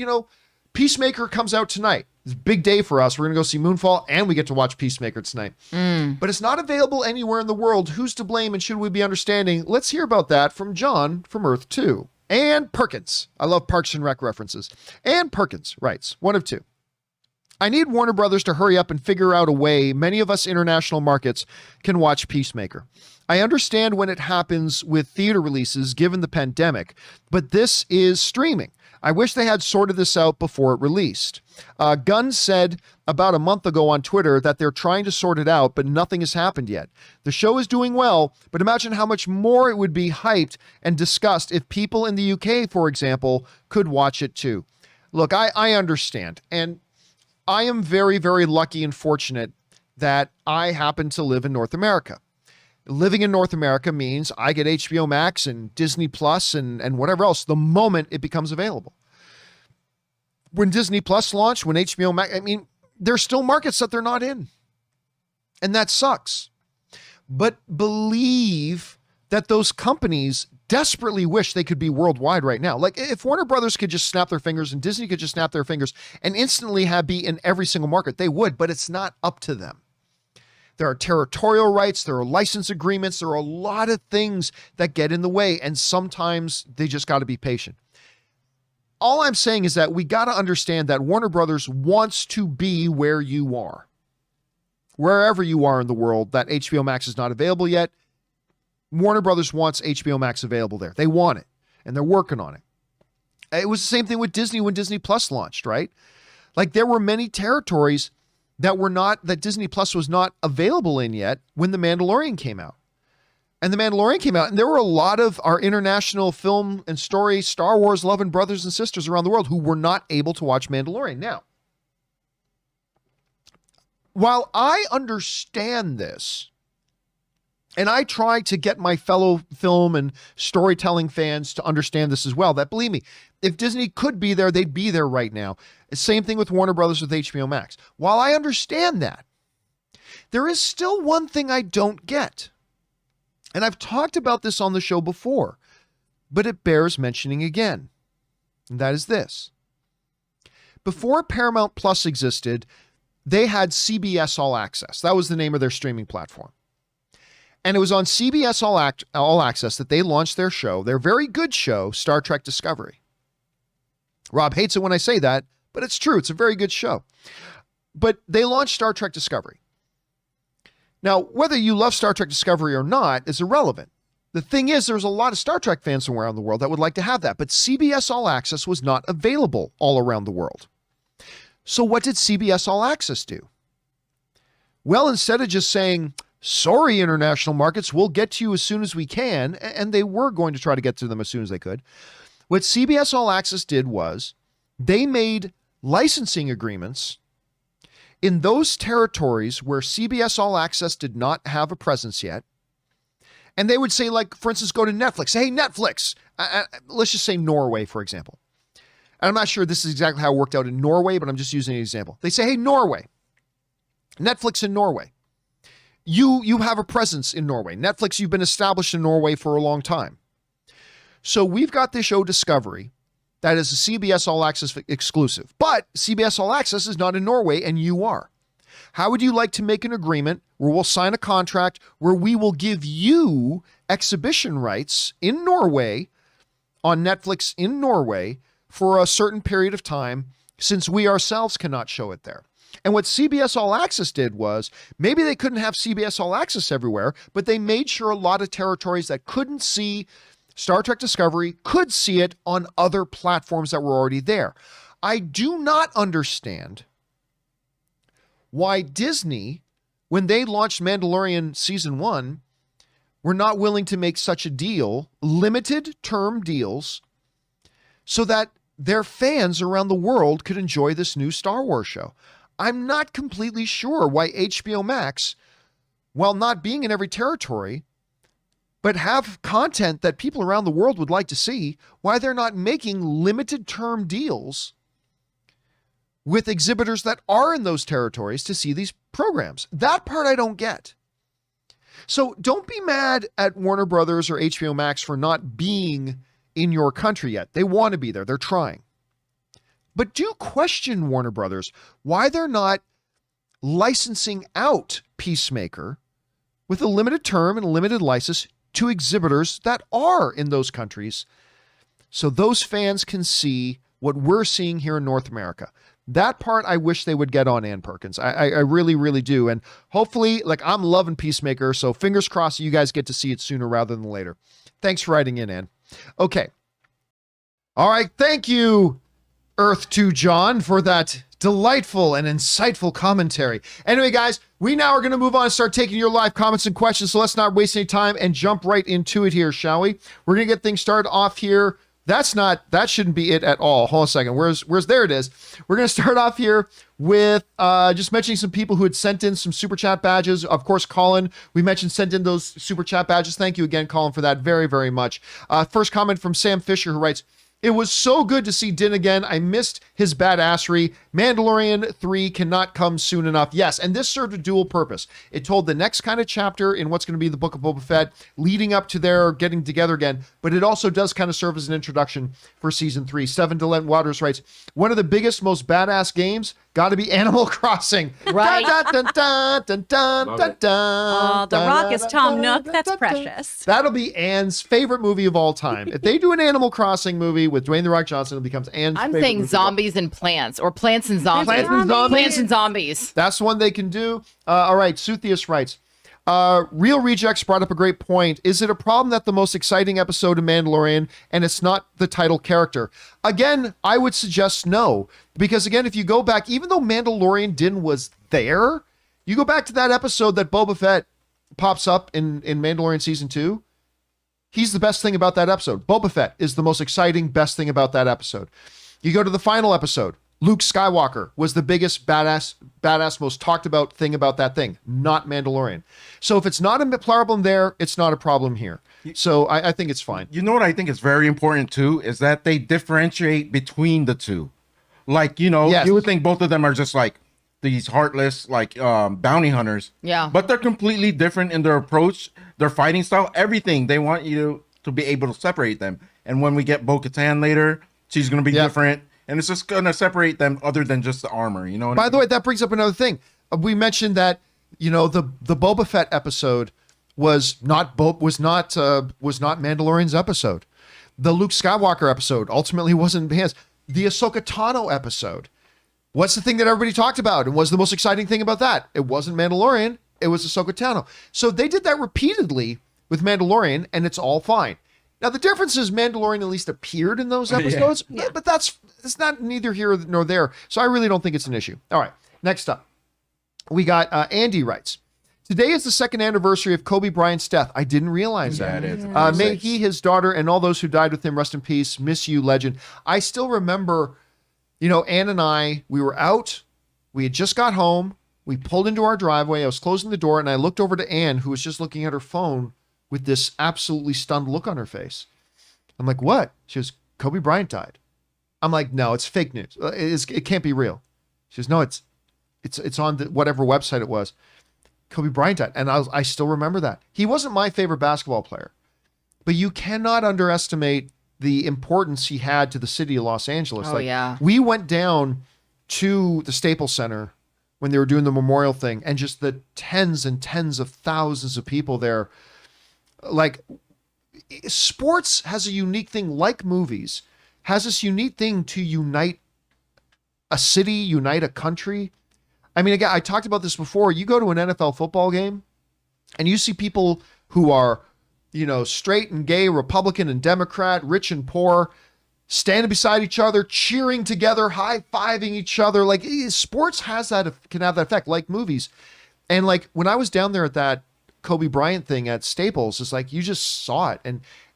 Speaker 1: Peacemaker comes out tonight. It's a big day for us. We're going to go see Moonfall, and we get to watch Peacemaker tonight. But it's not available anywhere in the world. Who's to blame, and should we be understanding? Let's hear about that from John from Earth 2. Ann Perkins. I love Parks and Rec references. Ann Perkins writes, one of two. I need Warner Brothers to hurry up and figure out a way many of us international markets can watch Peacemaker. I understand when it happens with theater releases given the pandemic, but this is streaming. I wish they had sorted this out before it released. Gunn said about a month ago on Twitter that they're trying to sort it out, but nothing has happened yet. The show is doing well, but imagine how much more it would be hyped and discussed if people in the UK, for example, could watch it too. Look, I understand, and I am very, very lucky and fortunate that I happen to live in North America. Living in North America means I get HBO Max and Disney Plus and whatever else the moment it becomes available. When Disney Plus launched, when HBO Max, there's still markets that they're not in. And that sucks. But believe that those companies desperately wish they could be worldwide right now. Like if Warner Brothers could just snap their fingers and Disney could just snap their fingers and instantly be in every single market, they would, but it's not up to them. There are territorial rights, there are license agreements, there are a lot of things that get in the way, and sometimes they just got to be patient. All I'm saying is that we got to understand that Warner Brothers wants to be where you are. Wherever you are in the world, that HBO Max is not available yet, Warner Brothers wants HBO Max available there. They want it, and they're working on it. It was the same thing with Disney when Disney Plus launched, right? Like there were many territories that Disney Plus was not available in yet when The Mandalorian came out. And The Mandalorian came out, and there were a lot of our international film and story, Star Wars loving brothers and sisters around the world who were not able to watch Mandalorian. Now, while I understand this, and I try to get my fellow film and storytelling fans to understand this as well, that believe me, if Disney could be there, they'd be there right now. Same thing with Warner Brothers with HBO Max. While I understand that, there is still one thing I don't get. And I've talked about this on the show before, but it bears mentioning again. And that is this. Before Paramount Plus existed, they had CBS All Access. That was the name of their streaming platform. And it was on CBS All Access that they launched their show, their very good show, Star Trek Discovery. Rob hates it when I say that, but it's true. It's a very good show. But they launched Star Trek Discovery. Now, whether you love Star Trek Discovery or not is irrelevant. The thing is, there's a lot of Star Trek fans somewhere around the world that would like to have that, but CBS All Access was not available all around the world. So what did CBS All Access do? Well, instead of just saying, sorry, international markets, we'll get to you as soon as we can, and they were going to try to get to them as soon as they could, what CBS All Access did was they made licensing agreements in those territories where CBS All Access did not have a presence yet. And they would say, like, for instance, go to Netflix. Hey, Netflix. Let's just say Norway, for example. And I'm not sure this is exactly how it worked out in Norway, but I'm just using an example. They say, hey, Norway. Netflix in Norway. You have a presence in Norway. Netflix, you've been established in Norway for a long time. So we've got this show Discovery that is a CBS All Access exclusive. But CBS All Access is not in Norway, and you are. How would you like to make an agreement where we'll sign a contract where we will give you exhibition rights in Norway, on Netflix in Norway, for a certain period of time, since we ourselves cannot show it there? And what CBS All Access did was, maybe they couldn't have CBS All Access everywhere, but they made sure a lot of territories that couldn't see Star Trek Discovery could see it on other platforms that were already there. I do not understand why Disney, when they launched Mandalorian season 1, were not willing to make such a deal, limited term deals, so that their fans around the world could enjoy this new Star Wars show. I'm not completely sure why HBO Max, while not being in every territory, but have content that people around the world would like to see, why they're not making limited term deals with exhibitors that are in those territories to see these programs. That part I don't get. So don't be mad at Warner Brothers or HBO Max for not being in your country yet. They want to be there. They're trying. But do question Warner Brothers why they're not licensing out Peacemaker with a limited term and a limited license to exhibitors that are in those countries, so those fans can see what we're seeing here in North America. That part I wish they would get on, Ann Perkins. I really, really do. And hopefully, like, I'm loving Peacemaker, so fingers crossed you guys get to see it sooner rather than later. Thanks for writing in, Ann. Okay. All right. Thank you, Earth 2 John, for that delightful and insightful commentary. Anyway, guys, we now are going to move on and start taking your live comments and questions, so let's not waste any time and jump right into it here, shall we? We're going to get things started off here. That shouldn't be it at all. Hold on a second. Where's there it is. We're going to start off here with just mentioning some people who had sent in some super chat badges. Of course, Colin, we mentioned sent in those super chat badges. Thank you again, Colin, for that very, very much. First comment from Sam Fisher, who writes, "It was so good to see Din again. I missed his badassery. Mandalorian 3 cannot come soon enough." Yes, and this served a dual purpose. It told the next kind of chapter in what's going to be the Book of Boba Fett, leading up to their getting together again, but it also does kind of serve as an introduction for Season 3. Seven Delent Waters writes, "One of the biggest, most badass games, got to be Animal Crossing."
Speaker 3: Right.
Speaker 1: Dun, dun, dun, dun, dun, dun, dun,
Speaker 3: The Rock is
Speaker 1: dun,
Speaker 3: Tom
Speaker 1: dun,
Speaker 3: Nook.
Speaker 1: dun,
Speaker 3: That's
Speaker 1: dun, dun.
Speaker 3: precious.
Speaker 1: That'll be Ann's favorite movie of all time. If they do an Animal Crossing movie with Dwayne "The Rock" Johnson, it becomes Ann's
Speaker 4: I'm
Speaker 1: favorite
Speaker 4: saying
Speaker 1: movie of all-
Speaker 4: zombies and plants, or plants and zombies.
Speaker 1: Plants and zombies.
Speaker 4: Plants and zombies.
Speaker 1: That's one they can do. All right, Suthius writes, Real Rejects brought up a great point. Is it a problem that the most exciting episode of Mandalorian and it's not the title character? Again, I would suggest no. Because again, if you go back, even though Mandalorian Din was there, you go back to that episode that Boba Fett pops up in Mandalorian Season 2, he's the best thing about that episode. Boba Fett is the most exciting, best thing about that episode. You go to the final episode, Luke Skywalker was the biggest badass, most talked about thing about that thing, not Mandalorian. So if it's not a problem there, it's not a problem here. So I think it's fine.
Speaker 2: You know what I think is very important too is that they differentiate between the two. Like, you know,
Speaker 1: Yes.
Speaker 2: you would think both of them are just like these heartless, like bounty hunters.
Speaker 4: Yeah.
Speaker 2: But they're completely different in their approach, their fighting style, everything. They want you to be able to separate them. And when we get Bo-Katan later, she's going to be
Speaker 1: Yeah.
Speaker 2: different. And it's just going to separate them other than just the armor, you know what I
Speaker 1: By
Speaker 2: mean?
Speaker 1: the way, that brings up another thing. We mentioned that, you know, the Boba Fett episode was not Mandalorian's episode. The Luke Skywalker episode ultimately wasn't his. The Ahsoka Tano episode. What's the thing that everybody talked about? And was the most exciting thing about that? It wasn't Mandalorian. It was Ahsoka Tano. So they did that repeatedly with Mandalorian, and it's all fine. Now, the difference is Mandalorian at least appeared in those episodes, but it's not neither here nor there. So I really don't think it's an issue. All right, next up. We got Andy writes, "Today is the second anniversary of Kobe Bryant's death. I didn't realize that.
Speaker 2: it is.
Speaker 1: May he, his daughter, and all those who died with him rest in peace. Miss you, legend." I still remember, you know, Ann and I, we were out. We had just got home. We pulled into our driveway. I was closing the door, and I looked over to Ann, who was just looking at her phone with this absolutely stunned look on her face. I'm like, "What?" She goes, "Kobe Bryant died." I'm like, "No, it's fake news. It can't be real." She goes, "No, it's on whatever website it was. Kobe Bryant died." And I still remember that. He wasn't my favorite basketball player, but you cannot underestimate the importance he had to the city of Los Angeles.
Speaker 4: Oh, yeah.
Speaker 1: We went down to the Staples Center when they were doing the memorial thing, and just the tens and tens of thousands of people there. Like, sports has a unique thing, like movies, has this unique thing to unite a city, unite a country. I mean, again, I talked about this before. You go to an NFL football game and you see people who are, you know, straight and gay, Republican and Democrat, rich and poor, standing beside each other, cheering together, high-fiving each other. Like sports can have that effect, like movies. And like when I was down there at that Kobe Bryant thing at Staples, it's like you just saw it.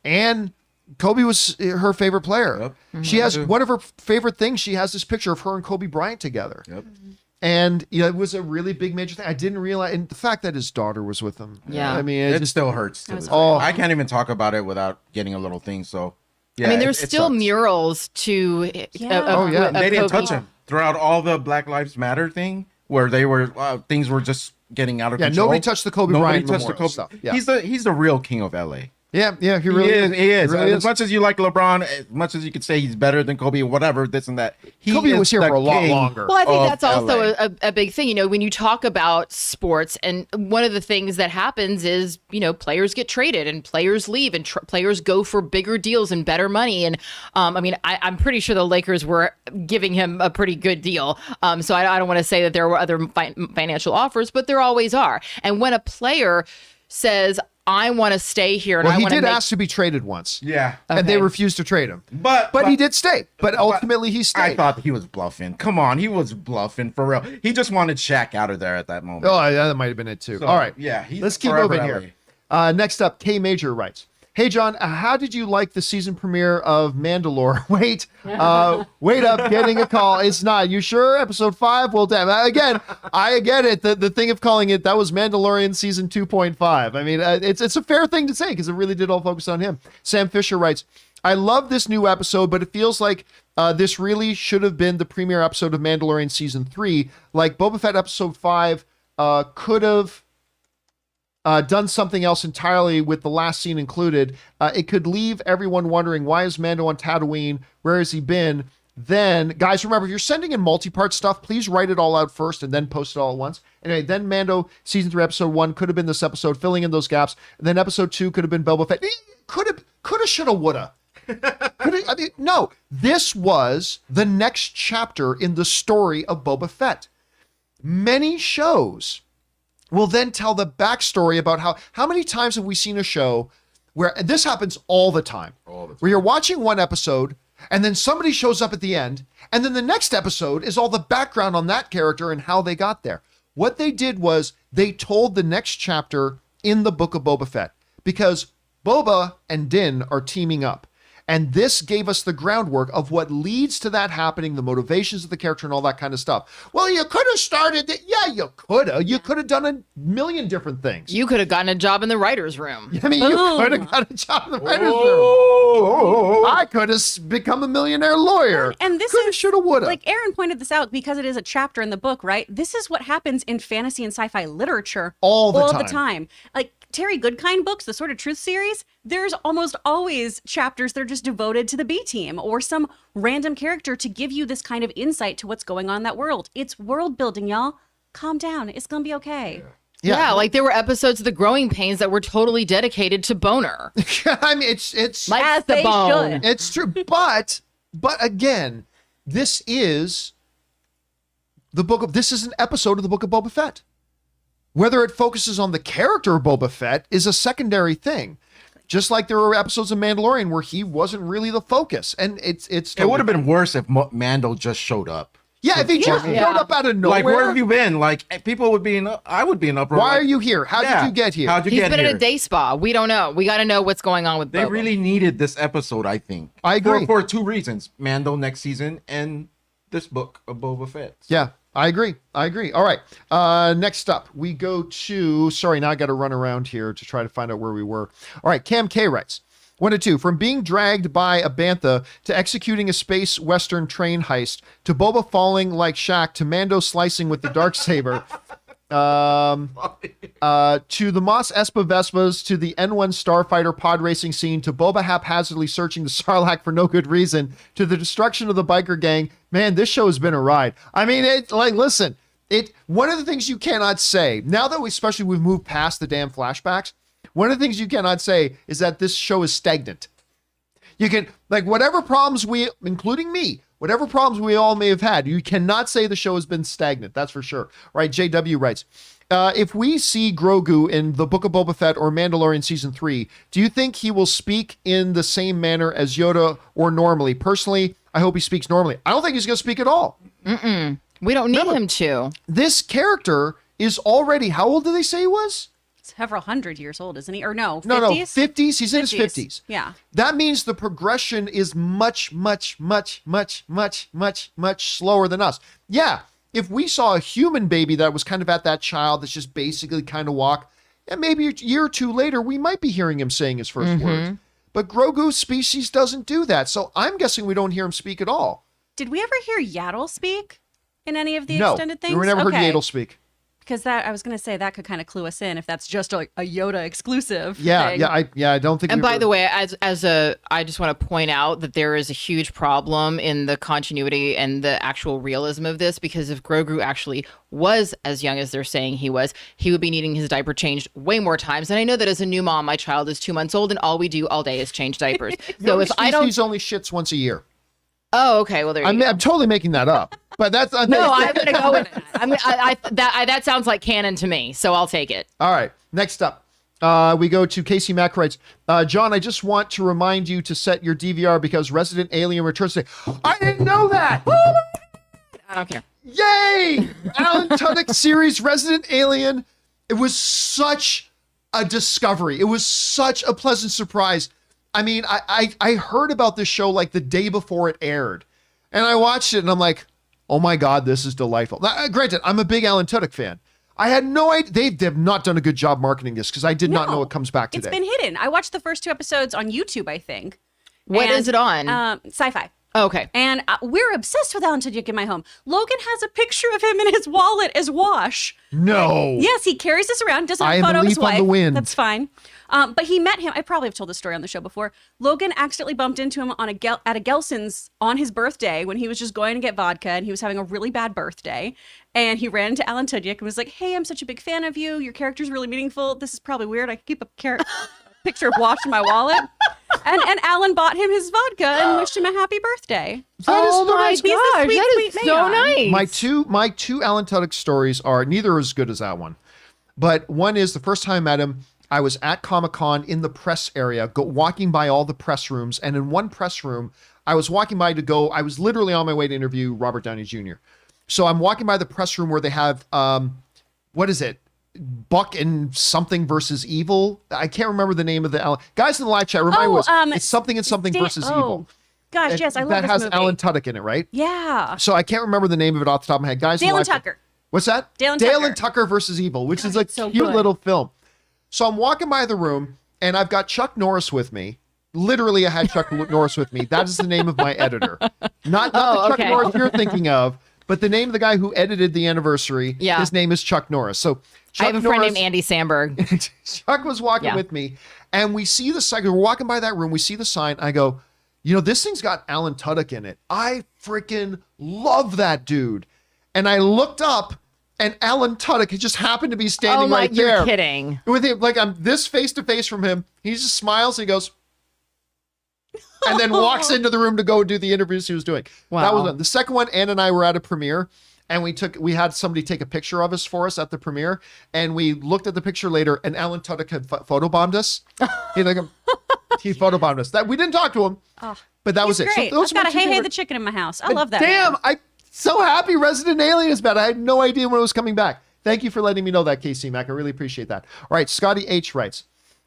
Speaker 1: And Kobe was her favorite player.
Speaker 2: Yep.
Speaker 3: Mm-hmm.
Speaker 1: She has one of her favorite things. She has this picture of her and Kobe Bryant together.
Speaker 2: Yep.
Speaker 1: And it was a really big major thing. I didn't realize, and the fact that his daughter was with him.
Speaker 4: Yeah.
Speaker 1: I mean,
Speaker 2: It still hurts. I can't even talk about it without getting a little thing. So, yeah.
Speaker 4: I mean, there's still
Speaker 2: sucks.
Speaker 4: murals to.
Speaker 1: Yeah.
Speaker 2: They didn't touch him throughout all the Black Lives Matter thing, where they were things were just getting out of control.
Speaker 1: Nobody touched the Kobe Bryant memorial stuff. Yeah.
Speaker 2: He's the real king of LA.
Speaker 1: Yeah, he really is.
Speaker 2: He is.
Speaker 1: Really
Speaker 2: as much as you like LeBron, as much as you could say he's better than Kobe, whatever, this and that.
Speaker 1: Kobe was here for a lot longer.
Speaker 4: Well, I think that's also
Speaker 2: LA.
Speaker 4: a big thing. When you talk about sports, and one of the things that happens is, players get traded and players leave and players go for bigger deals and better money. And I'm pretty sure the Lakers were giving him a pretty good deal. So I don't want to say that there were other financial offers, but there always are. And when a player says, I want to stay here. And
Speaker 1: he did ask to be traded once.
Speaker 2: Yeah.
Speaker 1: And they refused to trade him. But he did stay. But ultimately he stayed.
Speaker 2: I thought he was bluffing. Come on, he was bluffing for real. He just wanted Shaq out of there at that moment.
Speaker 1: Oh, yeah, that might have been it too.
Speaker 2: So,
Speaker 1: all right.
Speaker 2: Yeah.
Speaker 1: Let's keep moving here. Next up, K Major writes, hey, John, how did you like the season premiere of Mandalore? Wait up, getting a call. It's not. You sure? Episode 5? Well, damn. Again, I get it. The thing of calling it, that was Mandalorian season 2.5. I mean, it's a fair thing to say because it really did all focus on him. Sam Fisher writes, I love this new episode, but it feels like this really should have been the premiere episode of Mandalorian season 3. Like Boba Fett episode 5 could have done something else entirely with the last scene included. It could leave everyone wondering, why is Mando on Tatooine? Where has he been? Then, guys, remember, if you're sending in multi-part stuff, please write it all out first and then post it all at once. Anyway, then Mando season 3 episode 1 could have been this episode, filling in those gaps. And then episode 2 could have been Boba Fett. Coulda, shoulda, woulda. No, this was the next chapter in the story of Boba Fett. Many shows will then tell the backstory about how many times have we seen a show where, and this happens all the time, where you're watching one episode and then somebody shows up at the end, and then the next episode is all the background on that character and how they got there. What they did was they told the next chapter in the book of Boba Fett, because Boba and Din are teaming up. And this gave us the groundwork of what leads to that happening, the motivations of the character and all that kind of stuff. Well, you could have started it. Yeah, you could have. You could have done a million different things.
Speaker 4: You could have gotten a job in the writer's room.
Speaker 1: I mean, you could have got a job in the writer's room. I could have become a millionaire lawyer.
Speaker 3: And this
Speaker 1: coulda,
Speaker 3: is,
Speaker 1: shoulda, woulda.
Speaker 3: like Aaron pointed this out, because it is a chapter in the book, right? This is what happens in fantasy and sci-fi literature
Speaker 1: all the time.
Speaker 3: Like Terry Goodkind books, the Sword of Truth series, there's almost always chapters that are just devoted to the B team or some random character to give you this kind of insight to what's going on in that world. It's world building, y'all. Calm down. It's going to be okay.
Speaker 4: Yeah, like there were episodes of The Growing Pains that were totally dedicated to Boner.
Speaker 1: I mean, it's
Speaker 4: like
Speaker 3: as
Speaker 4: the
Speaker 3: they
Speaker 4: bone.
Speaker 3: should.
Speaker 1: It's true, but again, this is an episode of the book of Boba Fett. Whether it focuses on the character of Boba Fett is a secondary thing. Just like there were episodes of Mandalorian where he wasn't really the focus, and it's.
Speaker 2: It would have been worse if Mando just showed up.
Speaker 1: Yeah, if he just showed up out of nowhere.
Speaker 2: Like, where have you been? Like, people would be I would be in uproar.
Speaker 1: Why are you here? How did you get here?
Speaker 2: How'd you
Speaker 4: He's
Speaker 2: get
Speaker 4: been
Speaker 2: here?
Speaker 4: at a day spa. We don't know. We got to know what's going on with
Speaker 2: They
Speaker 4: Boba.
Speaker 2: really needed this episode, I think.
Speaker 1: I agree.
Speaker 2: For 2 reasons. Mando next season and this book of Boba Fett.
Speaker 1: Yeah, I agree. All right. Next up, we go to... Sorry, now I got to run around here to try to find out where we were. All right, Cam K writes, 1 to 2. From being dragged by a bantha to executing a space western train heist to Boba falling like Shaq to Mando slicing with the Darksaber to the Mos Espa Vespas to the N1 Starfighter pod racing scene to Boba haphazardly searching the Sarlacc for no good reason to the destruction of the biker gang. Man, this show has been a ride. I mean, listen, one of the things you cannot say now that we've moved past the damn flashbacks. One of the things you cannot say is that this show is stagnant. You can, like, whatever problems including me, whatever problems we all may have had, you cannot say the show has been stagnant. That's for sure. Right? JW writes, if we see Grogu in the Book of Boba Fett or Mandalorian Season 3, do you think he will speak in the same manner as Yoda or normally? Personally, I hope he speaks normally. I don't think he's going to speak at all.
Speaker 4: We don't need him to.
Speaker 1: This character is already, how old do they say he was?
Speaker 3: Several hundred years old, isn't he? Or no, 50s?
Speaker 1: No, 50s. He's in his 50s.
Speaker 3: Yeah.
Speaker 1: That means the progression is much, much, much, much, much, much, much slower than us. Yeah, if we saw a human baby that was kind of at that child that's just basically kind of walk, and maybe a year or two later, we might be hearing him saying his first words. But Grogu's species doesn't do that. So I'm guessing we don't hear him speak at all.
Speaker 3: Did we ever hear Yaddle speak in any of the extended things?
Speaker 1: No, we never heard Yaddle speak.
Speaker 3: Because I was going to say that could kind of clue us in if that's just a Yoda exclusive.
Speaker 1: Yeah,
Speaker 3: thing.
Speaker 1: I don't think.
Speaker 4: And by the way, I just want to point out that there is a huge problem in the continuity and the actual realism of this, because if Grogu actually was as young as they're saying he was, he would be needing his diaper changed way more times. And I know that as a new mom, my child is 2 months old, and all we do all day is change diapers. So if I don't,
Speaker 1: he's only shits once a year.
Speaker 4: Oh, okay. Well, there you go.
Speaker 1: I'm totally making that up, but that's
Speaker 4: no. I'm going to go with that. That sounds like canon to me, so I'll take it.
Speaker 1: All right. Next up, we go to Casey Mack writes, John, I just want to remind you to set your DVR because Resident Alien returns today. I didn't know that.
Speaker 4: I don't care.
Speaker 1: Yay! Alan Tudyk series Resident Alien. It was such a discovery. It was such a pleasant surprise. I mean, I heard about this show like the day before it aired, and I watched it and I'm like, oh my God, this is delightful. Now, granted, I'm a big Alan Tudyk fan. I had no idea. They have not done a good job marketing this because I did not know it comes back today.
Speaker 3: It's been hidden. I watched the first 2 episodes on YouTube, I think.
Speaker 4: What is it on?
Speaker 3: Sci-Fi.
Speaker 4: Oh, okay.
Speaker 3: And we're obsessed with Alan Tudyk in my home. Logan has a picture of him in his wallet as Wash.
Speaker 1: No.
Speaker 3: Yes, he carries this around. Doesn't have a photo of his wife. On the wind. That's fine. But he met him. I probably have told this story on the show before. Logan accidentally bumped into him at a Gelson's on his birthday when he was just going to get vodka, and he was having a really bad birthday. And he ran into Alan Tudyk and was like, "Hey, I'm such a big fan of you. Your character's really meaningful. This is probably weird. I keep a picture of Wash in my wallet." And Alan bought him his vodka and wished him a happy birthday.
Speaker 4: Oh my gosh, that is so nice.
Speaker 1: My two Alan Tudyk stories are neither as good as that one, but one is the first time I met him. I was at Comic-Con in the press area, walking by all the press rooms, and in one press room, I was walking by I was literally on my way to interview Robert Downey Jr. So I'm walking by the press room where they have, what is it? Buck and something versus evil. I can't remember the name of the guys in the live chat. Remind me, it's something and something versus evil.
Speaker 3: Gosh, yes, I love
Speaker 1: that
Speaker 3: this
Speaker 1: has
Speaker 3: movie.
Speaker 1: Alan Tudyk in it, right?
Speaker 3: Yeah.
Speaker 1: So I can't remember the name of it off the top of my head. Guys,
Speaker 3: Dale and Tucker.
Speaker 1: What's that?
Speaker 3: Dale
Speaker 1: and Tucker versus evil, which is a
Speaker 3: so
Speaker 1: cute
Speaker 3: good.
Speaker 1: little film. So I'm walking by the room, and I've got Chuck Norris with me. Literally, I had Chuck Norris with me. That is the name of my editor. Not the Chuck Norris you're thinking of, but the name of the guy who edited the anniversary.
Speaker 4: Yeah.
Speaker 1: His name is Chuck Norris. So Chuck
Speaker 4: I have a friend named Andy Samberg.
Speaker 1: Chuck was walking with me, and we see the sign. We're walking by that room. We see the sign. I go, this thing's got Alan Tudyk in it. I freaking love that dude. And I looked up, and Alan Tudyk just happened to be standing right there.
Speaker 4: You're kidding.
Speaker 1: With him, like I'm this face to face from him. He just smiles and he goes, and then walks into the room to go do the interviews he was doing.
Speaker 4: Wow.
Speaker 1: That was one. The second one. Ann and I were at a premiere, and we had somebody take a picture of us for us at the premiere, and we looked at the picture later, and Alan Tudyk had photobombed us. He photobombed us. That we didn't talk to him, but that was it.
Speaker 3: Great.
Speaker 1: So those
Speaker 3: I've got
Speaker 1: were
Speaker 3: a Hey the Chicken in my house. I love that.
Speaker 1: Damn,
Speaker 3: man.
Speaker 1: I'm so happy Resident Alien is back. I had no idea when it was coming back. Thank you for letting me know that, KC Mac. I really appreciate that. All right, Scotty H writes,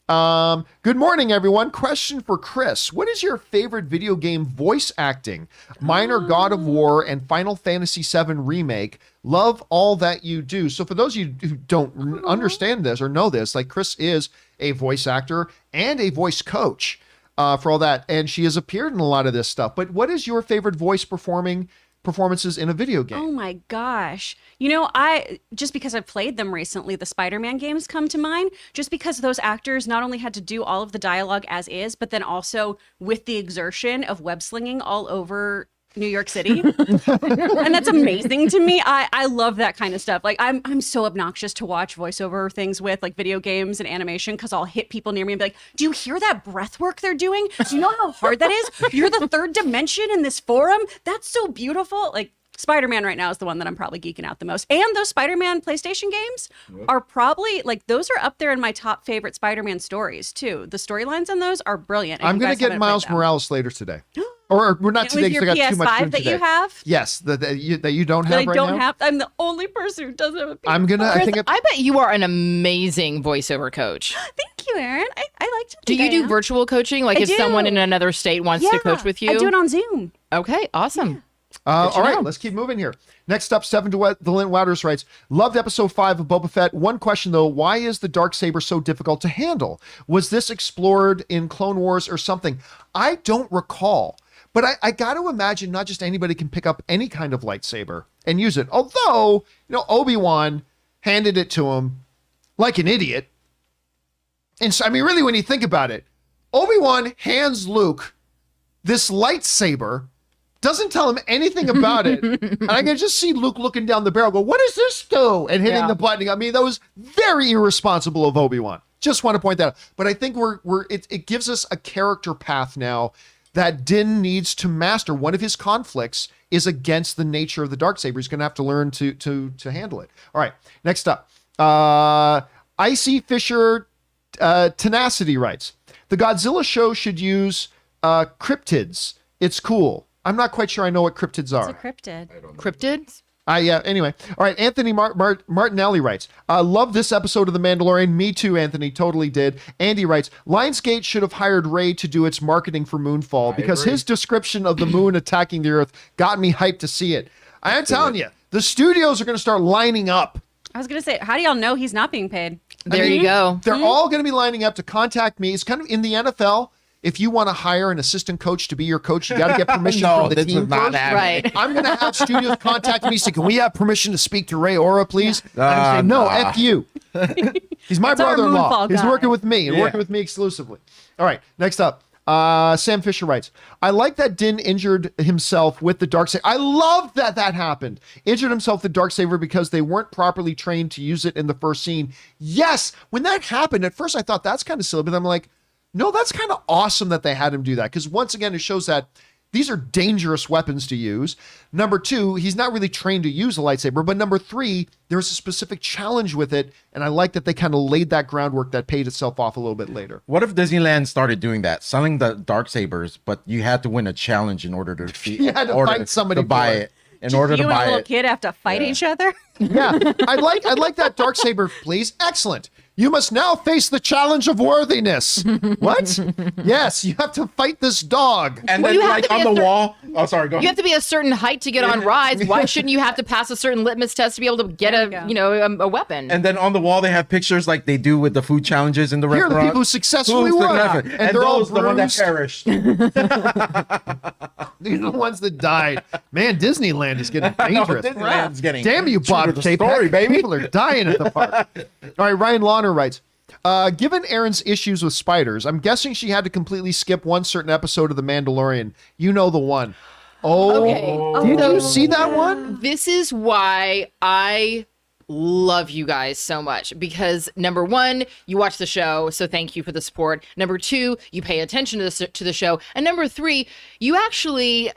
Speaker 1: good morning, everyone. Question for Chris. What is your favorite video game voice acting? Mine are God of War and Final Fantasy VII Remake. Love all that you do. So for those of you who don't understand this or know this, like Chris is a voice actor and a voice coach for all that. And she has appeared in a lot of this stuff. But what is your favorite voice performances in a video game?
Speaker 3: Oh my gosh. I just because I've played them recently, the Spider-Man games come to mind, just because those actors not only had to do all of the dialogue as is, but then also with the exertion of web slinging all over New York City. And that's amazing to me. I love that kind of stuff. Like I'm so obnoxious to watch voiceover things with like video games and animation because I'll hit people near me and be like, do you hear that breath work they're doing? Do you know how hard that is? You're the third dimension in this forum. That's so beautiful. Like Spider-Man right now is the one that I'm probably geeking out the most. And those Spider-Man PlayStation games are probably like those are up there in my top favorite Spider-Man stories too. The storylines on those are brilliant.
Speaker 1: I'm going to get Miles Morales later today. Or we're not today
Speaker 3: because I got too much room
Speaker 1: today.
Speaker 3: That you have?
Speaker 1: Yes, that you don't have right now.
Speaker 3: I'm the only person who doesn't have a PS5.
Speaker 1: I'm going to
Speaker 4: I bet you are an amazing voiceover coach.
Speaker 3: Thank you, Erin. I like to
Speaker 4: Do you do virtual coaching? Like if someone in another state wants to coach with you?
Speaker 3: I do it on Zoom.
Speaker 4: Okay, awesome.
Speaker 3: Yeah.
Speaker 1: All right, let's keep moving here. Next up, Stephen DeLint Wouters writes, loved episode 5 of Boba Fett. One question, though, why is the Darksaber so difficult to handle? Was this explored in Clone Wars or something? I don't recall, but I got to imagine not just anybody can pick up any kind of lightsaber and use it. Although, Obi-Wan handed it to him like an idiot. And so, I mean, really, when you think about it, Obi-Wan hands Luke this lightsaber, doesn't tell him anything about it. And I can just see Luke looking down the barrel, go, what does this do? And hitting the button. I mean, that was very irresponsible of Obi-Wan. Just want to point that out. But I think it gives us a character path now that Din needs to master. One of his conflicts is against the nature of the Darksaber. He's going to have to learn to handle it. All right, next up. Icy Fisher Tenacity writes, the Godzilla show should use cryptids. It's cool. I'm not quite sure I know what cryptids are.
Speaker 3: It's a cryptid.
Speaker 4: Cryptids?
Speaker 1: Yeah, anyway. All right, Anthony Martinelli writes, love this episode of The Mandalorian. Me too, Anthony. Totally did. Andy writes, Lionsgate should have hired Ray to do its marketing for Moonfall because his description of the moon attacking the Earth got me hyped to see it. I am telling you, the studios are going to start lining up.
Speaker 3: I was going to say, how do y'all know he's not being paid?
Speaker 4: There you go.
Speaker 1: They're all going to be lining up to contact me. It's kind of in the NFL. If you want to hire an assistant coach to be your coach, you got to get permission from the team first.
Speaker 4: Right.
Speaker 1: I'm going to have studios contact me, say, can we have permission to speak to Ray Ora, please? And I say, no, F you. He's my brother-in-law. He's working with me and working with me exclusively. All right, next up. Sam Fisher writes, I like that Din injured himself with the Darksaber. I love that happened. Injured himself with the Darksaber because they weren't properly trained to use it in the first scene. Yes, when that happened, at first I thought that's kind of silly, but I'm like, no, that's kind of awesome that they had him do that because once again, it shows that these are dangerous weapons to use. Number 2, he's not really trained to use a lightsaber. But number 3, there's a specific challenge with it. And I like that they kind of laid that groundwork that paid itself off a little bit later.
Speaker 2: What if Disneyland started doing that, selling the Darksabers, but you had to win a challenge in order to
Speaker 1: you had to fight somebody
Speaker 2: to buy it. In order to buy it.
Speaker 3: You and a little kid have to fight each other?
Speaker 1: Yeah, I like that Darksaber, please. Excellent. You must now face the challenge of worthiness. What? Yes, you have to fight this dog.
Speaker 2: And then like on the wall. Oh, sorry, go ahead.
Speaker 4: You have to be a certain height to get on rides. Why shouldn't you have to pass a certain litmus test to be able to get a weapon?
Speaker 2: And then on the wall they have pictures like they do with the food challenges in the
Speaker 1: Here
Speaker 2: restaurant.
Speaker 1: are the people who successfully won.
Speaker 2: And they're all the one that perished.
Speaker 1: These are the ones that died. Man, Disneyland is getting dangerous.
Speaker 2: Disneyland's getting
Speaker 1: damn you, Bob Chapek.
Speaker 2: Baby.
Speaker 1: People are dying at the park. All right, Ryan Launer writes, given Erin's issues with spiders, I'm guessing she had to completely skip one certain episode of The Mandalorian. You know the one. Did you see that one?
Speaker 4: This is why I love you guys so much because number 1, you watch the show, so thank you for the support. Number 2, you pay attention to the show, and number 3, you actually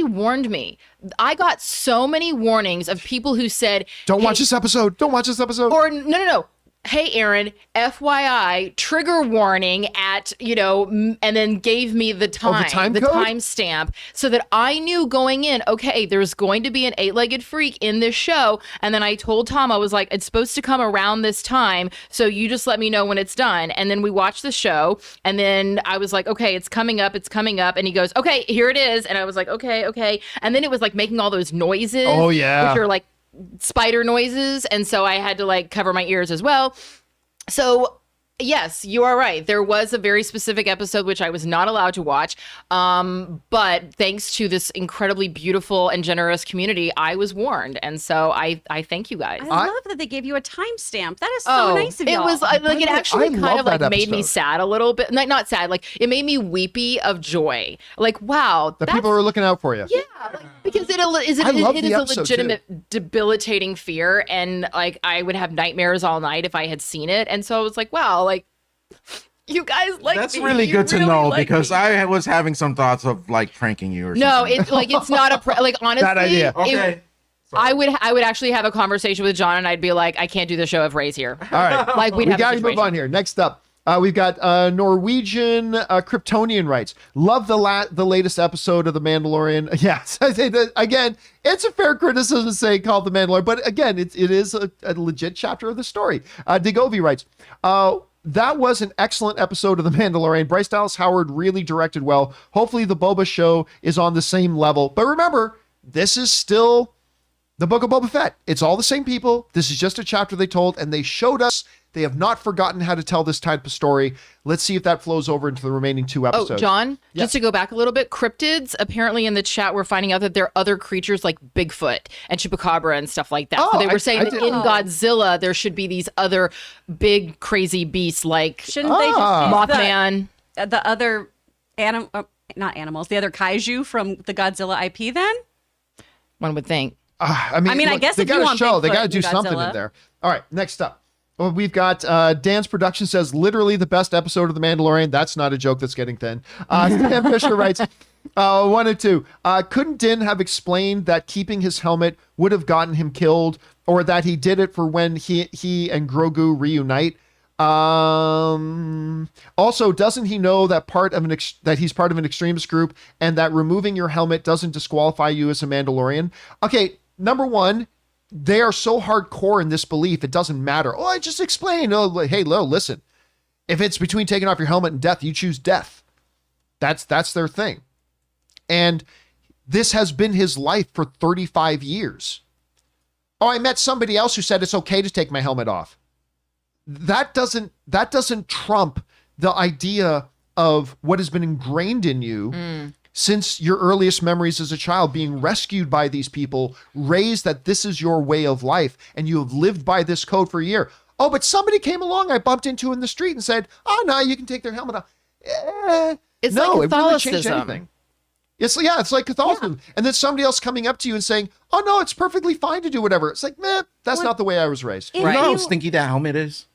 Speaker 4: warned me. I got so many warnings of people who said,
Speaker 1: Don't watch this episode. Don't watch this episode.
Speaker 4: Or no. Hey, Erin, FYI, trigger warning at, and then gave me the time, the timestamp so that I knew going in, okay, there's going to be an 8-legged freak in this show. And then I told Tom, I was like, it's supposed to come around this time. So you just let me know when it's done. And then we watched the show. And then I was like, okay, it's coming up. And he goes, okay, here it is. And I was like, okay. And then it was like making all those noises.
Speaker 1: Oh, yeah.
Speaker 4: Which are like spider noises, and so I had to like cover my ears as well. So Yes, you are right. There was a very specific episode which I was not allowed to watch. But thanks to this incredibly beautiful and generous community, I was warned. And so I thank you guys.
Speaker 3: I love that they gave you a timestamp. That is so nice of you.
Speaker 4: It was like it actually kind of like made me
Speaker 1: episode.
Speaker 4: sad a little bit. Not sad, like it made me weepy of joy. Like, wow.
Speaker 1: The people are looking out for you.
Speaker 4: Yeah, like, because it is a legitimate debilitating fear. And like I would have nightmares all night if I had seen it. And so I was like, wow, like you guys like
Speaker 2: That's
Speaker 4: me.
Speaker 2: really
Speaker 4: You
Speaker 2: good to
Speaker 4: really
Speaker 2: know
Speaker 4: like
Speaker 2: because
Speaker 4: me.
Speaker 2: I was having some thoughts of like pranking you or
Speaker 4: No,
Speaker 2: something.
Speaker 4: it's not like honestly.
Speaker 1: Bad idea.
Speaker 2: Okay.
Speaker 4: I would actually have a conversation with John and I'd be like, I can't do the show if Ray's here.
Speaker 1: All right.
Speaker 4: Like
Speaker 1: We got to move on here. Next up, we've got Norwegian Kryptonian writes, love the latest episode of The Mandalorian. Yes, I say that again. It's a fair criticism to say called The Mandalorian, but again, it is a legit chapter of the story. Digovi writes, that was an excellent episode of The Mandalorian. Bryce Dallas Howard really directed well. Hopefully the Boba show is on the same level. But remember, this is still the Book of Boba Fett. It's all the same people. This is just a chapter they told, and they showed us they have not forgotten how to tell this type of story. Let's see if that flows over into the remaining 2 episodes.
Speaker 4: Oh, John,
Speaker 1: Yes.
Speaker 4: just to go back a little bit, cryptids, apparently in the chat, we're finding out that there are other creatures like Bigfoot and Chupacabra and stuff like that.
Speaker 1: Oh,
Speaker 4: so they were
Speaker 1: I
Speaker 4: saying that
Speaker 1: did-
Speaker 4: in Godzilla, there should be these other big, crazy beasts like
Speaker 3: Shouldn't they just use
Speaker 4: Mothman.
Speaker 3: the other not animals, the other kaiju from the Godzilla IP then?
Speaker 4: One would think.
Speaker 3: I guess
Speaker 1: they
Speaker 3: if you
Speaker 1: got
Speaker 3: want
Speaker 1: to show, they
Speaker 3: Bigfoot
Speaker 1: got to do
Speaker 3: and
Speaker 1: something
Speaker 3: Godzilla.
Speaker 1: in there. All right, next up. Well, we've got Dan's production says literally the best episode of The Mandalorian. That's not a joke that's getting thin. Stan Fisher writes, 1 and 2. Couldn't Din have explained that keeping his helmet would have gotten him killed, or that he did it for when he and Grogu reunite? Also, doesn't he know that that he's part of an extremist group, and that removing your helmet doesn't disqualify you as a Mandalorian? Okay, number one, they are so hardcore in this belief, it doesn't matter. Oh, I just explained. Oh, hey, listen. If it's between taking off your helmet and death, you choose death. That's their thing. And this has been his life for 35 years. Oh, I met somebody else who said it's okay to take my helmet off. That doesn't trump the idea of what has been ingrained in you since your earliest memories as a child, being rescued by these people, raised that this is your way of life, and you have lived by this code for a year. Oh, but somebody came along I bumped into in the street and said, oh, no, you can take their helmet off.
Speaker 4: It's
Speaker 1: no,
Speaker 4: like
Speaker 1: it really changed
Speaker 4: Catholicism.
Speaker 1: anything. It's like Catholicism. Yeah. And then somebody else coming up to you and saying, oh, no, it's perfectly fine to do whatever. It's like, man, that's not the way I was raised.
Speaker 2: You know how stinky that helmet is?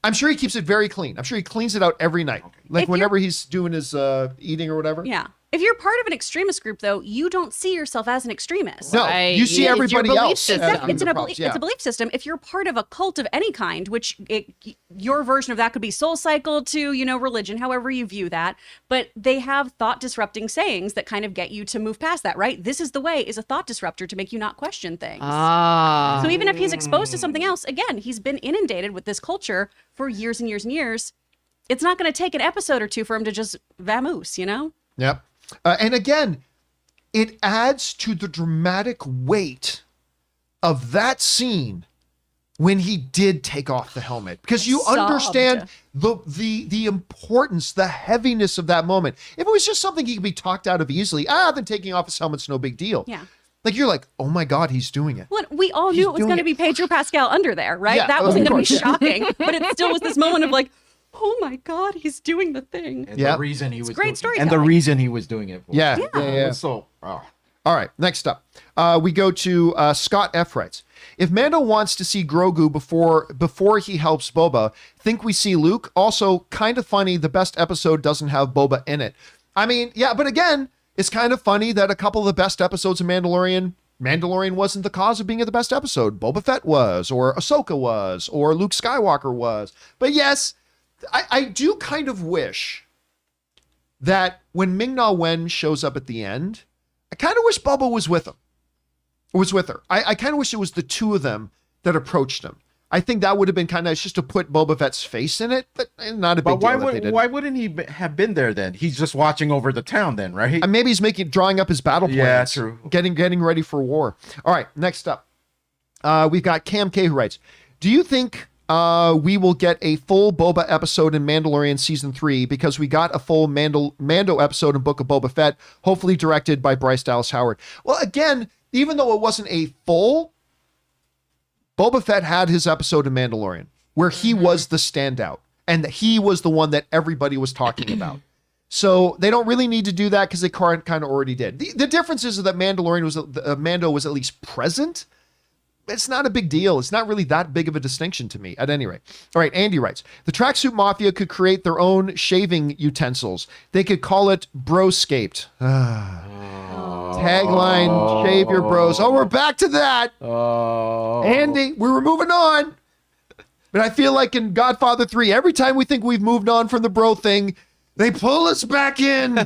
Speaker 1: I'm sure he keeps it very clean. I'm sure he cleans it out every night. Like whenever he's doing his eating or whatever.
Speaker 3: Yeah. If you're part of an extremist group, though, you don't see yourself as an extremist.
Speaker 1: No, you see everybody else.
Speaker 3: Exactly. It's a belief system. If you're part of a cult of any kind, which your version of that could be Soul Cycle to, religion, however you view that, but they have thought disrupting sayings that kind of get you to move past that, right? This is the way is a thought disruptor to make you not question things. So even if he's exposed to something else, again, he's been inundated with this culture for years and years and years. It's not going to take an episode or two for him to just vamoose,
Speaker 1: Yep. And again, it adds to the dramatic weight of that scene when he did take off the helmet, because you understand the importance, the heaviness of that moment. If it was just something he could be talked out of easily, then taking off his helmet's no big deal.
Speaker 3: Yeah.
Speaker 1: Like, you're like, oh my God, he's doing it.
Speaker 3: Well, we all knew it was going to be Pedro Pascal under there, right?
Speaker 1: Yeah,
Speaker 3: that wasn't going to be
Speaker 1: of course.
Speaker 3: shocking, but it still was this moment of like, oh my God, he's doing the thing.
Speaker 2: And the reason he was
Speaker 3: great
Speaker 2: and the reason he was doing it for.
Speaker 1: Yeah.
Speaker 2: So,
Speaker 1: All right, next up, we go to Scott F. writes, if Mando wants to see Grogu before he helps Boba, think we see Luke? Also, kind of funny, the best episode doesn't have Boba in it. I mean, yeah, but again, it's kind of funny that a couple of the best episodes of Mandalorian wasn't the cause of being the best episode. Boba Fett was, or Ahsoka was, or Luke Skywalker was. But yes, I do kind of wish that when Ming-Na Wen shows up at the end, I kind of wish Boba was with him. Was with her. I kind of wish it was the two of them that approached him. I think that would have been kind of just to put Boba Fett's face in it, but not a big deal.
Speaker 2: Why wouldn't he have been there then? He's just watching over the town then, right?
Speaker 1: And maybe he's drawing up his battle plans.
Speaker 2: Yeah, true.
Speaker 1: Getting ready for war. All right, next up, we've got Cam K who writes, do you think we will get a full Boba episode in Mandalorian Season 3 because we got a full Mando episode in Book of Boba Fett, hopefully directed by Bryce Dallas Howard. Well, again, even though it wasn't a full, Boba Fett had his episode in Mandalorian where he was the standout and he was the one that everybody was talking about. So they don't really need to do that because they kind of already did. The difference is that Mando was at least present. It's not a big deal. It's not really that big of a distinction to me, at any rate. All right, Andy writes, the Tracksuit Mafia could create their own shaving utensils. They could call it Broscaped. Tagline, shave your bros. Oh, we're back to that. Andy, we were moving on. But I feel like in Godfather 3, every time we think we've moved on from the bro thing, they pull us back in.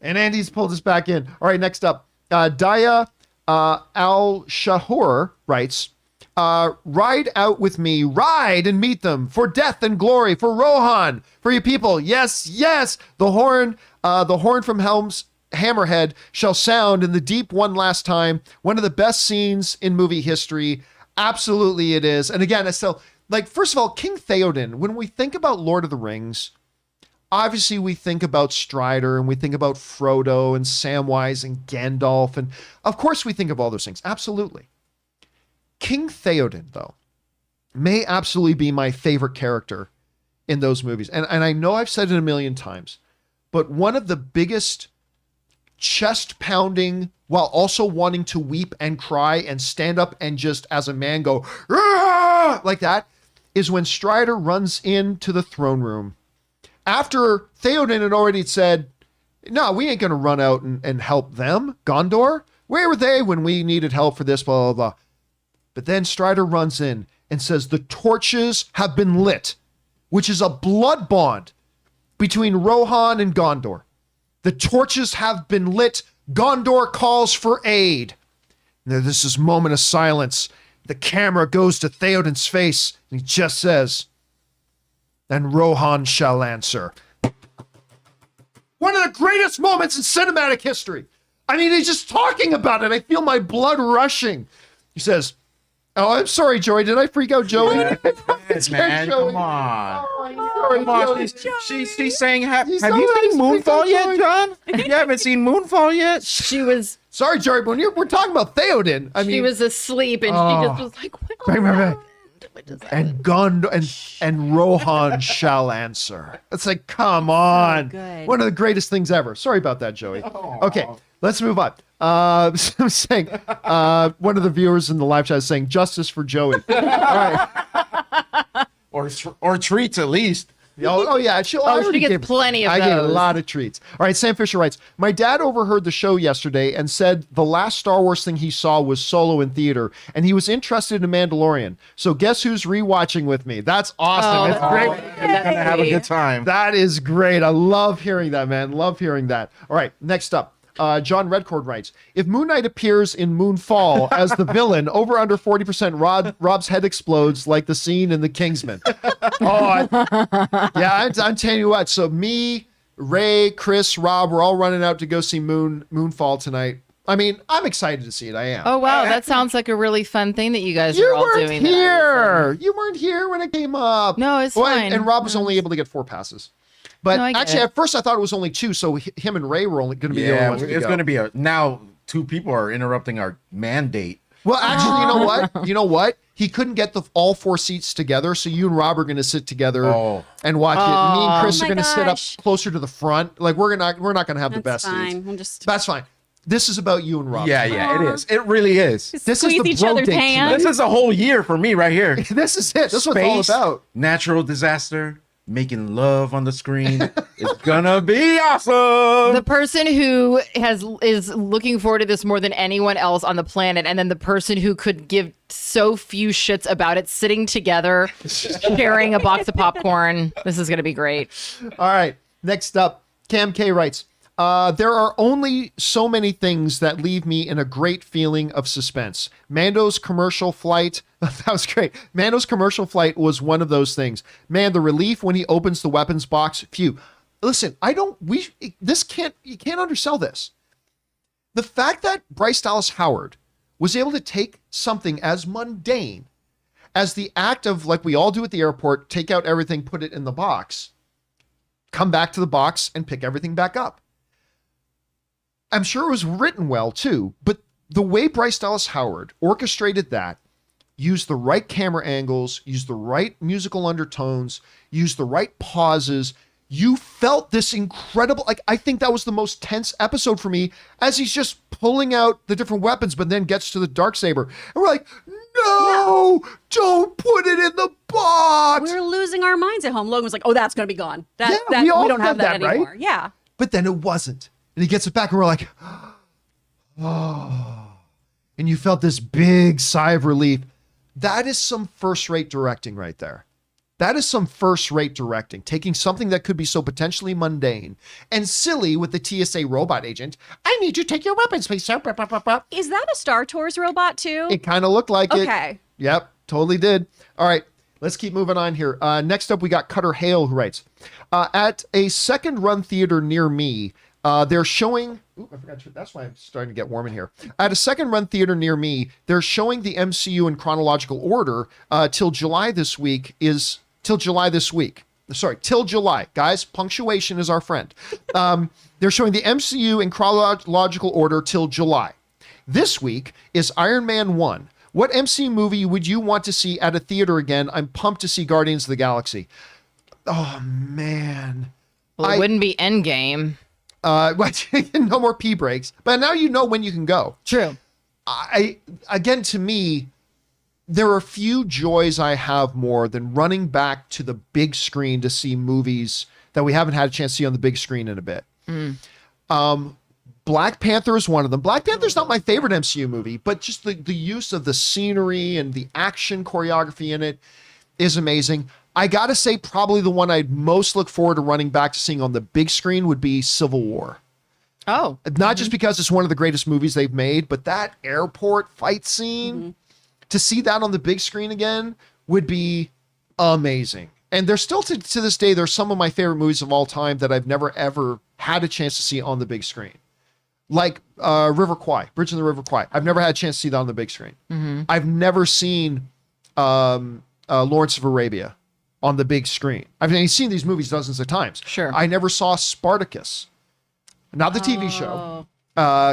Speaker 1: And Andy's pulled us back in. All right, next up, Daya Al-Shahur writes, ride out with me, ride and meet them for death and glory, for Rohan, for you people. Yes, yes. The horn from Helm's Hammerhead shall sound in the deep one last time. One of the best scenes in movie history. Absolutely it is. And again, it's still like, first of all, King Theoden, when we think about Lord of the Rings, obviously we think about Strider and we think about Frodo and Samwise and Gandalf. And of course we think of all those things. Absolutely. King Theoden, though, may absolutely be my favorite character in those movies. And I know I've said it a million times, but one of the biggest chest pounding while also wanting to weep and cry and stand up and just as a man go, "Rah!" like that, is when Strider runs into the throne room after Theoden had already said, no, we ain't going to run out and help them. Gondor, where were they when we needed help for this, blah, blah, blah. But then Strider runs in and says, the torches have been lit, which is a blood bond between Rohan and Gondor. The torches have been lit. Gondor calls for aid. Now, this is moment of silence. The camera goes to Theoden's face, and he just says, and Rohan shall answer. One of the greatest moments in cinematic history. I mean, he's just talking about it. I feel my blood rushing. He says, oh, I'm sorry, Joey. Did I freak out Joey?
Speaker 2: Man, come on.
Speaker 1: Oh,
Speaker 2: Come on. She's saying, have you seen Moonfall yet, John? You haven't seen Moonfall yet?
Speaker 4: She was...
Speaker 1: Sorry, Joey, but we're talking about Theoden. I mean,
Speaker 4: she was asleep and she just was like, what happened?
Speaker 1: And Gondor and Rohan shall answer. It's like, come on.
Speaker 3: good.
Speaker 1: One of the greatest things ever. Sorry about that, Joey. Okay, let's move on. I'm saying, one of the viewers in the live chat is saying, justice for Joey. All right.
Speaker 2: Or treats at least.
Speaker 1: Oh yeah, she
Speaker 4: gets plenty of
Speaker 1: I
Speaker 4: those.
Speaker 1: get a lot of treats. All right, Sam Fisher writes, my dad overheard the show yesterday and said the last Star Wars thing he saw was Solo in theater, and he was interested in Mandalorian. So guess who's rewatching with me? That's awesome. It's great.
Speaker 2: You're gonna have a good time.
Speaker 1: That is great. I love hearing that, man. Love hearing that. All right, next up. John Redcord writes, if Moon Knight appears in Moonfall as the villain, over under 40% Rob's head explodes like the scene in The Kingsman. I'm telling you what. So me, Ray, Chris, Rob, we're all running out to go see Moonfall tonight. I mean, I'm excited to see it. I am.
Speaker 4: Oh, wow. That sounds like a really fun thing that you guys are all doing.
Speaker 1: You weren't here when it came up.
Speaker 4: No, it's fine.
Speaker 1: And Rob was only able to get 4 passes. But actually, at first I thought it was only 2, so him and Ray were only going to be the only ones to go.
Speaker 2: It's going to be now 2 people are interrupting our mandate.
Speaker 1: Well, actually, you know what? He couldn't get all 4 seats together, so you and Rob are going to sit together and watch it. Me and Chris are going to sit up closer to the front. Like we're not going to have the best seats. That's fine. This is about you and Rob.
Speaker 2: Yeah, it is. It really is.
Speaker 1: This is the bro date tonight.
Speaker 2: This is a whole year for me right here.
Speaker 1: This is it. This is what it's all about.
Speaker 2: Natural disaster. Making love on the screen. It's gonna be awesome.
Speaker 4: The person who is looking forward to this more than anyone else on the planet, and then the person who could give so few shits about it, sitting together, sharing a box of popcorn. This is gonna be great.
Speaker 1: All right. Next up, Cam K writes, there are only so many things that leave me in a great feeling of suspense. Mando's commercial flight, that was great. Mando's commercial flight was one of those things. Man, the relief when he opens the weapons box, phew. Listen, you can't undersell this. The fact that Bryce Dallas Howard was able to take something as mundane as the act of, like we all do at the airport, take out everything, put it in the box, come back to the box and pick everything back up. I'm sure it was written well too, but the way Bryce Dallas Howard orchestrated that, used the right camera angles, used the right musical undertones, used the right pauses, you felt this incredible, like, I think that was the most tense episode for me, as he's just pulling out the different weapons, but then gets to the Darksaber. And we're like, no, don't put it in the box.
Speaker 3: We were losing our minds at home. Logan was like, oh, that's going to be gone.
Speaker 1: We all
Speaker 3: don't have that anymore.
Speaker 1: Right?
Speaker 3: Yeah.
Speaker 1: But then it wasn't. And he gets it back and we're like, oh. And you felt this big sigh of relief. That is some first-rate directing right there. That is some first-rate directing, taking something that could be so potentially mundane and silly with the TSA robot agent. I need you to take your weapons, please, sir.
Speaker 3: Is that a Star Tours robot too?
Speaker 1: It kind of looked like it.
Speaker 3: Okay.
Speaker 1: Yep, totally did. All right, let's keep moving on here. Next up, we got Cutter Hale, who writes, at a second-run theater near me, they're showing... Ooh, I forgot. That's why I'm starting to get warm in here. At a second-run theater near me, they're showing the MCU in chronological order till July this week. Sorry, till July. Guys, punctuation is our friend. They're showing the MCU in chronological order till July. This week is Iron Man 1. What MCU movie would you want to see at a theater again? I'm pumped to see Guardians of the Galaxy. Oh, man.
Speaker 4: Well, it wouldn't be Endgame.
Speaker 1: No more pee breaks. But now you know when you can go.
Speaker 4: True.
Speaker 1: Again, to me, there are few joys I have more than running back to the big screen to see movies that we haven't had a chance to see on the big screen in a bit. Black Panther is one of them. Black Panther's not my favorite MCU movie, but just the use of the scenery and the action choreography in it is amazing. I gotta say, probably the one I'd most look forward to running back to seeing on the big screen would be Civil War.
Speaker 4: Oh.
Speaker 1: Not just because it's one of the greatest movies they've made, but that airport fight scene, to see that on the big screen again would be amazing. And there's still, to this day, there's some of my favorite movies of all time that I've never, ever had a chance to see on the big screen. Like River Kwai, Bridge in the River Kwai. I've never had a chance to see that on the big screen. I've never seen Lawrence of Arabia on the big screen. I've seen these movies dozens of times.
Speaker 4: Sure.
Speaker 1: I never saw Spartacus, not the TV show.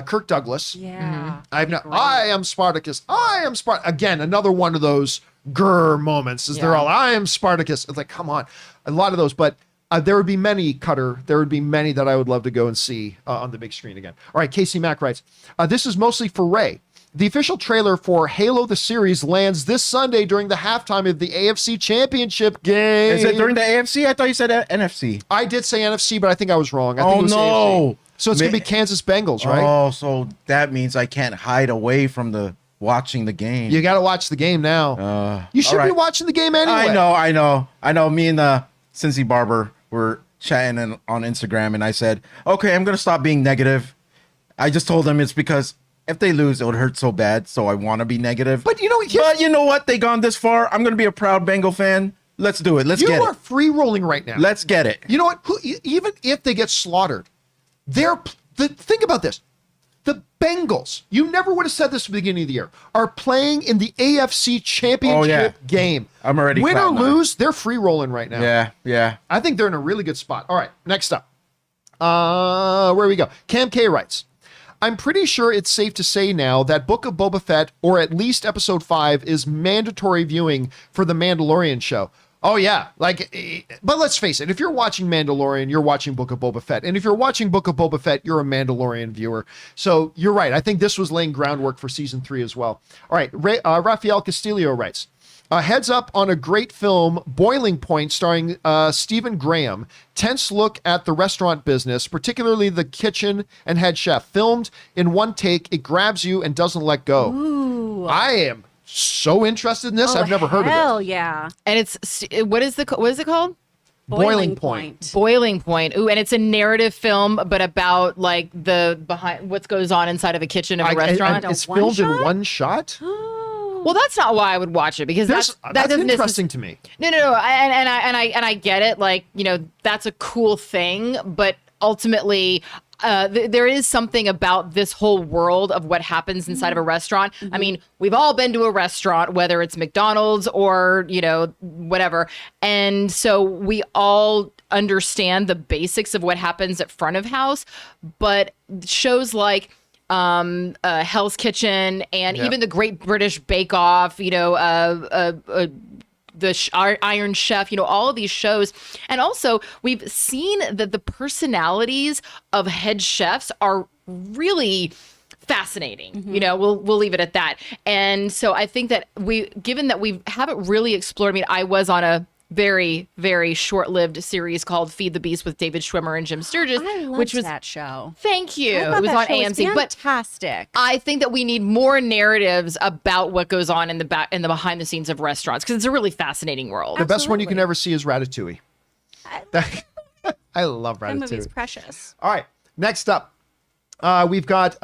Speaker 1: Kirk Douglas.
Speaker 3: Yeah.
Speaker 1: I am Spartacus. I am Again, another one of those grr moments. They're all, I am Spartacus. It's like, come on. A lot of those, but there would be many, Cutter. There would be many that I would love to go and see on the big screen again. All right, Casey Mack writes, this is mostly for Ray. The official trailer for Halo the series lands this Sunday during the halftime of the AFC Championship game.
Speaker 2: Is it during the AFC? I thought you said NFC.
Speaker 1: I did say NFC, but I think I was wrong. I think it was AFC. So it's going to be Kansas Bengals, right?
Speaker 2: Oh, so that means I can't hide away from watching the game.
Speaker 1: You got to watch the game now. You should be watching the game anyway.
Speaker 2: I know. Me and Cincy Barber were chatting on Instagram, and I said, okay, I'm going to stop being negative. I just told them it's because if they lose, it would hurt so bad, so I want to be negative.
Speaker 1: But you know what?
Speaker 2: They gone this far. I'm going to be a proud Bengal fan. Let's do it. Let's get it.
Speaker 1: You are free rolling right now.
Speaker 2: Let's get it.
Speaker 1: You know what? Even if they get slaughtered, think about this. The Bengals, you never would have said this at the beginning of the year, are playing in the AFC Championship game.
Speaker 2: I'm already
Speaker 1: win or lose, they're free rolling right now.
Speaker 2: Yeah.
Speaker 1: I think they're in a really good spot. All right, next up. Where we go? Cam K writes, I'm pretty sure it's safe to say now that Book of Boba Fett, or at least episode 5, is mandatory viewing for the Mandalorian show. Oh, yeah. But let's face it. If you're watching Mandalorian, you're watching Book of Boba Fett. And if you're watching Book of Boba Fett, you're a Mandalorian viewer. So you're right. I think this was laying groundwork for season 3 as well. All right. Rafael Castillo writes, heads up on a great film, Boiling Point, starring Stephen Graham. Tense look at the restaurant business, particularly the kitchen and head chef. Filmed in one take, it grabs you and doesn't let go.
Speaker 3: Ooh.
Speaker 1: I am so interested in this. I've never heard of it.
Speaker 3: Hell yeah.
Speaker 4: And it's, what is it called?
Speaker 1: Boiling Point.
Speaker 4: Boiling Point. Ooh, and it's a narrative film, but about like the behind what goes on inside of a kitchen of a restaurant.
Speaker 1: It's filmed in one shot?
Speaker 4: Well, that's not why I would watch it, because
Speaker 1: that's interesting to me.
Speaker 4: No. And I get it. Like, you know, that's a cool thing, but ultimately, there is something about this whole world of what happens inside of a restaurant. I mean, we've all been to a restaurant, whether it's McDonald's or, whatever. And so we all understand the basics of what happens at front of house, but shows like Hell's Kitchen and even the Great British Bake Off, Iron Chef, all of these shows. And also we've seen that the personalities of head chefs are really fascinating. We'll leave it at that. And so I think that given that we haven't really explored, I was on a very, very short-lived series called Feed the Beast with David Schwimmer and Jim Sturgis,
Speaker 3: which was that show.
Speaker 4: Thank you.
Speaker 3: It was on AMC. Fantastic.
Speaker 4: But I think that we need more narratives about what goes on in the behind the scenes of restaurants, because it's a really fascinating world.
Speaker 1: The best one you can ever see is Ratatouille. I love Ratatouille.
Speaker 3: That movie's precious.
Speaker 1: All right, next up, we've got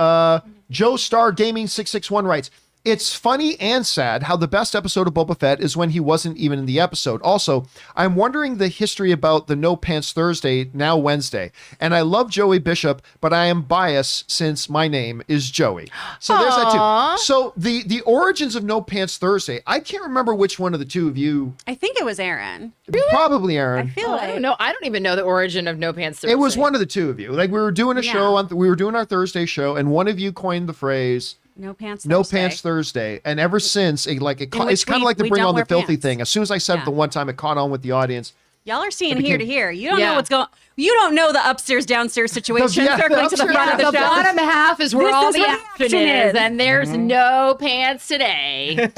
Speaker 1: Joe Star Gaming 661 writes, "It's funny and sad how the best episode of Boba Fett is when he wasn't even in the episode. Also, I'm wondering the history about the No Pants Thursday, now Wednesday. And I love Joey Bishop, but I am biased since my name is Joey." So there's that too. So the origins of No Pants Thursday, I can't remember which one of the two of you.
Speaker 3: I think it was Aaron.
Speaker 1: Probably Aaron.
Speaker 3: I feel like.
Speaker 4: I don't know. I don't even know the origin of No Pants Thursday.
Speaker 1: It was one of the two of you. Like we were doing a show, we were doing our Thursday show, and one of you coined the phrase,
Speaker 3: No Pants Thursday.
Speaker 1: No Pants Thursday. And ever since, it's kind of like the Bring On the Filthy thing. As soon as I said it the one time, it caught on with the audience.
Speaker 3: Y'all are seeing here to here. You don't know what's going on. You don't know the upstairs, downstairs situation circling to the front of the show.
Speaker 4: The bottom half is where all the action is. And there's no pants today.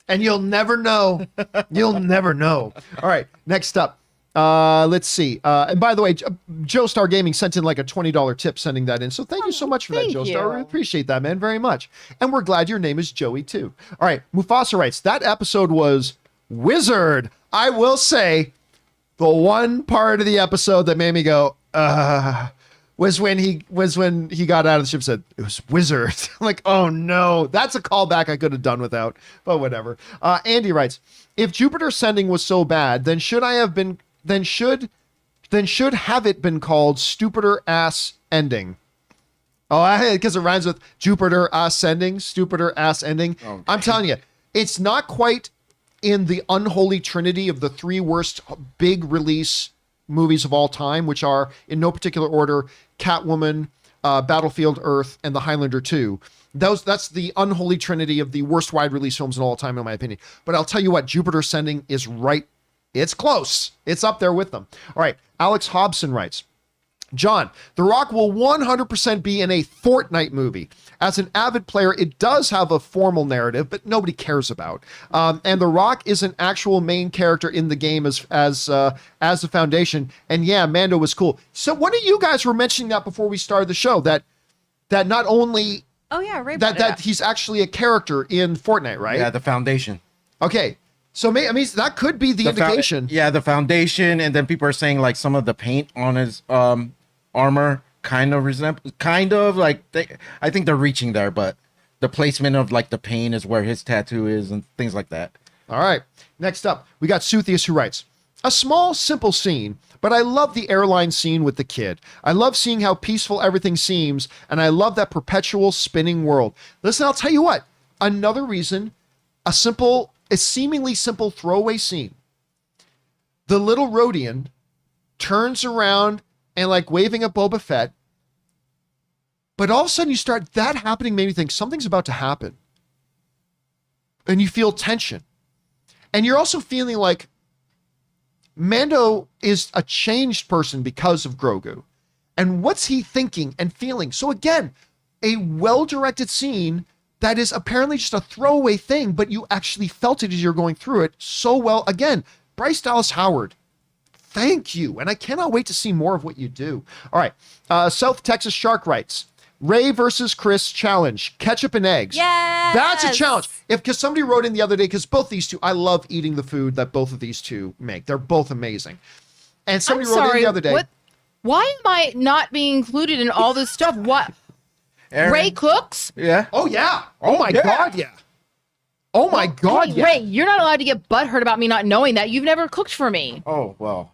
Speaker 1: And you'll never know. You'll never know. All right, next up. Let's see. And by the way, Joe Star Gaming sent in like a $20 tip sending that in. So thank you so much for that, Joe Star. We appreciate that, man, very much. And we're glad your name is Joey too. All right. Mufasa writes, that episode was wizard. I will say the one part of the episode that made me go, was when he got out of the ship and said, it was wizard. I'm like, oh no, that's a callback I could have done without, but whatever. Andy writes, if Jupiter Sending was so bad, then should have it been called Stupider Ass Ending. Oh, because it rhymes with Jupiter Ascending, Stupider Ass Ending. Okay. I'm telling you, it's not quite in the unholy trinity of the three worst big release movies of all time, which are, in no particular order, Catwoman, Battlefield Earth, and The Highlander 2. That's the unholy trinity of the worst wide release films in all time, in my opinion. But I'll tell you what, Jupiter Ascending is right. It's close. It's up there with them. All right. Alex Hobson writes, John, The Rock will 100% be in a Fortnite movie. As an avid player, it does have a formal narrative, but nobody cares about. And The Rock is an actual main character in the game as the Foundation. And yeah, Mando was cool. So one of you guys were mentioning that before we started the show, that not only that he's actually a character in Fortnite, right?
Speaker 2: Yeah, the Foundation.
Speaker 1: Okay. So that could be the indication.
Speaker 2: The Foundation, and then people are saying like some of the paint on his armor kind of I think they're reaching there, but the placement of like the paint is where his tattoo is and things like that.
Speaker 1: All right. Next up, we got Suthius who writes, a small, simple scene, but I love the airline scene with the kid. I love seeing how peaceful everything seems, and I love that perpetual spinning world. Listen, I'll tell you what, another reason, a seemingly simple throwaway scene. The little Rhodian turns around and like waving at Boba Fett, but all of a sudden you start that happening made me think something's about to happen. And you feel tension. And you're also feeling like Mando is a changed person because of Grogu. And what's he thinking and feeling? So again, a well-directed scene that is apparently just a throwaway thing, but you actually felt it as you're going through it so well. Again, Bryce Dallas Howard, thank you. And I cannot wait to see more of what you do. All right. South Texas Shark writes, Ray versus Chris challenge, ketchup and eggs.
Speaker 3: Yes!
Speaker 1: That's a challenge. Because somebody wrote in the other day, because both these two, I love eating the food that both of these two make. They're both amazing. And somebody wrote in the other day.
Speaker 4: Why am I not being included in all this stuff? What?
Speaker 2: Aaron?
Speaker 4: Ray cooks?
Speaker 2: Yeah.
Speaker 1: Oh, yeah. Oh, my God, yeah. Oh, my God, yeah.
Speaker 4: Ray, you're not allowed to get butthurt about me not knowing that. You've never cooked for me.
Speaker 2: Oh, well.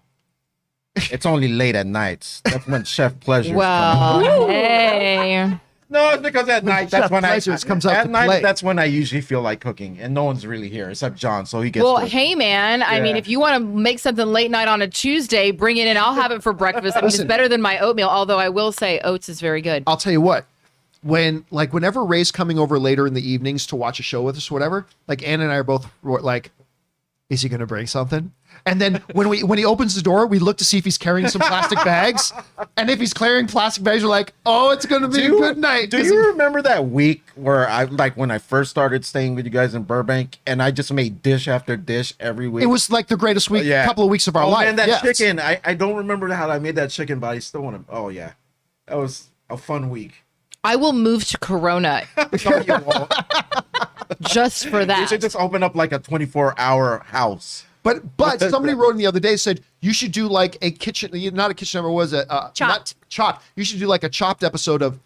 Speaker 2: It's only late at nights. That's when Chef Pleasure.
Speaker 4: Well, hey.
Speaker 2: No, it's because at night
Speaker 1: Chef
Speaker 2: that's when
Speaker 1: Pleasures comes out
Speaker 2: at
Speaker 1: to
Speaker 2: night
Speaker 1: play.
Speaker 2: that's when I usually feel like cooking, and no one's really here except John, so he gets.
Speaker 4: Well,
Speaker 2: to-
Speaker 4: hey, man. I mean,
Speaker 2: Yeah.
Speaker 4: if you want to make something late night on a Tuesday, bring it in. I'll have it for breakfast. I mean, it's
Speaker 1: Listen.
Speaker 4: better than my oatmeal, although I will say oats is very good.
Speaker 1: I'll tell you what. Whenever Ray's coming over later in the evenings to watch a show with us or whatever, like Ann and I are both like, is he going to bring something? And then when he opens the door, we look to see if he's carrying some plastic bags. And if he's carrying plastic bags, we're like, oh, it's going to be a good night.
Speaker 2: Do you remember that week where I when I first started staying with you guys in Burbank, and I just made dish after dish every week?
Speaker 1: It was like the greatest week,
Speaker 2: Yeah.
Speaker 1: couple of weeks of our life.
Speaker 2: Man, that
Speaker 1: Yes.
Speaker 2: chicken! I don't remember how I made that chicken, but I still want to. Oh yeah, that was a fun week.
Speaker 4: I will move to Corona
Speaker 2: No, you won't.
Speaker 4: just for
Speaker 2: You
Speaker 4: that.
Speaker 2: should just open up like a 24-hour house.
Speaker 1: But somebody wrote in the other day, said you should do like a kitchen, not a kitchen number, was it?
Speaker 3: Chopped.
Speaker 1: Not chopped. You should do like a chopped episode of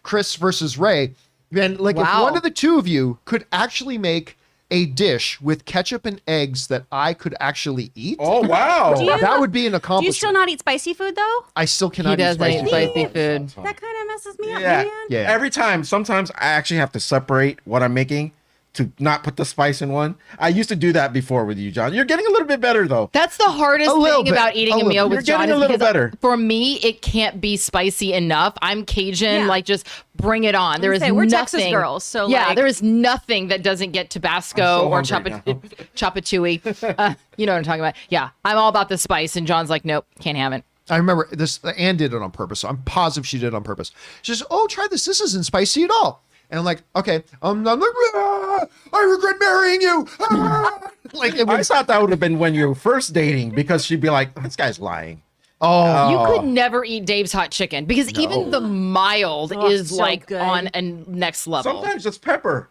Speaker 1: Chris versus Ray. And like if
Speaker 4: Wow.
Speaker 1: one of the two of you could actually make a dish with ketchup and eggs that I could actually eat,
Speaker 2: Oh wow!
Speaker 3: Do you-
Speaker 1: that would be an
Speaker 3: Do you
Speaker 1: accomplishment.
Speaker 3: still not eat spicy food though?
Speaker 1: I still
Speaker 4: He
Speaker 1: cannot eat
Speaker 4: doesn't
Speaker 1: spicy
Speaker 4: eat
Speaker 1: food.
Speaker 4: spicy food.
Speaker 3: That kind of messes me up,
Speaker 2: Yeah.
Speaker 3: man.
Speaker 1: Yeah.
Speaker 2: Every time, sometimes I actually have to separate what I'm making to not put the spice in one. I used to do that before with you, John. You're getting a little bit better though.
Speaker 4: That's the hardest
Speaker 1: A little
Speaker 4: thing
Speaker 1: bit.
Speaker 4: about eating
Speaker 1: A
Speaker 4: a
Speaker 1: little
Speaker 4: meal
Speaker 1: bit.
Speaker 4: with
Speaker 2: You're
Speaker 4: John
Speaker 2: getting
Speaker 4: is
Speaker 2: a little
Speaker 4: because
Speaker 2: better.
Speaker 4: for me, it can't be spicy enough. I'm Cajun,
Speaker 3: Yeah.
Speaker 4: like just bring it on. There is
Speaker 3: Say, we're
Speaker 4: nothing.
Speaker 3: Texas girls, so,
Speaker 4: yeah,
Speaker 3: like-
Speaker 4: there is nothing that doesn't get Tabasco or
Speaker 2: I'm so hungry now.
Speaker 4: Chapatouille. You know what I'm talking about? Yeah, I'm all about the spice, and John's like, nope, can't have it.
Speaker 1: I remember this. Ann did it on purpose, so I'm positive she did it on purpose. She says, "Oh, try this. This isn't spicy at all." And I'm like, "Okay." I'm like, "Ah, I regret marrying you." Ah. Like it
Speaker 2: I
Speaker 1: was.
Speaker 2: thought that would have been when you were first dating, because she'd be like, "This guy's lying."
Speaker 1: Oh,
Speaker 4: You could never eat Dave's hot chicken because even the mild
Speaker 3: Oh,
Speaker 4: is
Speaker 3: so
Speaker 4: like
Speaker 3: good.
Speaker 4: on a next level.
Speaker 2: Sometimes just pepper.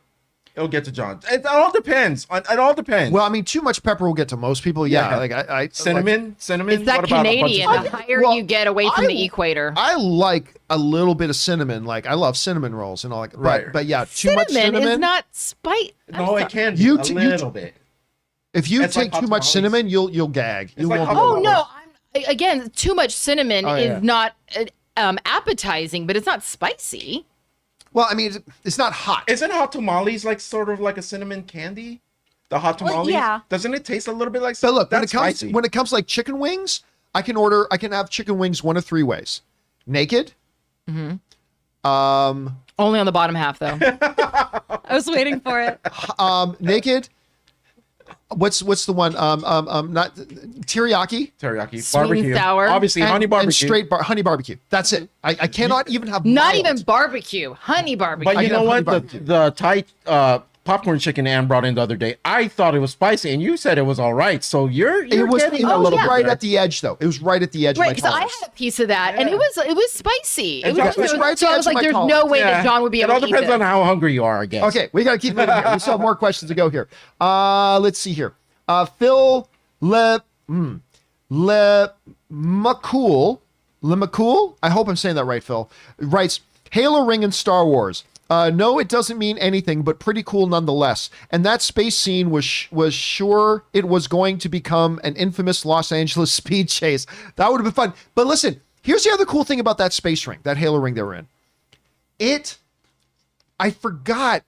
Speaker 2: It'll get to John. It all depends. It all depends.
Speaker 1: well, I mean, too much pepper will get to most people. Yeah,
Speaker 2: Yeah.
Speaker 1: like I
Speaker 2: cinnamon.
Speaker 4: It's that
Speaker 2: What about a bunch of
Speaker 4: Canadian. The
Speaker 2: cinnamon?
Speaker 4: higher
Speaker 1: Well,
Speaker 4: you get away from
Speaker 1: I-
Speaker 4: the equator.
Speaker 1: I like a little bit of cinnamon. Like I love cinnamon rolls and all. Like,
Speaker 2: Right.
Speaker 1: but yeah, too much
Speaker 4: Cinnamon
Speaker 1: cinnamon.
Speaker 4: is not spice.
Speaker 2: No, it can be
Speaker 1: You
Speaker 2: a
Speaker 1: t- you
Speaker 2: little bit.
Speaker 1: If you
Speaker 2: It's like
Speaker 1: take
Speaker 2: hot
Speaker 1: too much
Speaker 2: tamales.
Speaker 1: cinnamon, you'll gag. You
Speaker 2: like
Speaker 1: won't.
Speaker 2: hot
Speaker 4: Oh
Speaker 2: tamales.
Speaker 4: no! Again, too much cinnamon
Speaker 1: Oh, yeah.
Speaker 4: is not appetizing, but it's not spicy.
Speaker 1: Well, I mean, it's not hot.
Speaker 2: Isn't hot tamales like sort of like a cinnamon candy? The hot
Speaker 3: Well,
Speaker 2: tamales.
Speaker 3: yeah.
Speaker 2: Doesn't it taste a little bit like?
Speaker 1: But look,
Speaker 2: that's spicy.
Speaker 1: when it comes like chicken wings, I can have chicken wings one of three ways: naked,
Speaker 4: Only on the bottom half, though.
Speaker 3: I was waiting for it.
Speaker 1: naked. What's the one? Not teriyaki
Speaker 2: teriyaki,
Speaker 4: Sweet and
Speaker 2: barbecue,
Speaker 4: sour.
Speaker 2: obviously
Speaker 1: and,
Speaker 2: honey barbecue.
Speaker 1: and straight honey barbecue. That's it. I cannot even have
Speaker 4: Not
Speaker 1: mild.
Speaker 4: even barbecue, honey barbecue.
Speaker 2: But you
Speaker 1: can
Speaker 2: know
Speaker 1: have
Speaker 2: what?
Speaker 1: honey
Speaker 2: The Thai popcorn chicken Ann brought in the other day, I thought it was spicy, and you said it was all right. So you're
Speaker 1: It was
Speaker 2: getting
Speaker 1: it
Speaker 2: a
Speaker 1: was
Speaker 2: little bit
Speaker 1: right
Speaker 2: there.
Speaker 1: at the edge, though. It was right at the edge
Speaker 4: Right,
Speaker 1: of
Speaker 4: because
Speaker 1: my
Speaker 4: I
Speaker 1: tolerance.
Speaker 4: had a piece of that, and it was spicy. It
Speaker 2: Exactly.
Speaker 4: was,
Speaker 2: It's
Speaker 1: right at
Speaker 4: so
Speaker 1: the
Speaker 4: I
Speaker 1: edge
Speaker 4: was
Speaker 1: of
Speaker 4: like,
Speaker 1: my
Speaker 4: "There's no
Speaker 1: tolerance."
Speaker 4: way that John would be
Speaker 2: It
Speaker 4: able
Speaker 2: all
Speaker 4: to eat
Speaker 2: depends
Speaker 4: this."
Speaker 2: on how hungry you are, I guess.
Speaker 1: Okay, we got to keep moving here. We still have more questions to go here. Let's see here. Phil Lemacul, I hope I'm saying that right, Phil, writes, Halo Ring and Star Wars. No, it doesn't mean anything, but pretty cool nonetheless. And that space scene was sure it was going to become an infamous Los Angeles speed chase. That would have been fun. But listen, here's the other cool thing about that space ring, that Halo Ring they were in. I forgot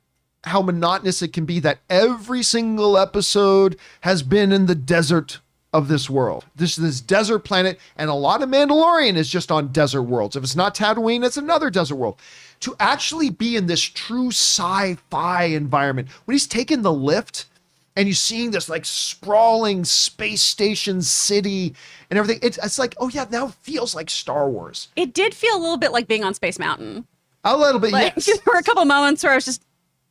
Speaker 1: how monotonous it can be that every single episode has been in the desert of this world. This desert planet, and a lot of Mandalorian is just on desert worlds. If it's not Tatooine, it's another desert world. To actually be in this true sci-fi environment, when he's taking the lift and you're seeing this like sprawling space station city and everything, it's like, oh yeah, now it feels like Star Wars.
Speaker 3: It did feel a little bit like being on Space Mountain.
Speaker 1: A little bit,
Speaker 3: Like
Speaker 1: yes.
Speaker 3: there were a couple moments where I was just,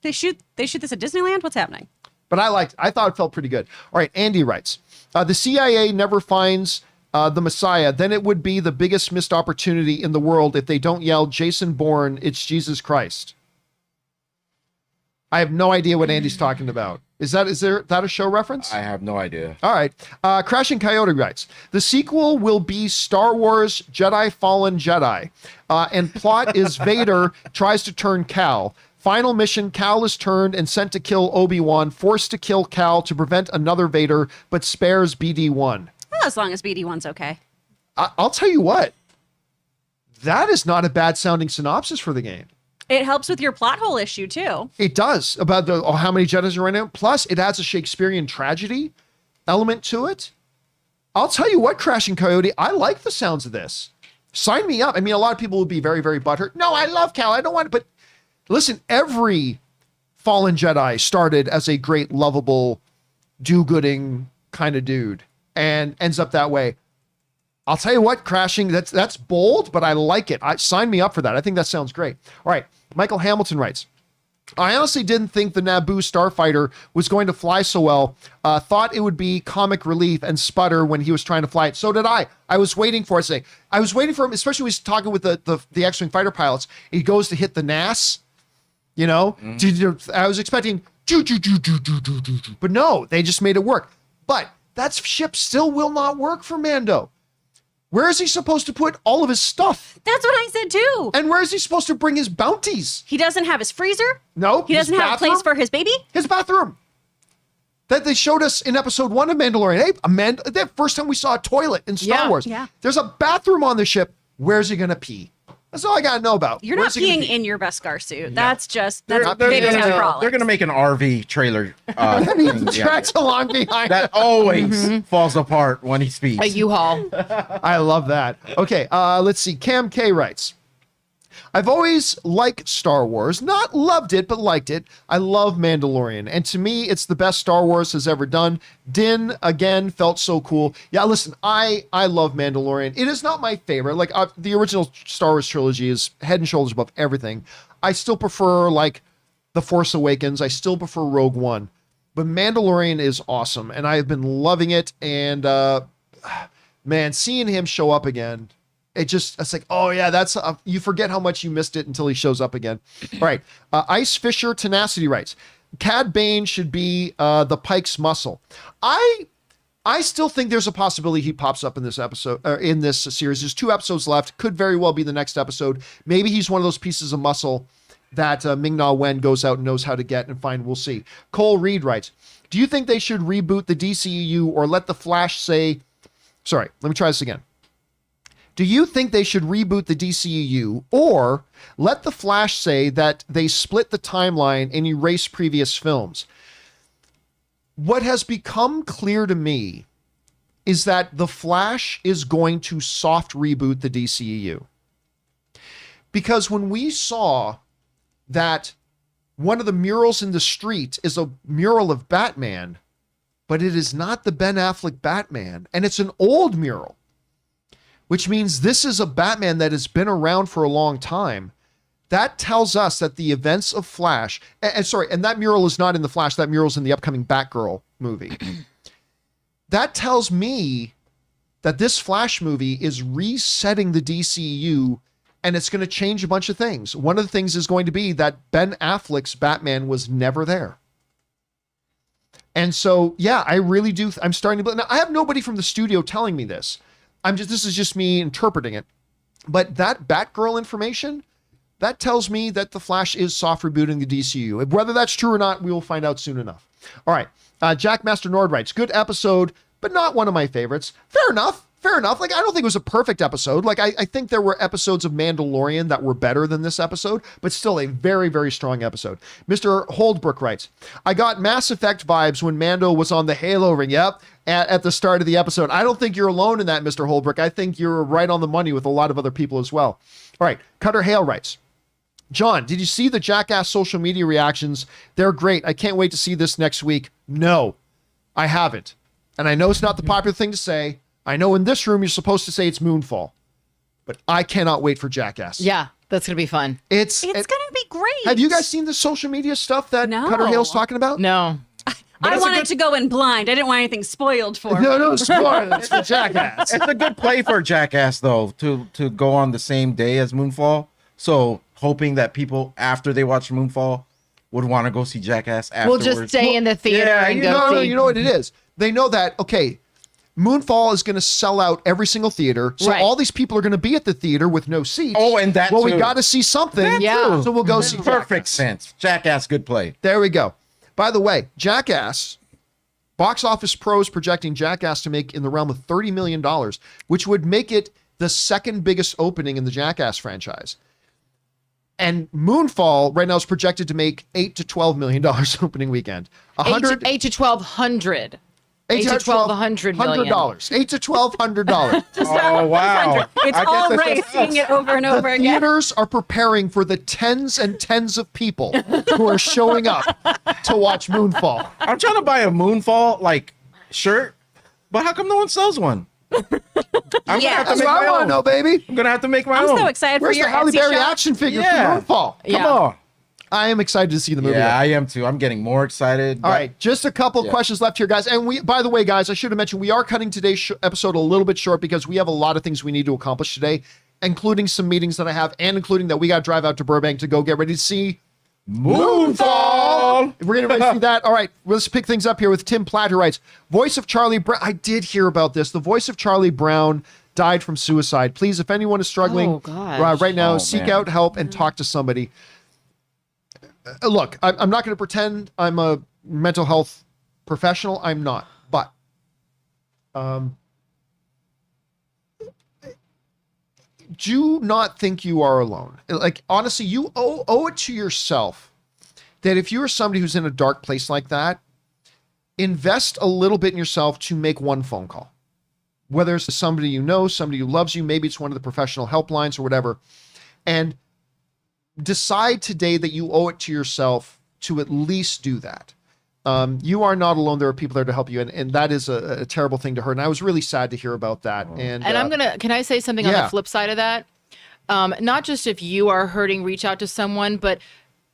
Speaker 3: they shoot this at Disneyland? What's happening?
Speaker 1: But I thought it felt pretty good. All right, Andy writes, the CIA never finds the Messiah, then it would be the biggest missed opportunity in the world if they don't yell, Jason Bourne, it's Jesus Christ. I have no idea what Andy's talking about. Is that a show reference?
Speaker 2: I have no idea.
Speaker 1: All right. Crashing Coyote writes, the sequel will be Star Wars Jedi Fallen Jedi. And plot is Vader tries to turn Cal. Final mission, Cal is turned and sent to kill Obi-Wan, forced to kill Cal to prevent another Vader, but spares BD-1.
Speaker 3: Well, as long as BD1's okay.
Speaker 1: I'll tell you what, that is not a bad sounding synopsis for the game.
Speaker 3: It helps with your plot hole issue too.
Speaker 1: It does, about how many Jedis are right now. Plus, it adds a Shakespearean tragedy element to it. I'll tell you what, Crashing Coyote, I like the sounds of this. Sign me up. I mean, a lot of people would be very, very butthurt. No, I love Cal. I don't want it. But listen, every fallen Jedi started as a great, lovable, do-gooding kind of dude and ends up that way. I'll tell you what, Crashing, that's bold, but I like it. Sign me up for that. I think that sounds great. All right, Michael Hamilton writes, I honestly didn't think the Naboo starfighter was going to fly so well. Thought it would be comic relief and sputter when he was trying to fly it. So did I. I was waiting for it. I was waiting for him, especially when he's talking with the X-Wing fighter pilots. He goes to hit the NAS, you know? I was expecting, but no, they just made it work. But that ship still will not work for Mando. Where is he supposed to put all of his stuff?
Speaker 3: That's what I said too.
Speaker 1: And where is he supposed to bring his bounties?
Speaker 3: He doesn't have his freezer.
Speaker 1: No.
Speaker 3: He doesn't have a place for his baby.
Speaker 1: His bathroom. That they showed us in episode 1 of Mandalorian. Hey, the first time we saw a toilet in Star Wars.
Speaker 3: Yeah.
Speaker 1: There's a bathroom on the ship. Where's he going to pee? That's all I got to know about.
Speaker 3: You're
Speaker 1: Where's
Speaker 3: not
Speaker 1: he gonna
Speaker 3: peeing
Speaker 1: pee?
Speaker 3: in your Beskar suit.
Speaker 1: No.
Speaker 3: That's
Speaker 2: They're
Speaker 3: big
Speaker 2: gonna make an RV trailer.
Speaker 1: And he
Speaker 2: thing,
Speaker 1: tracks along behind.
Speaker 2: that always falls apart when he speaks.
Speaker 4: A U-Haul.
Speaker 1: I love that. Okay, let's see. Cam K writes, I've always liked Star Wars. Not loved it, but liked it. I love Mandalorian. And to me, it's the best Star Wars has ever done. Din, again, felt so cool. Yeah, listen, I love Mandalorian. It is not my favorite. Like, the original Star Wars trilogy is head and shoulders above everything. I still prefer, like, The Force Awakens. I still prefer Rogue One. But Mandalorian is awesome, and I have been loving it. And, man, seeing him show up again... It's like, oh yeah, that's, you forget how much you missed it until he shows up again. All right. Ice Fisher Tenacity writes, Cad Bane should be the Pike's muscle. I still think there's a possibility he pops up in this episode, or in this series. There's 2 episodes left. Could very well be the next episode. Maybe he's one of those pieces of muscle that Ming-Na Wen goes out and knows how to get and find. We'll see. Cole Reed writes, do you think they should reboot the DCEU or let the Flash say, sorry, let me try this again. Do you think they should reboot the DCEU or let the Flash say that they split the timeline and erase previous films? What has become clear to me is that the Flash is going to soft reboot the DCEU. Because when we saw that one of the murals in the street is a mural of Batman, but it is not the Ben Affleck Batman, and it's an old mural, which means this is a Batman that has been around for a long time. That tells us that the events of Flash, and that mural is not in the Flash, that mural is in the upcoming Batgirl movie. That tells me that this Flash movie is resetting the DCU, and it's going to change a bunch of things. One of the things is going to be that Ben Affleck's Batman was never there. And so, yeah, I really do. I'm starting to, now I have nobody from the studio telling me this. This is just me interpreting it. But that Batgirl information, that tells me that the Flash is soft rebooting the DCU. Whether that's true or not, we will find out soon enough. All right. Jack Master Nord writes, good episode, but not one of my favorites. Fair enough. Like, I don't think it was a perfect episode. Like, I think there were episodes of Mandalorian that were better than this episode, but still a very, very strong episode. Mr. Holdbrook writes, I got Mass Effect vibes when Mando was on the Halo ring. Yep. At the start of the episode. I don't think you're alone in that, Mr. Holdbrook. I think you're right on the money with a lot of other people as well. All right. Cutter Hale writes, John, did you see the Jackass social media reactions? They're great. I can't wait to see this next week. No, I haven't. And I know it's not the popular thing to say. I know in this room you're supposed to say it's Moonfall, but I cannot wait for Jackass.
Speaker 4: Yeah, that's going to be fun.
Speaker 3: It's going to be great.
Speaker 1: Have you guys seen the social media stuff that Cutter Hale's talking about?
Speaker 4: No.
Speaker 3: I wanted to go in blind. I didn't want anything spoiled for me.
Speaker 1: No, spoiled. It's for Jackass.
Speaker 2: It's a good play for Jackass, though, to go on the same day as Moonfall. So hoping that people, after they watch Moonfall, would want to go see Jackass afterwards.
Speaker 4: We'll just stay in the theater and go see.
Speaker 1: No, you know what it is? They know that, okay, Moonfall is going to sell out every single theater. So all these people are going to be at the theater with no seats.
Speaker 2: Oh, and that
Speaker 1: we got to see something.
Speaker 4: Yeah.
Speaker 1: So we'll go see
Speaker 2: Perfect sense. Jackass, good play.
Speaker 1: There we go. By the way, Jackass Box Office Pro is projecting Jackass to make in the realm of $30 million, which would make it the second biggest opening in the Jackass franchise. And Moonfall right now is projected to make $8 to $12 million opening weekend.
Speaker 4: 8 to 1,200. $8 to $1,200 million.
Speaker 1: $8 to $1,200.
Speaker 2: Oh, wow.
Speaker 3: It's all right seeing it over and over again.
Speaker 1: Theaters are preparing for the tens and tens of people who are showing up to watch Moonfall.
Speaker 2: I'm trying to buy a Moonfall like shirt, but how come no one sells one? I'm gonna have to
Speaker 1: That's
Speaker 2: make
Speaker 1: what
Speaker 2: my
Speaker 1: I want to
Speaker 2: own.
Speaker 1: know, baby.
Speaker 2: I'm gonna have to make my
Speaker 3: I'm
Speaker 2: own.
Speaker 3: so excited
Speaker 1: Where's
Speaker 3: for your
Speaker 1: the Halle
Speaker 3: Etsy
Speaker 1: Berry
Speaker 3: shop.
Speaker 1: action figure
Speaker 2: Yeah.
Speaker 1: for Moonfall?
Speaker 2: Come
Speaker 4: Yeah.
Speaker 2: on.
Speaker 1: I am excited to see the movie.
Speaker 2: Yeah, I am too. I'm getting more excited.
Speaker 1: All right, just a couple
Speaker 2: Yeah.
Speaker 1: questions left here, guys. And we, by the way, guys, I should have mentioned we are cutting today's episode a little bit short because we have a lot of things we need to accomplish today, including some meetings that I have, and including that we got to drive out to Burbank to go get ready to see
Speaker 2: Moonfall.
Speaker 1: We're getting ready to see that. All right, let's pick things up here with Tim Platt, who writes, voice of Charlie Brown. I did hear about this. The voice of Charlie Brown died from suicide. Please, if anyone is struggling
Speaker 4: Oh, gosh.
Speaker 1: right now,
Speaker 2: Oh,
Speaker 1: seek
Speaker 2: man.
Speaker 1: out help and talk to somebody. Look, I'm not going to pretend I'm a mental health professional. I'm not. But do not think you are alone. Like, honestly, you owe it to yourself that if you're somebody who's in a dark place like that, invest a little bit in yourself to make one phone call. Whether it's to somebody you know, somebody who loves you, maybe it's one of the professional helplines or whatever, and decide today that you owe it to yourself to at least do that. You are not alone. There are people there to help you, and that is a terrible thing to hear. And I was really sad to hear about that. And
Speaker 4: Can I say something on the flip side of that? Not just if you are hurting, reach out to someone, but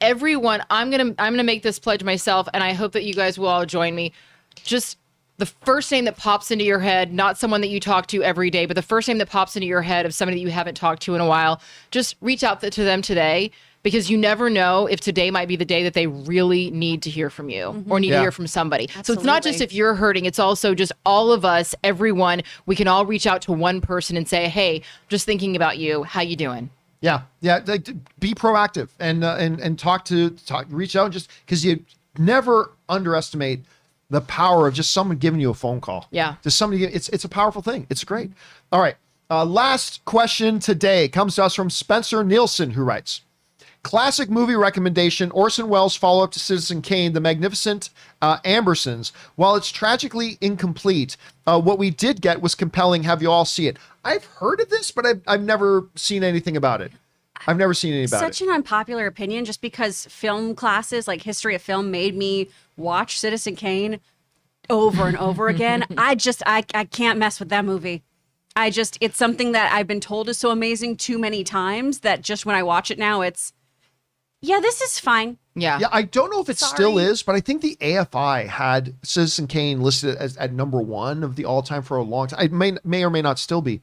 Speaker 4: everyone. I'm gonna make this pledge myself, and I hope that you guys will all join me. Just the first name that pops into your head, not someone that you talk to every day, but the first name that pops into your head of somebody that you haven't talked to in a while, just reach out to them today, because you never know if today might be the day that they really need to hear from you or need to hear from somebody. So it's not just if you're hurting, it's also just all of us, everyone. We can all reach out to one person and say, hey, just thinking about you. How you doing?
Speaker 1: Yeah. Like, be proactive and reach out, just because you never underestimate the power of just someone giving you a phone call.
Speaker 4: Yeah.
Speaker 1: Just somebody. It's a powerful thing. It's great. All right. Last question today comes to us from Spencer Nielsen, who writes, classic movie recommendation, Orson Welles' follow-up to Citizen Kane, The Magnificent Ambersons. While it's tragically incomplete, what we did get was compelling. Have you all see it? I've heard of this, but I've never seen anything about it. I've never seen anything about it.
Speaker 3: Such an unpopular opinion, just because film classes like history of film made me watch Citizen Kane over and over again. I can't mess with that movie. It's something that I've been told is so amazing too many times that just when I watch it now, this is fine.
Speaker 4: Yeah.
Speaker 1: Yeah, I don't know if it still is, but I think the AFI had Citizen Kane listed as at number 1 of the all-time for a long time. It may or may not still be.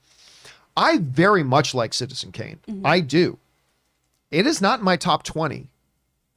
Speaker 1: I very much like Citizen Kane.
Speaker 3: Mm-hmm.
Speaker 1: I do. It is not in my top 20,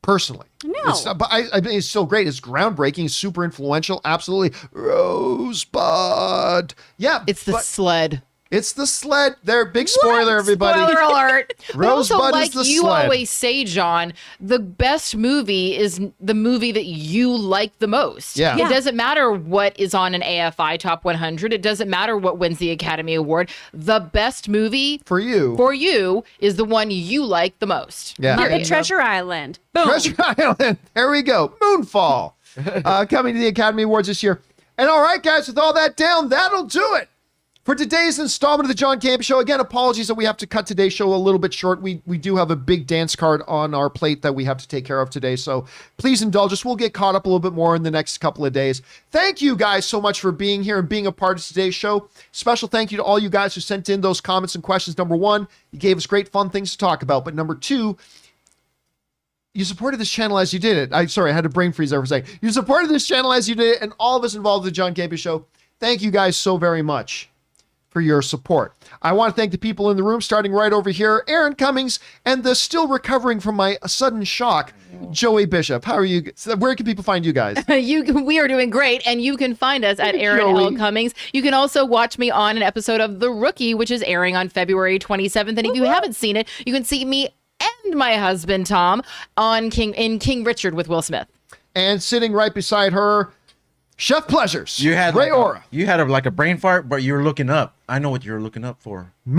Speaker 1: personally.
Speaker 3: No.
Speaker 1: But I mean, it's still great. It's groundbreaking, super influential. Absolutely. Rosebud. Yeah.
Speaker 4: It's the sled.
Speaker 1: It's the sled. There, big spoiler, everybody.
Speaker 4: Spoiler alert. But also,
Speaker 1: Rosebud
Speaker 4: like
Speaker 1: is the
Speaker 4: you
Speaker 1: sled.
Speaker 4: always say, John, the best movie is the movie that you like the most.
Speaker 1: Yeah.
Speaker 4: It doesn't matter what is on an AFI Top 100. It doesn't matter what wins the Academy Award. The best movie
Speaker 1: For you.
Speaker 4: is the one you like the most.
Speaker 1: Yeah.
Speaker 3: Look
Speaker 4: Period.
Speaker 3: at Treasure Island. Boom.
Speaker 1: Treasure Island. There we go. Moonfall. Coming to the Academy Awards this year. And all right, guys, with all that down, that'll do it for today's installment of the John Campea Show. Again, apologies that we have to cut today's show a little bit short. We do have a big dance card on our plate that we have to take care of today. So please indulge us. We'll get caught up a little bit more in the next couple of days. Thank you guys so much for being here and being a part of today's show. Special thank you to all you guys who sent in those comments and questions. Number 1, you gave us great fun things to talk about. But number 2, you supported this channel as you did it. I had a brain freeze there for a second. You supported this channel as you did it, and all of us involved with the John Campea Show. Thank you guys so very much for your support. I want to thank the people in the room, starting right over here, Aaron Cummings, and the still recovering from my sudden shock, Joey Bishop. How are you? Where can people find you guys?
Speaker 4: We are doing great, and you can find us at Aaron L. Cummings. You can also watch me on an episode of The Rookie, which is airing on February 27th. And if you haven't seen it, you can see me and my husband Tom on King Richard with Will Smith.
Speaker 1: And sitting right beside her, Chef Pleasures.
Speaker 2: You had
Speaker 1: Ray Aura.
Speaker 2: You had like a brain fart, but you were looking up. I know what you were looking up for.
Speaker 1: The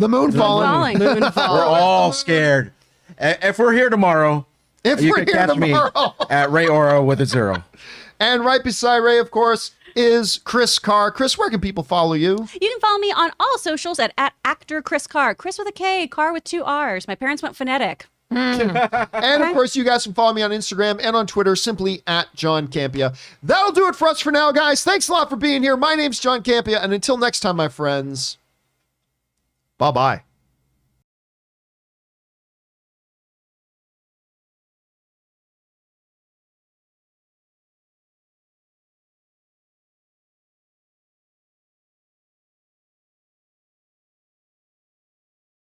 Speaker 1: moon falling.
Speaker 2: We're all scared. If we're here tomorrow, you can catch me at Ray Aura with a 0.
Speaker 1: And right beside Ray, of course, is Chris Carr. Chris, where can people follow you?
Speaker 3: You can follow me on all socials at actor Chris Carr. Chris with a K, Carr with 2 R's. My parents went phonetic.
Speaker 1: And of course, you guys can follow me on Instagram and on Twitter, simply at John Campea. That'll do it for us for now, guys. Thanks a lot for being here. My name's John Campea, and until next time, my friends, bye-bye.